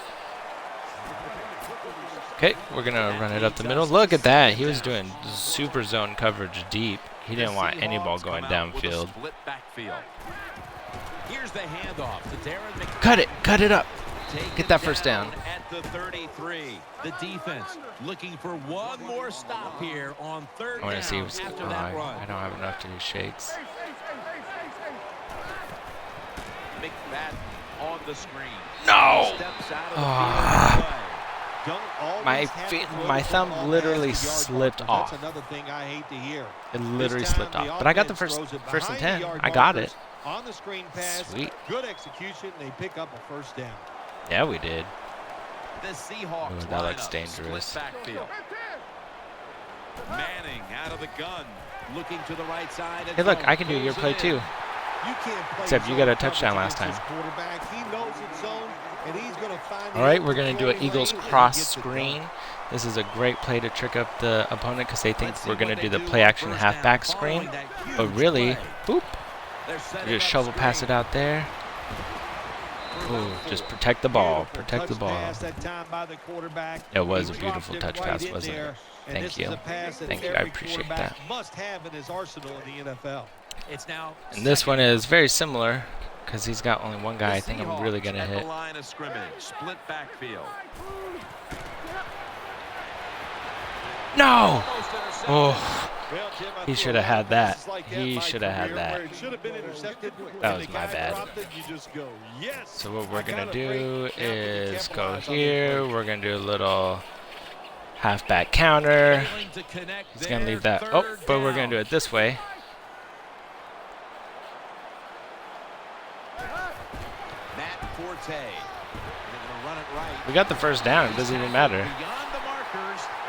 Okay, we're going to run it up the middle. Look at that. He was doing super zone coverage deep. He didn't want any ball going downfield. Here's the handoff to Darren. Cut it. Cut it up. Get that first down. At the 33. The defense looking for one more stop here on third I want down to see what's after that run. I don't have enough to do shakes. McFadden on the screen. No! Steps out of the My thumb literally slipped off. That's another thing I hate to hear. It literally slipped off. But I got the first and 10. I got it. On the screen pass, Sweet. Good execution. They pick up a first down. Yeah, we did. The Seahawks Ooh, that looks dangerous. split backfield. Manning out of the gun, looking to the right side. Hey, look, I can do your play too. Except you got a touchdown last time. All right, we're going to do an Eagles cross screen. This is a great play to trick up the opponent because they think we're going to do the play action halfback screen. But really, boop, we just shovel pass it out there. Ooh, just protect the ball. Protect the ball. It was a beautiful touch pass, wasn't it? Thank you. Thank you. I appreciate that. And this one is very similar because he's got only one guy I think I'm really going to hit. No! Oh, he should have had that. He should have had that. That was my bad. So what we're going to do is go here. We're going to do a little halfback counter. He's going to leave that. Oh, but we're going to do it this way. We got the first down. It doesn't even matter.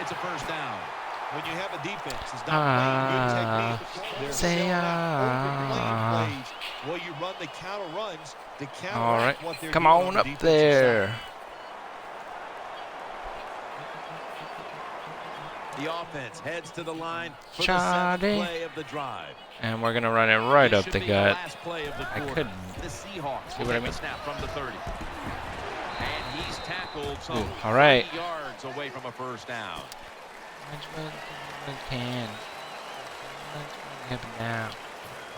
It's a first down. When you have a defense, it's not playing good technique. Say Well, you run the counter runs to counter. All right, come on up there. The offense heads to the line for the Shotty. seventh play of the drive. And we're gonna run it right up the gut. Last play of the I quarter. couldn't. The Seahawks See will what I take mean? the snap from the 30. And he's tackled some Ooh, all right. 20 yards away from a first down. What can happen now?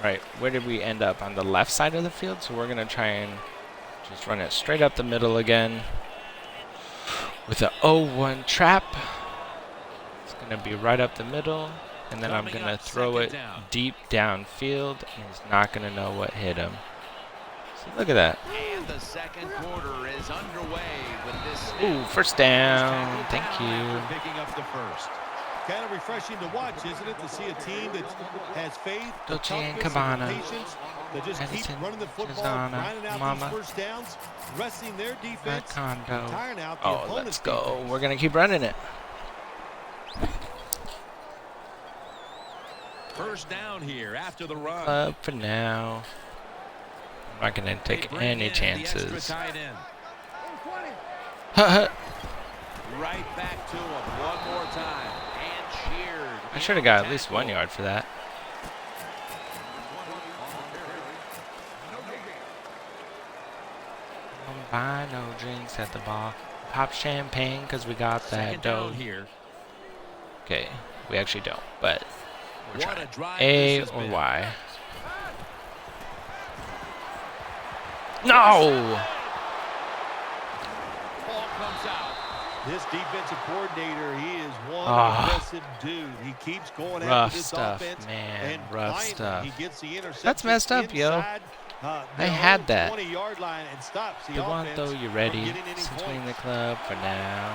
Right, where did we end up? On the left side of the field, so we're going to try and just run it straight up the middle again with a 0-1 trap. It's going to be right up the middle, and then I'm going to throw it deep downfield, and he's not going to know what hit him. So look at that. And the second quarter is underway with this. Ooh, first down. Thank you. Picking up the first. Kind of refreshing to watch, isn't it, to see a team that has faith, Dolce and toughness, Gabbana, and patience, that just keep Edison, running the football, Susanna, grinding out Mama, these first downs, resting their defense, Condo. tiring out the Oh, opponent's let's go. defense. We're going to keep running it. First down here after the run. Up for now. I'm not going to take any chances. Right back to him one more time and cheered. I should have got at least 1 yard for that. Don't buy no drinks at the bar. Pop champagne because we got that Second dough. down here. Okay, we actually don't, but we're What a trying. drive A this has or been. Y? No! Ball comes out. This defensive coordinator, he is one Ah. aggressive dude. He keeps going Rough after this stuff, offense. man. And Rough finally, stuff. he gets the interception That's messed up, yo. inside, I their had own that. 20-yard line and stops the You want offense though, you from ready? getting any Since points. we're in the club for now.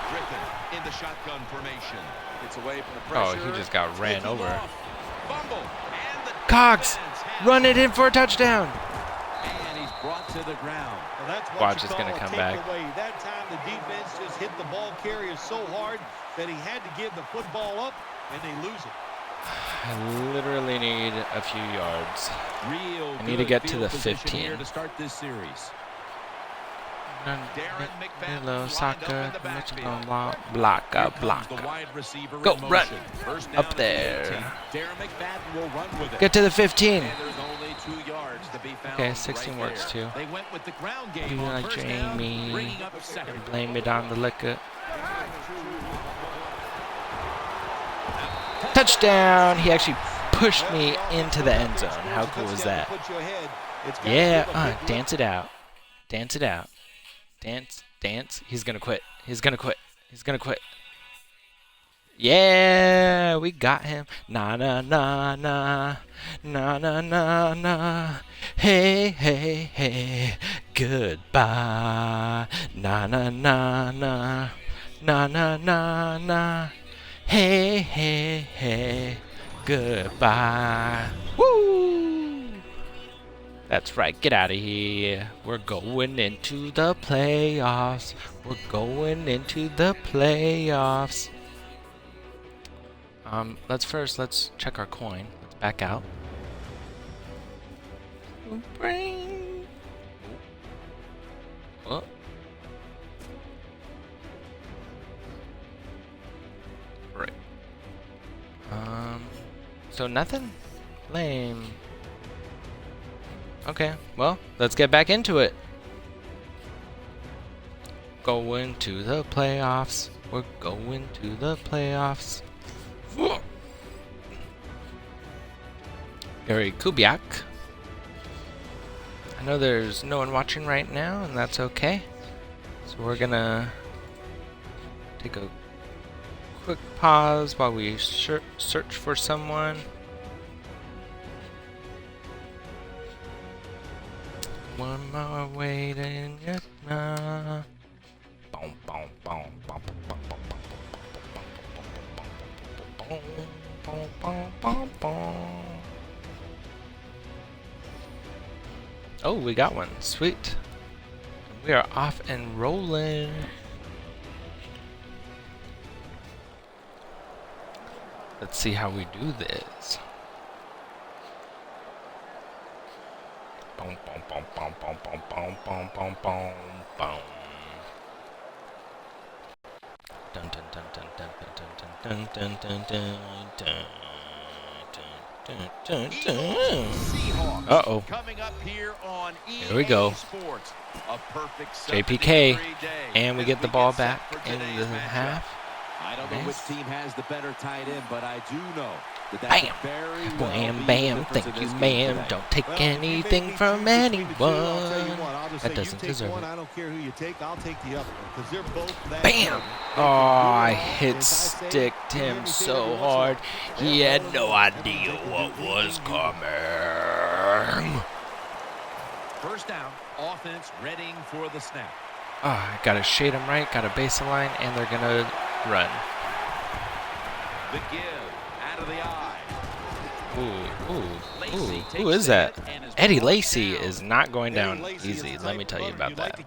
Griffin in the shotgun formation. Gets away from the Oh, pressure. he just got ran Taken over. off. Fumble. And the Cox, defense has run it in for a touchdown. And he's brought to the ground. Well, that's what Watch, you it's call gonna a come back. takeaway. That time the defense just hit the ball carrier so hard that he had to give the football up, and they lose it. I literally need a few yards. Real I need to good get to field the position 15. here to start this series. Darren McFadden Hello, lined soccer. up in the backfield. Block, Here block. comes the wide receiver Go, in run. motion. First down Up at the there. 18. Darren McFadden will run with it. Get to the 15. And there's only 2 yards to be found. Okay, 16 right works there. too. They went with the ground game You on like first down, Jamie. bringing up second. Blame it on the liquor. Touchdown! He actually pushed me into the end zone. How cool is that? Yeah, dance it out. Dance it out. Dance, dance. He's gonna quit. He's gonna quit. He's gonna quit. Yeah, we got him. Na na na na. Na na na na. Hey, hey, hey. Goodbye. Na na na na. Na na na na. Hey, hey, hey. Goodbye. Woo! That's right. Get out of here. We're going into the playoffs. We're going into the playoffs. Let's check our coin. Let's back out. Bring. Oh. Right. So nothing? Lame. Okay, well, let's get back into it. Going to the playoffs. We're going to the playoffs. Gary Kubiak. I know there's no one watching right now, and that's okay. So we're gonna take a quick pause while we search for someone. One more waiting yet now. Boom, boom, boom, boom, boom, boom, boom, boom, boom, boom, boom. Oh, we got one. Sweet. We are off and rolling. Let's see how we do this. Boom, boom, boom, boom, boom, boom, boom, boom, boom, boom, boom. Dun dun dun dun dun dun dun dun dun dun dun dun dun. Seahawks Uh-oh. coming up here on Here we go. Sports. A perfect JPK. 73 day And we as get the ball set back for in today's the matchup. half. I don't know which Nice. team has the better tight end, but I do know that Bam. could very well Bam, be the bam. difference Thank in you, this game ma'am. today. Don't take Well, if you anything make me from choose between the two, I'll tell you anyone. what, I'll just That say doesn't you take deserve one, it. I don't care who you take. I'll take the other one because they're both that Bam! good. Oh, I hit sticked him so hard. He had no idea what was coming. First down, offense readying for the snap. Oh, I gotta shade him right, gotta base the line, and they're gonna run. The give out of the eye. Who is that? Eddie Lacy is not going down easy. Let me tell you about that.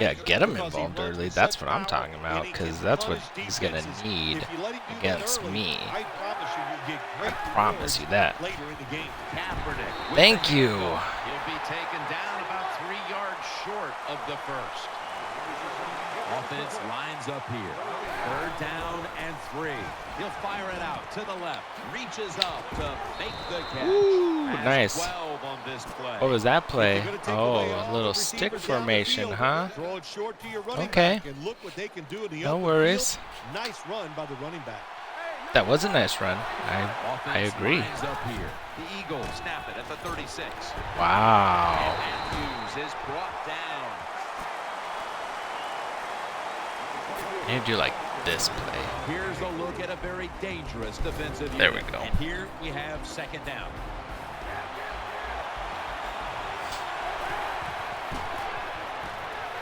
Yeah, get him involved early. That's what I'm talking about, because that's what he's gonna need against me. I promise you that. Kaepernick. Thank you. He'll be taken down about 3 yards short of the first. Offense lines up here. Third down and 3. He'll fire it out to the left. Reaches up to make the catch. Ooh, Has nice. 12 on this play. What was that play? Oh, a little stick formation, huh? Okay. No worries. Nice run by the running back. That was a nice run. I Offense agree. lines up here. The Eagles snap it at the 36. Wow. Matthews is brought down. And do like this play. Here's a look at a very dangerous defensive unit. There we go. And here we have second down.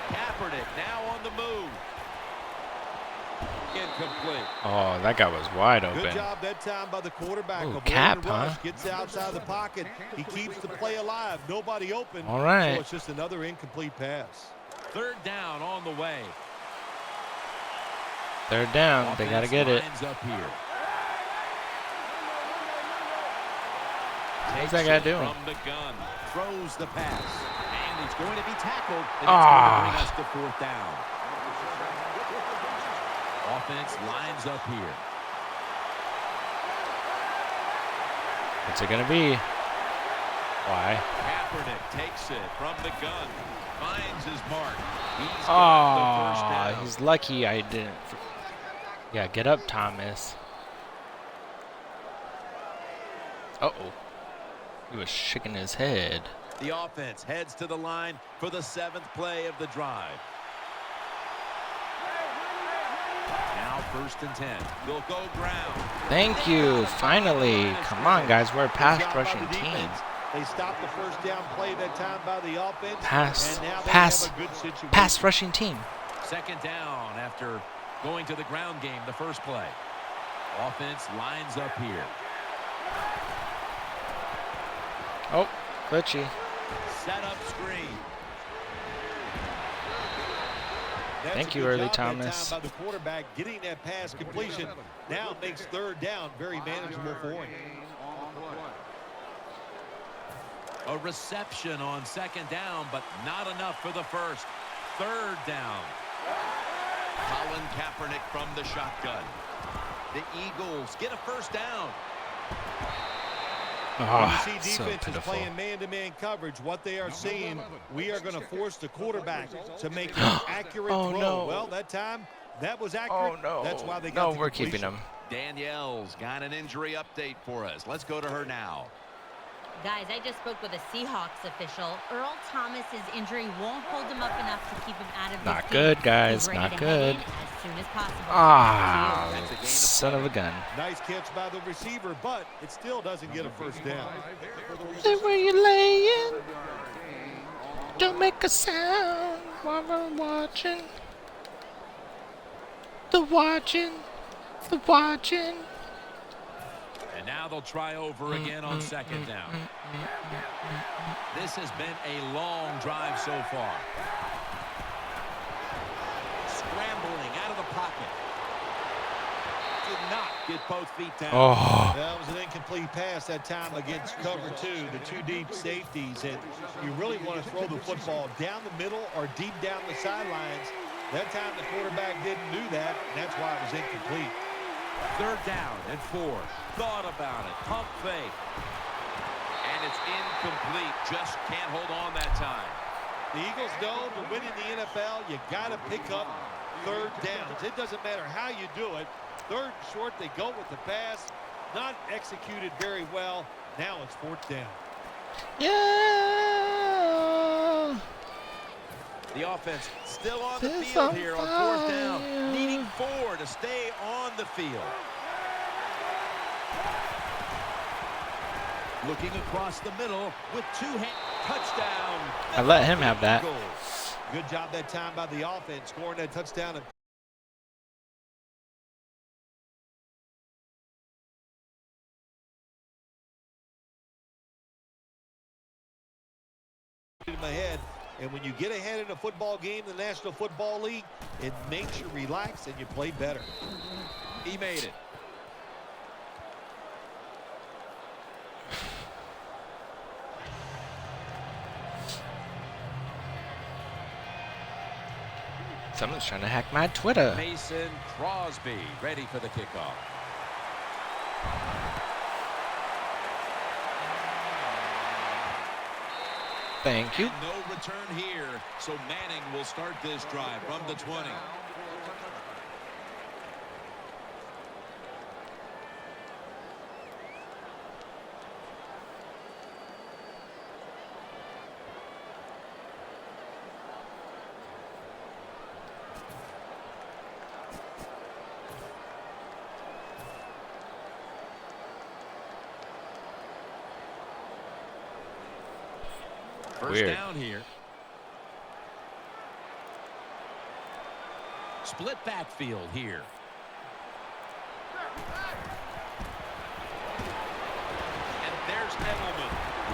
Kaepernick now on the move. Incomplete. Oh, that guy was wide open. Good job that time by the quarterback. Ooh, Avoiding Cap, the rush, huh? Gets outside the pocket. He keeps the play alive. Nobody open. All right. So it's just another incomplete pass. Third down on the way. They're down. They gotta get it. Lines up here. What's that guy doing? From the gun. Throws the pass. And he's going to be tackled. And it's Ah. going to bring us to fourth down. Offense lines up here. What's it gonna be? Why? Kaepernick takes it from the gun. Finds his mark. He's got the first Oh, down. he's lucky I didn't. Yeah, get up, Thomas. Uh-oh. He was shaking his head. The offense heads to the line for the 7th play of the drive. Now first and 10. They'll go ground. Thank you. Finally. Come on, guys. We're a pass rushing team. They stopped the first down play that time by the offense. Pass, and now they pass, have a good situation. pass rushing team. Second down after going to the ground game the first play. Offense lines up here. Oh, glitchy. Set up screen. That's Thank a you, good early job that time Thomas. by the quarterback getting that pass completion. Now makes third down very manageable for him. A reception on second down, but not enough for the first. Third down. Colin Kaepernick from the shotgun. The Eagles get a first down. Oh, You see so defense is pitiful. playing man-to-man coverage. What they are saying, we are going to force the quarterback to make an accurate Oh, throw. no. Well, that time, that was accurate. Oh, no. That's why they got No, the we're completion. keeping him. Danielle's got an injury update for us. Let's go to her now. Guys, I just spoke with a Seahawks official. Earl Thomas's injury won't hold him up enough to keep him out of this Not game. good, guys. He's ready Not to good. head in as soon as possible. Ah, That's a gain of son of a gun. Nice catch by the receiver, but it still doesn't get a first down. Stay where you're laying. Don't make a sound while I'm watching. The watching. The watching. And now they'll try over again on second down. This has been a long drive so far. Scrambling out of the pocket. Did not get both feet down. Oh, That was an incomplete pass that time against cover two, the two deep safeties. And you really want to throw the football down the middle or deep down the sidelines. That time the quarterback didn't do that, and that's why it was incomplete. Third down and 4. Thought about it. Pump fake. And it's incomplete. Just can't hold on that time. The Eagles know to win in the NFL, you got to pick up third downs. It doesn't matter how you do it. Third and short, they go with the pass. Not executed very well. Now it's fourth down. Yeah. The offense still on the field here on fourth down. Needing 4 to stay on the field. Looking across the middle with 2 hands. Touchdown. I let him have that. Good job that time by the offense, scoring that touchdown. In my head, and when you get ahead in a football game, the National Football League, it makes you relax and you play better. He made it. Someone's trying to hack my Twitter. Mason Crosby ready for the kickoff. Thank you. No return here, so Manning will start this drive from the 20. First Weird. down here. Split backfield here. And there's Edelman.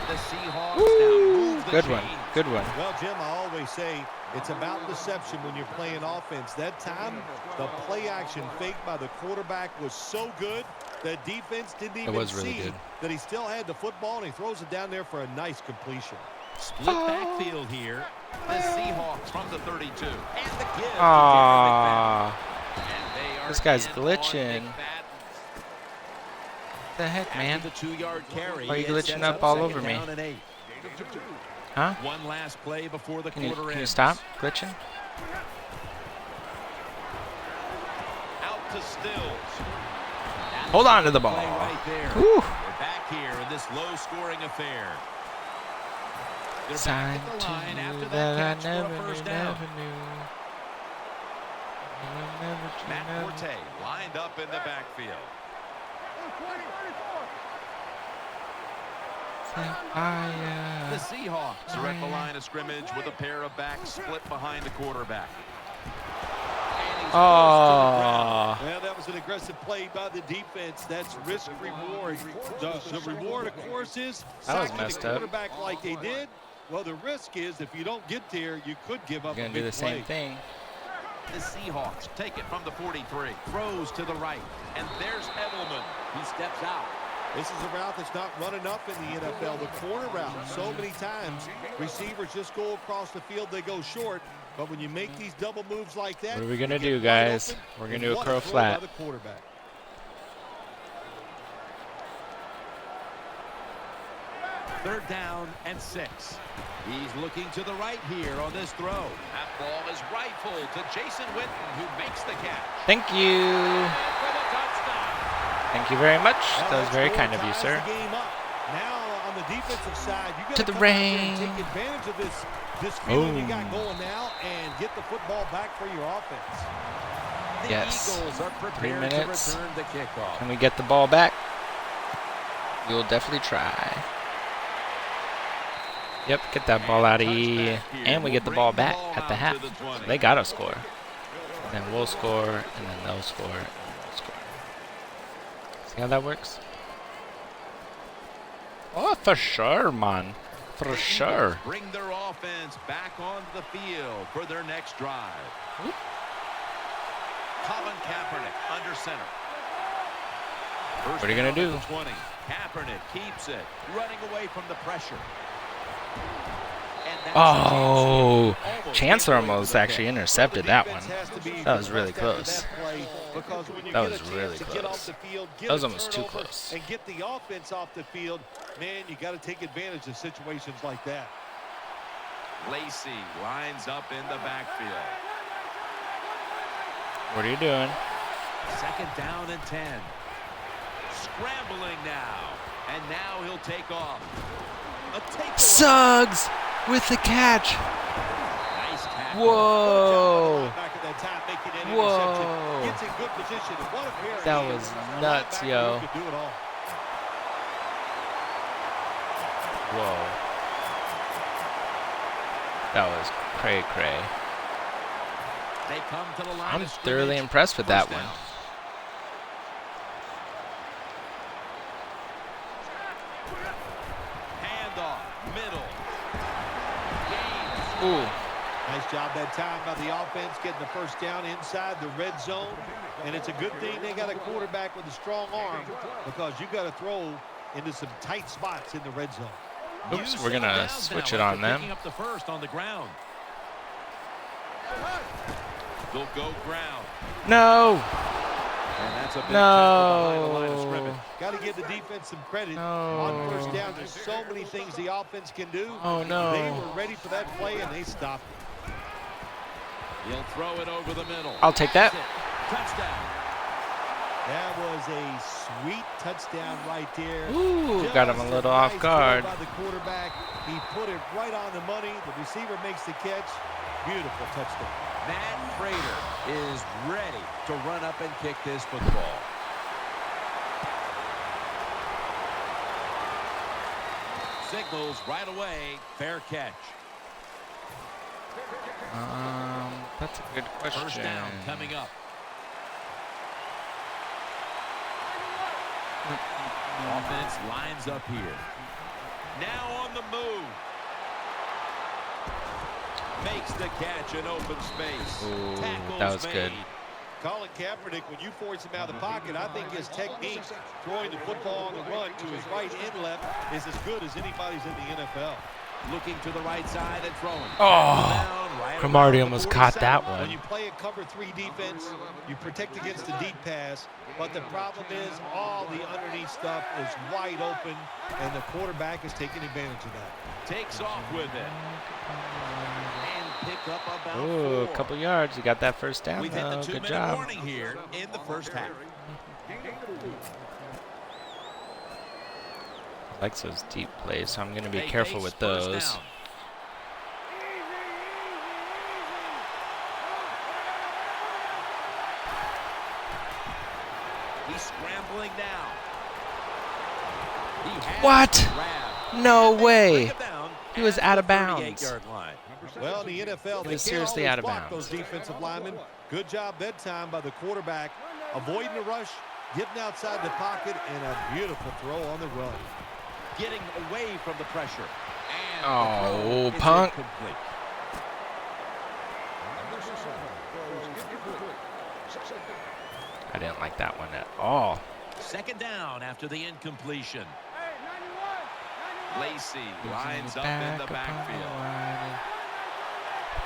The Seahawks now move the Good one. chains. Good one. Well, Jim, I always say it's about deception when you're playing offense. That time, the play action fake by the quarterback was so good that defense didn't even was really see good. that he still had the football, and he throws it down there for a nice completion. Split backfield here. The Seahawks from the 32. And the give. Aww. And they are This guy's in on glitching. McFadden. What the heck, man? After the 2-yard carry, Why are you it glitching sets up all second over me? down and 8. Huh? One last play before the Can you, quarter can you ends. stop glitching? Out to Stills. That's Hold on to the play ball. right there. Whew. We're back here in this low-scoring affair. They're Sign back at the to line you after that that I catch for never a knew, first down. never knew. Matt Forte lined up in the backfield. The Seahawks are at the line of scrimmage with a pair of backs split behind the quarterback. And he's close to the ground. Oh, Well, that was an aggressive play by the defense. That's risk reward. The reward, of course, is That was sacking messed the up. quarterback like they did. Well, the risk is if you don't get there, you could give up you're a gonna do big the play. same thing. The Seahawks take it from the 43. Throws to the right. And there's Edelman. He steps out. This is a route that's not run enough in the NFL, the corner route. So many times, receivers just go across the field, they go short. But when you make these double moves like that, What are we gonna you get do, wide guys? open, We're gonna and do a what crow throw flat. by the quarterback. Third down and 6. He's looking to the right here on this throw. That ball is rifled to Jason Witten, who makes the catch. Thank you. For the touchdown. Thank you very much. Well, That was very score kind of you, ties sir. the game up. Now on the defensive side, you got To to the come out there and rain. take advantage of this feeling you got Boom. going now and get the football back for your offense. The Yes. Eagles are 3 prepared to minutes. return the kickoff. Can we get the ball back? We will definitely try. Yep, get that ball out of here. And we get the ball back at the half. So they got to score. And then we'll score, and then they'll score, and then we'll score. See how that works? Oh, for sure, man. For sure. Bring their offense back onto the field for their next drive. Whoop. Colin Kaepernick under center. What are you gonna do? 20. Kaepernick keeps it, running away from the pressure. And that's Oh, almost Chancellor gave away almost the actually kick. intercepted that one. Defense has to be That was really pressed after close. that play because when you That get was a chance really to get off close. the field, get That was a almost too turnover, close. and get the offense off the field, man, you got to take advantage of situations like that. Lacey lines up in the backfield. What are you doing? Second down and 10. Scrambling now. And now he'll take off. A takeaway. Suggs with the catch. Nice tackle. Whoa. Back at that time, making that Whoa. interception. Gets in good position. And what a pair of That hands. was A nuts, linebacker yo. who could do it all. Whoa. That was cray-cray. They come to the line I'm of thoroughly scrimmage. impressed with that First one. down. Handoff, middle. Gains. Ooh. Nice job that time by the offense getting the first down inside the red zone. And it's a good thing they got a quarterback with a strong arm because you got to throw into some tight spots in the red zone. Oops, we're going to switch it on them. Picking up the first on the ground. They'll go ground. No. And that's a big tackle behind the line of No. scrimmage. Got to give the defense some credit. No. On first down, there's so many things the offense can do. Oh, no. They were ready for that play, and they stopped it. He'll throw it over the middle. I'll take that. Touchdown. That was a sweet touchdown right there. Ooh, Just got him a little off nice guard. throw by the quarterback. He put it right on the money. The receiver makes the catch. Beautiful touchdown. Matt Prater is ready to run up and kick this football. Signals right away. Fair catch. That's a good question. First down coming up. Offense lines up here. Now on the move. Makes the catch in open space. Ooh, Tackles that was made. good. Colin Kaepernick, when you force him out of the pocket, I think his technique, throwing the football on the run to his right and left, is as good as anybody's in the NFL. Looking to the right side and throwing. Oh, Right Cromartie around the almost caught 47. that When one. you play a cover 3 defense, you protect against the deep pass, but the problem is all the underneath stuff is wide open, and the quarterback is taking advantage of that. Takes off with it. And pick up about Ooh, a 4. couple yards. You got that first down, We've hit the though. 2-minute Good job. warning here in the first half. Likes those deep plays, so I'm going to be They careful face with first those. down. He's scrambling now. He has What? the grab. No And they way. bring him down He was at out of the bounds. 38-yard line. Well, in the NFL, they was can't seriously always out of block bounds. those defensive linemen. Good job that time by the quarterback, avoiding the rush, getting outside the pocket, and a beautiful throw on the run. Getting away from the pressure. And Oh, the throw is punk. incomplete. I didn't like that one at all. Second down after the incompletion. Lacey lines up in the backfield.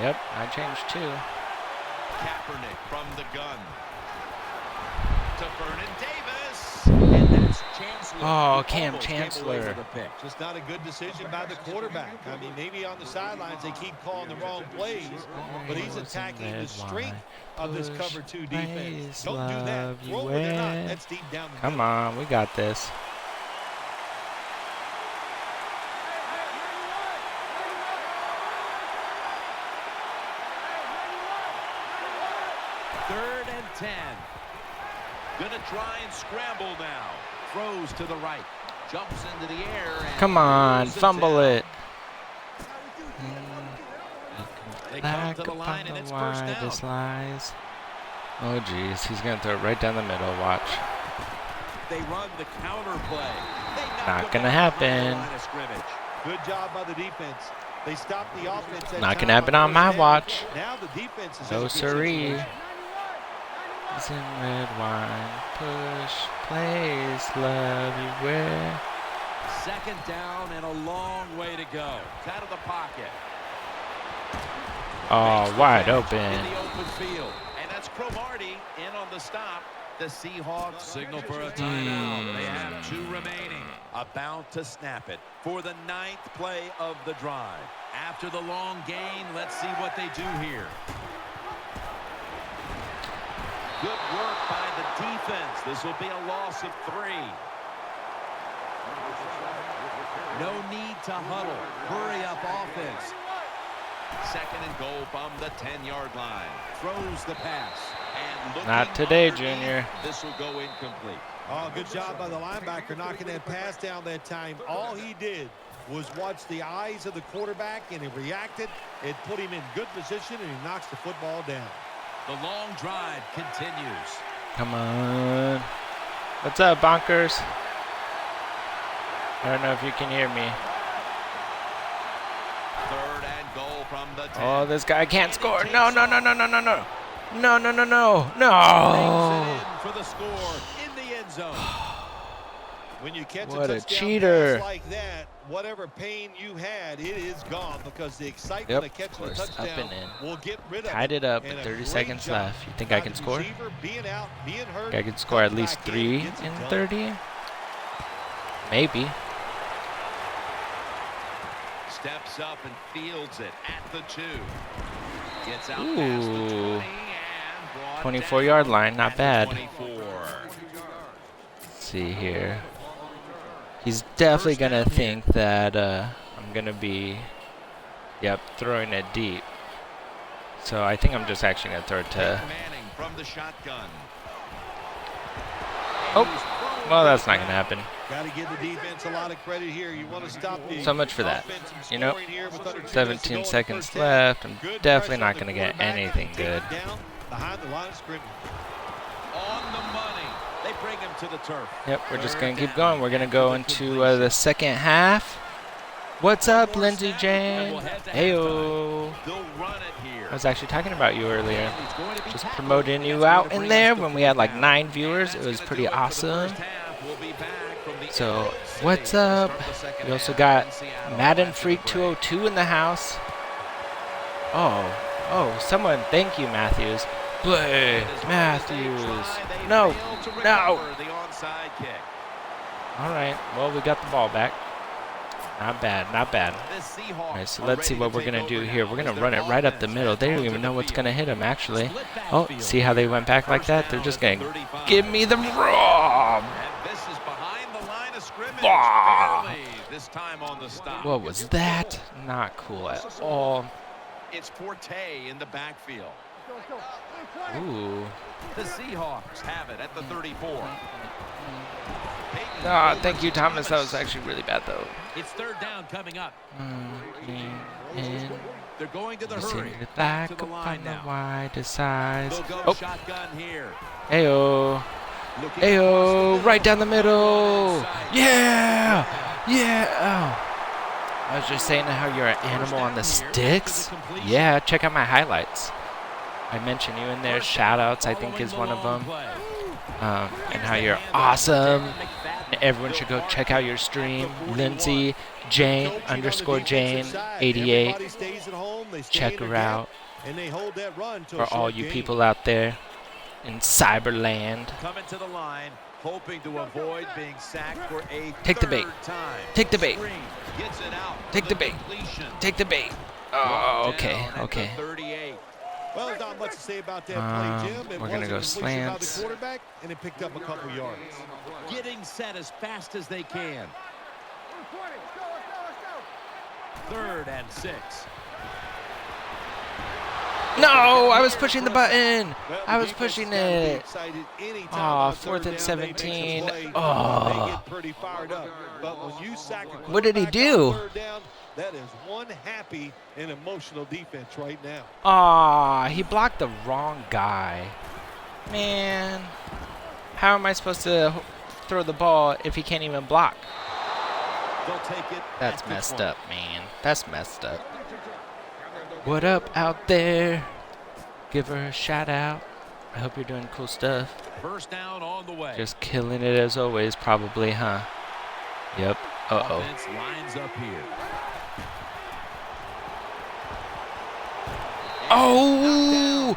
Yep, I changed too. Kaepernick from the gun. To Vernon Davis. And that's Chancellor. Oh, who Cam almost came away Chancellor. with a pick. Just not a good decision by the quarterback. I mean, maybe on the sidelines they keep calling the wrong plays, but he's attacking the strength of this cover 2 defense. Don't do that. Throw it or not. That's deep down the Come middle. on, we got this. Third and 10. Gonna try and scramble now. Throws to the right. Jumps into the air. And Come on, pulls fumble down. it. They come to the line and it's first down. lies. Oh, geez, he's gonna throw it right down the middle. Watch. They run the counter play. They knock Not him gonna out behind happen. the line of scrimmage. Good job by the defense. They stopped the offense. that Not time gonna happen on first my down. watch. Now the defense is in No a good siree. situation. He's in red wine. Push, plays, love you where. Second down and a long way to go. Out of the pocket. Oh, Makes the wide catch open. In the open field. And that's Cromartie in on the stop. The Seahawks signal for a timeout. They have 2 remaining. About to snap it for the 9th play of the drive. After the long gain, let's see what they do here. Good work by the defense. This will be a loss of 3. No need to huddle. Hurry up offense. 2nd and goal from the 10-yard line. Throws the pass. And Not today, Junior. This will go incomplete. Oh, good job by the linebacker knocking that pass down that time. All he did was watch the eyes of the quarterback, and he reacted. It put him in good position, and he knocks the football down. The long drive continues. Come on. What's up, Bonkers? I don't know if you can hear me. 3rd and goal from the 10. Oh, this guy can't score. No, no, no, no, no, no, no. No, no, no, no. Brings it No. in for the score in the end zone. When you catch What a a touchdown cheater. pass like that, whatever pain you had, it is gone because the excitement of catching a course, up touchdown and in. will get rid of Tied it up And with a 30 great seconds job left. You think I by can the score? receiver, being out, being hurt, I could score at coming least back 3 gets it in done. 30? Maybe. Steps up and fields it at the 2. Gets out past the Ooh. 20 and brought 24-yard down line, not at the bad. 24. Let's see here. He's definitely going to think that I'm going to be, throwing it deep. So I think I'm just actually going to throw it to... Manning from the shotgun. Oh, well, that's not going to happen. Got to give the defense a lot of credit here. You want to stop the So much for that. offense from You know, scoring here with under 2 minutes to 17 go in the seconds first half. left. I'm Good definitely pressure not on the going to get quarterback. anything Take good. it down behind the line of scrimmage. On the money. They bring him to the turf. Yep, we're just going to keep going. We're going to go into the second half. What's up, Lindsey Jane? Heyo. They'll run it here. I was actually talking about you earlier. Just promoting you out in there when we had like 9 viewers. It was pretty awesome. So, what's up? We also got Madden Freak 202 in the house. Oh, someone, thank you, Matthews. Play, Matthews. No. All right, well, we got the ball back. Not bad, not bad. All right, so let's see what we're going to do here. We're going to run it right up the middle. They don't even know what's going to hit them, actually. Oh, see how they went back like that? They're just going to give me the rob. This time on the stop. What was that? Not cool at all. It's Forte in the backfield. Ooh. The Seahawks have it at the 34. Ah, thank you, Thomas. That was actually really bad, though. It's 3rd down coming up. And They're going to the send hurry. it back to the up line on the now. wide size. They'll go Oh, shotgun here. ayo. Ayo, right down the middle. Yeah. Yeah. Oh. I was just saying how you're an animal on the sticks. Yeah, check out my highlights. I mentioned you in there. Shoutouts, I think, is one of them. And how you're awesome. And everyone should go check out your stream. Lindsay Jane _Jane 88. Check her out. For all you people out there in Cyberland. Coming to the line, hoping to avoid being sacked for a Take the bait. time. Take the bait. Gets it out. Take the bait. Take the bait. Oh, okay, okay. 38. Well, there's not much to say about that play, Jim. It we're gonna was a go completion by the slants. quarterback, and it picked up a couple yards. Getting set as fast as they can. 3rd and 6. No, I was pushing the button. Well, I the was defense pushing has gotta be it. excited anytime Aw, on 4th and 3rd down they make some 17. plays. They Oh. get pretty fired up. But when you sack a What did he quarterback on do? 3rd down, that is one happy and emotional defense right now. Aw, he blocked the wrong guy. Man, how am I supposed to throw the ball if he can't even block? They'll take it. That's at the messed 20. up, man. That's messed up. What up out there? Give her a shout out. I hope you're doing cool stuff. 1st down on the way. Just killing it as always, probably, huh? Yep. Uh-oh. Offense lines up here. Oh!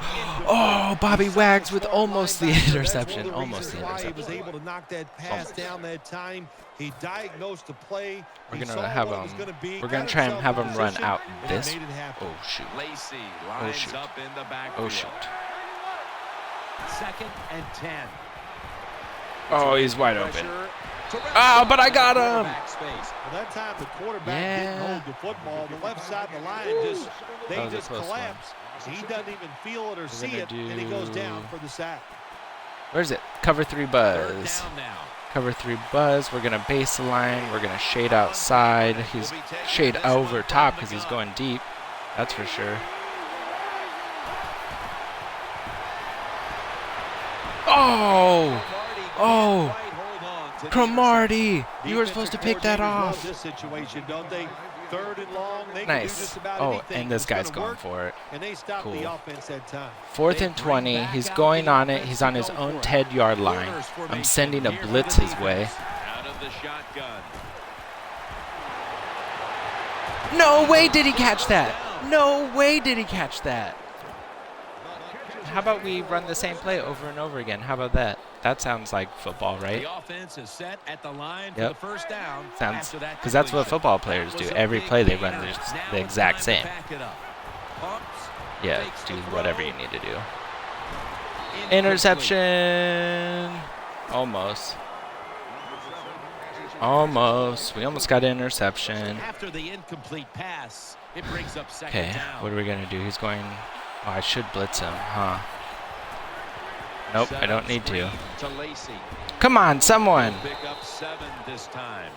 Oh! Oh, Bobby Wags with almost the interception. Almost the He was interception. able to knock that pass down that time. He diagnosed the play. We're He gonna saw have what it him. was gonna be, We're got gonna try and himself have in him run position, out and this. made it happen. Oh shoot. Lacey lines shoot. up in the backfield. Oh shoot. 2nd and 10. Oh, he's wide open. Oh, but I got him. Well, that time the quarterback didn't Yeah. hold the football. The left side of the line just That was a just close one. collapse. He doesn't even feel it or see gonna it, and he goes down for the sack. Where's it? Cover 3 Third buzz. down now. Cover 3 buzz. We're gonna base the line. We're gonna shade outside. He's shade over top because he's going deep. That's for sure. Oh! Oh! Cromartie! You were supposed to pick that off. This situation, don't they? 3rd and long. They can do Nice. just about Oh, anything and this that's guy's gonna going work, for it. and they stopped the Cool. offense that time. 4th and 20. He's going on it. He's on his own 10-yard line. I'm sending a blitz his way. Out of the shotgun. No way did he catch that. No way did he catch that. How about we run the same play over and over again? How about that? That sounds like football, right? The offense is set at the line for Yep. the first down. Sounds, after that because that's what completion. football players That do. was a Every big play they gainer. run Now the it's exact time to same. back it up. Pumps, Yeah, fakes do the throw. whatever you need to do. Incomplete. Interception. Almost. Almost. We almost got an interception. After the incomplete pass, it brings up 2nd Okay, down. what are we going to do? He's going... Oh, I should blitz him, huh? Nope, I don't need to. To Lacey. Come on, someone! Pick up 7 this time.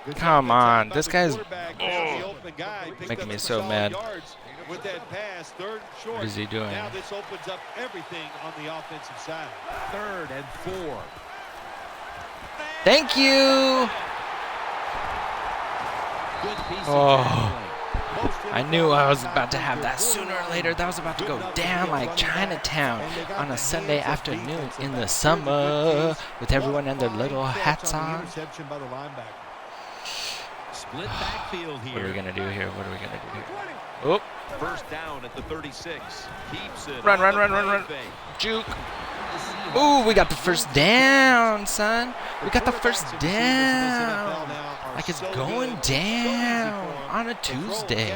Good Come job on, by this the guy's quarterback. There's the open guy. Picked making up me some so solid mad. yards with that pass, 3rd and short. What is he doing? Now this opens up everything on the offensive side. 3rd and 4. Thank you! Good piece Oh. of tackling. I knew I was about to have that sooner or later. That was about to go down like Chinatown on a Sunday afternoon in the summer with everyone in their little hats on. Interception by the linebacker. Split backfield here. What are we going to do here? What are we going to do here? Oh, First down at the 36. Keeps it. Run, on run, the run, run, play run. fake. juke. Ooh, we got the first down, son. We got the first down. Like it's going down on a Tuesday.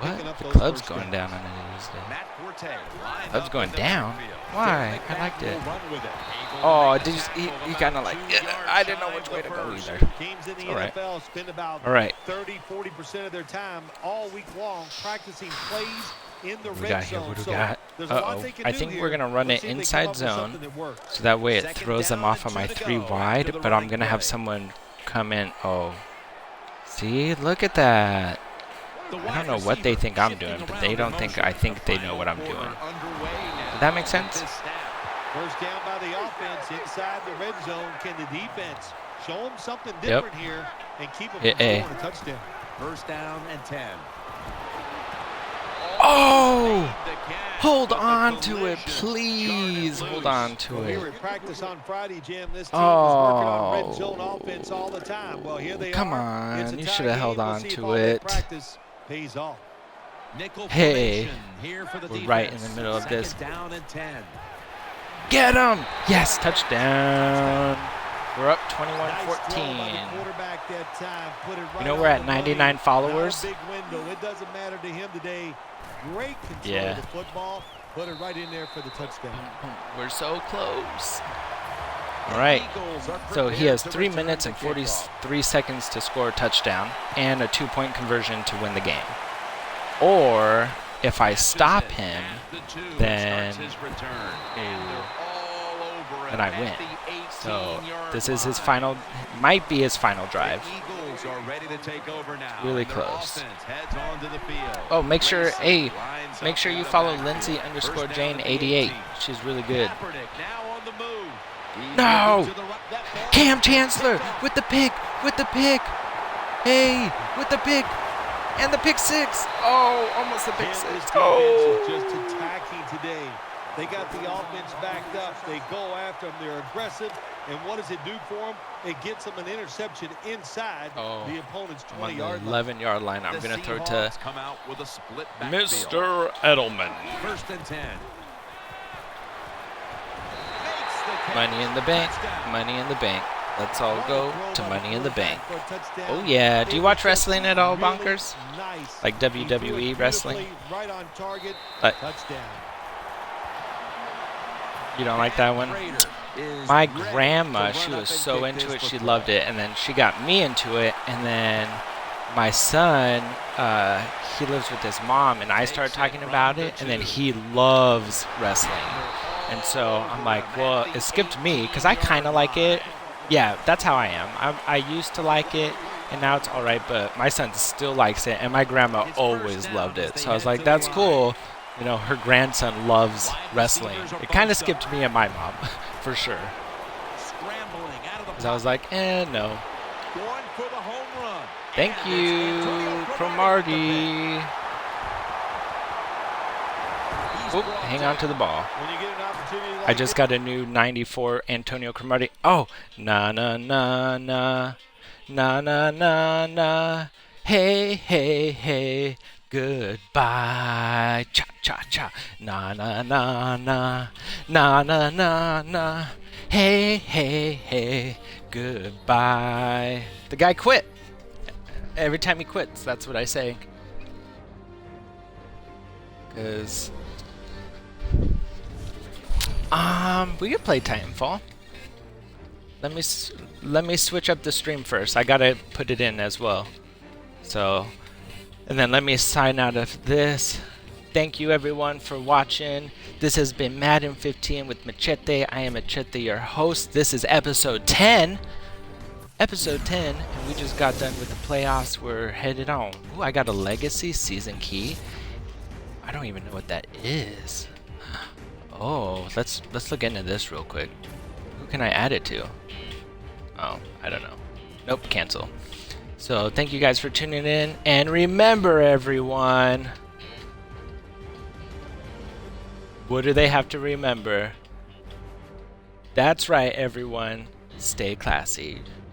What? The club's going down on a Tuesday. Matt Forte lined Club's up going in the down? backfield. Why? Take I back, liked it. will run with it. Oh, did he kind of like, I didn't know which way to go either. Teams in the All right. NFL spend about All right. 30-40% of their time all week long practicing plays in the What we red got here? zone. What do we So got? there's a lot Uh-oh. they can I do think here. we're going to run Let's it see if they inside come up with zone. something that works. So that way it Second throws them down off and on my 2 to 3 go. wide, To the but I'm running going to have play. someone come in. Oh. See? Look at that. I don't know what they think I'm doing, but they don't think I think they know what I'm doing. Does that make sense? First down by the offense inside the red zone. Can the defense show them something different here and keep them from scoring a touchdown? First down and 10. Oh! The catch, Hold but the on to it, collision please. jarred it Hold loose. on to We were it. at practice on Friday, Jim. This team was working on red zone Oh. offense all the time. Well, here they Come are. It's on, a you tie should have game. held We'll on see if to all that it. practice pays off. Nickel Hey, formation here for the we're defense. right in the middle of this. Second down and 10. Get him! Yes, touchdown. We're up Nice throw by 21-14. the quarterback that time. Put it right You know on we're at the money. 99 followers. Not a big window. It doesn't matter to him today. Great control Yeah. of the football. Put it right in there for the touchdown. We're so close. All right. So he has 3 minutes and 43 seconds to score a touchdown and a 2-point conversion to win the game. Or if I stop him, then then I win. So this is his final, might be his final drive. Eagles are ready to take over now. Really Their close. offense heads onto the field. Oh, make sure, Lacey hey, lines make up sure in you the follow backfield. First down at the Lindsay_Jane88. 18. She's really good. Kaepernick now on the move. He's No! moving to the right. That ball- Cam Chancellor with the pick, Hey, with the pick, and the pick 6. Oh, almost the pick Kansas 6. defense Oh. is just attacking today. They got the offense backed up. They go after them. They're aggressive. And what does it do for them? It gets them an interception inside the opponent's I'm on 20-yard the line. 11-yard line. I'm The going to throw to Seahawks come out with a split backfield. Mr. Edelman. First and 10. Money in the Bank. Money in the Bank. Let's all go to Money in the Bank. Oh yeah. Do you watch wrestling at all, Bonkers? Like WWE wrestling? You don't like that one? My grandma, she was so into it, she loved it, and then she got me into it, and then my son, he lives with his mom, and I started talking about it, and then he loves wrestling. And so I'm like, well, it skipped me, because I kind of like it. Yeah, that's how I am. I used to like it, and now it's all right, but my son still likes it, and my grandma always loved it. So I was like, that's cool. You know, her grandson loves wrestling. It kind of skipped me and my mom, for sure. Because I was like, no. Thank you, Cromartie. Oop, hang on to the ball. I just got a new 94 Antonio Cromartie. Oh, na na na na, na na na na. Hey, hey, hey. Goodbye, cha cha cha, na na na na, na na na na, hey hey hey, goodbye. The guy quit. Every time he quits, that's what I say. 'Cause we could play Titanfall. Let me switch up the stream first. I gotta put it in as well. So. And then let me sign out of this. Thank you everyone for watching. This has been Madden15 with Machete. I am Machete, your host. This is episode 10. Episode 10, and we just got done with the playoffs. We're headed on. Ooh, I got a legacy season key. I don't even know what that is. Oh, let's look into this real quick. Who can I add it to? Oh, I don't know. Nope, cancel. So thank you guys for tuning in, and remember everyone, what do they have to remember? That's right everyone, stay classy.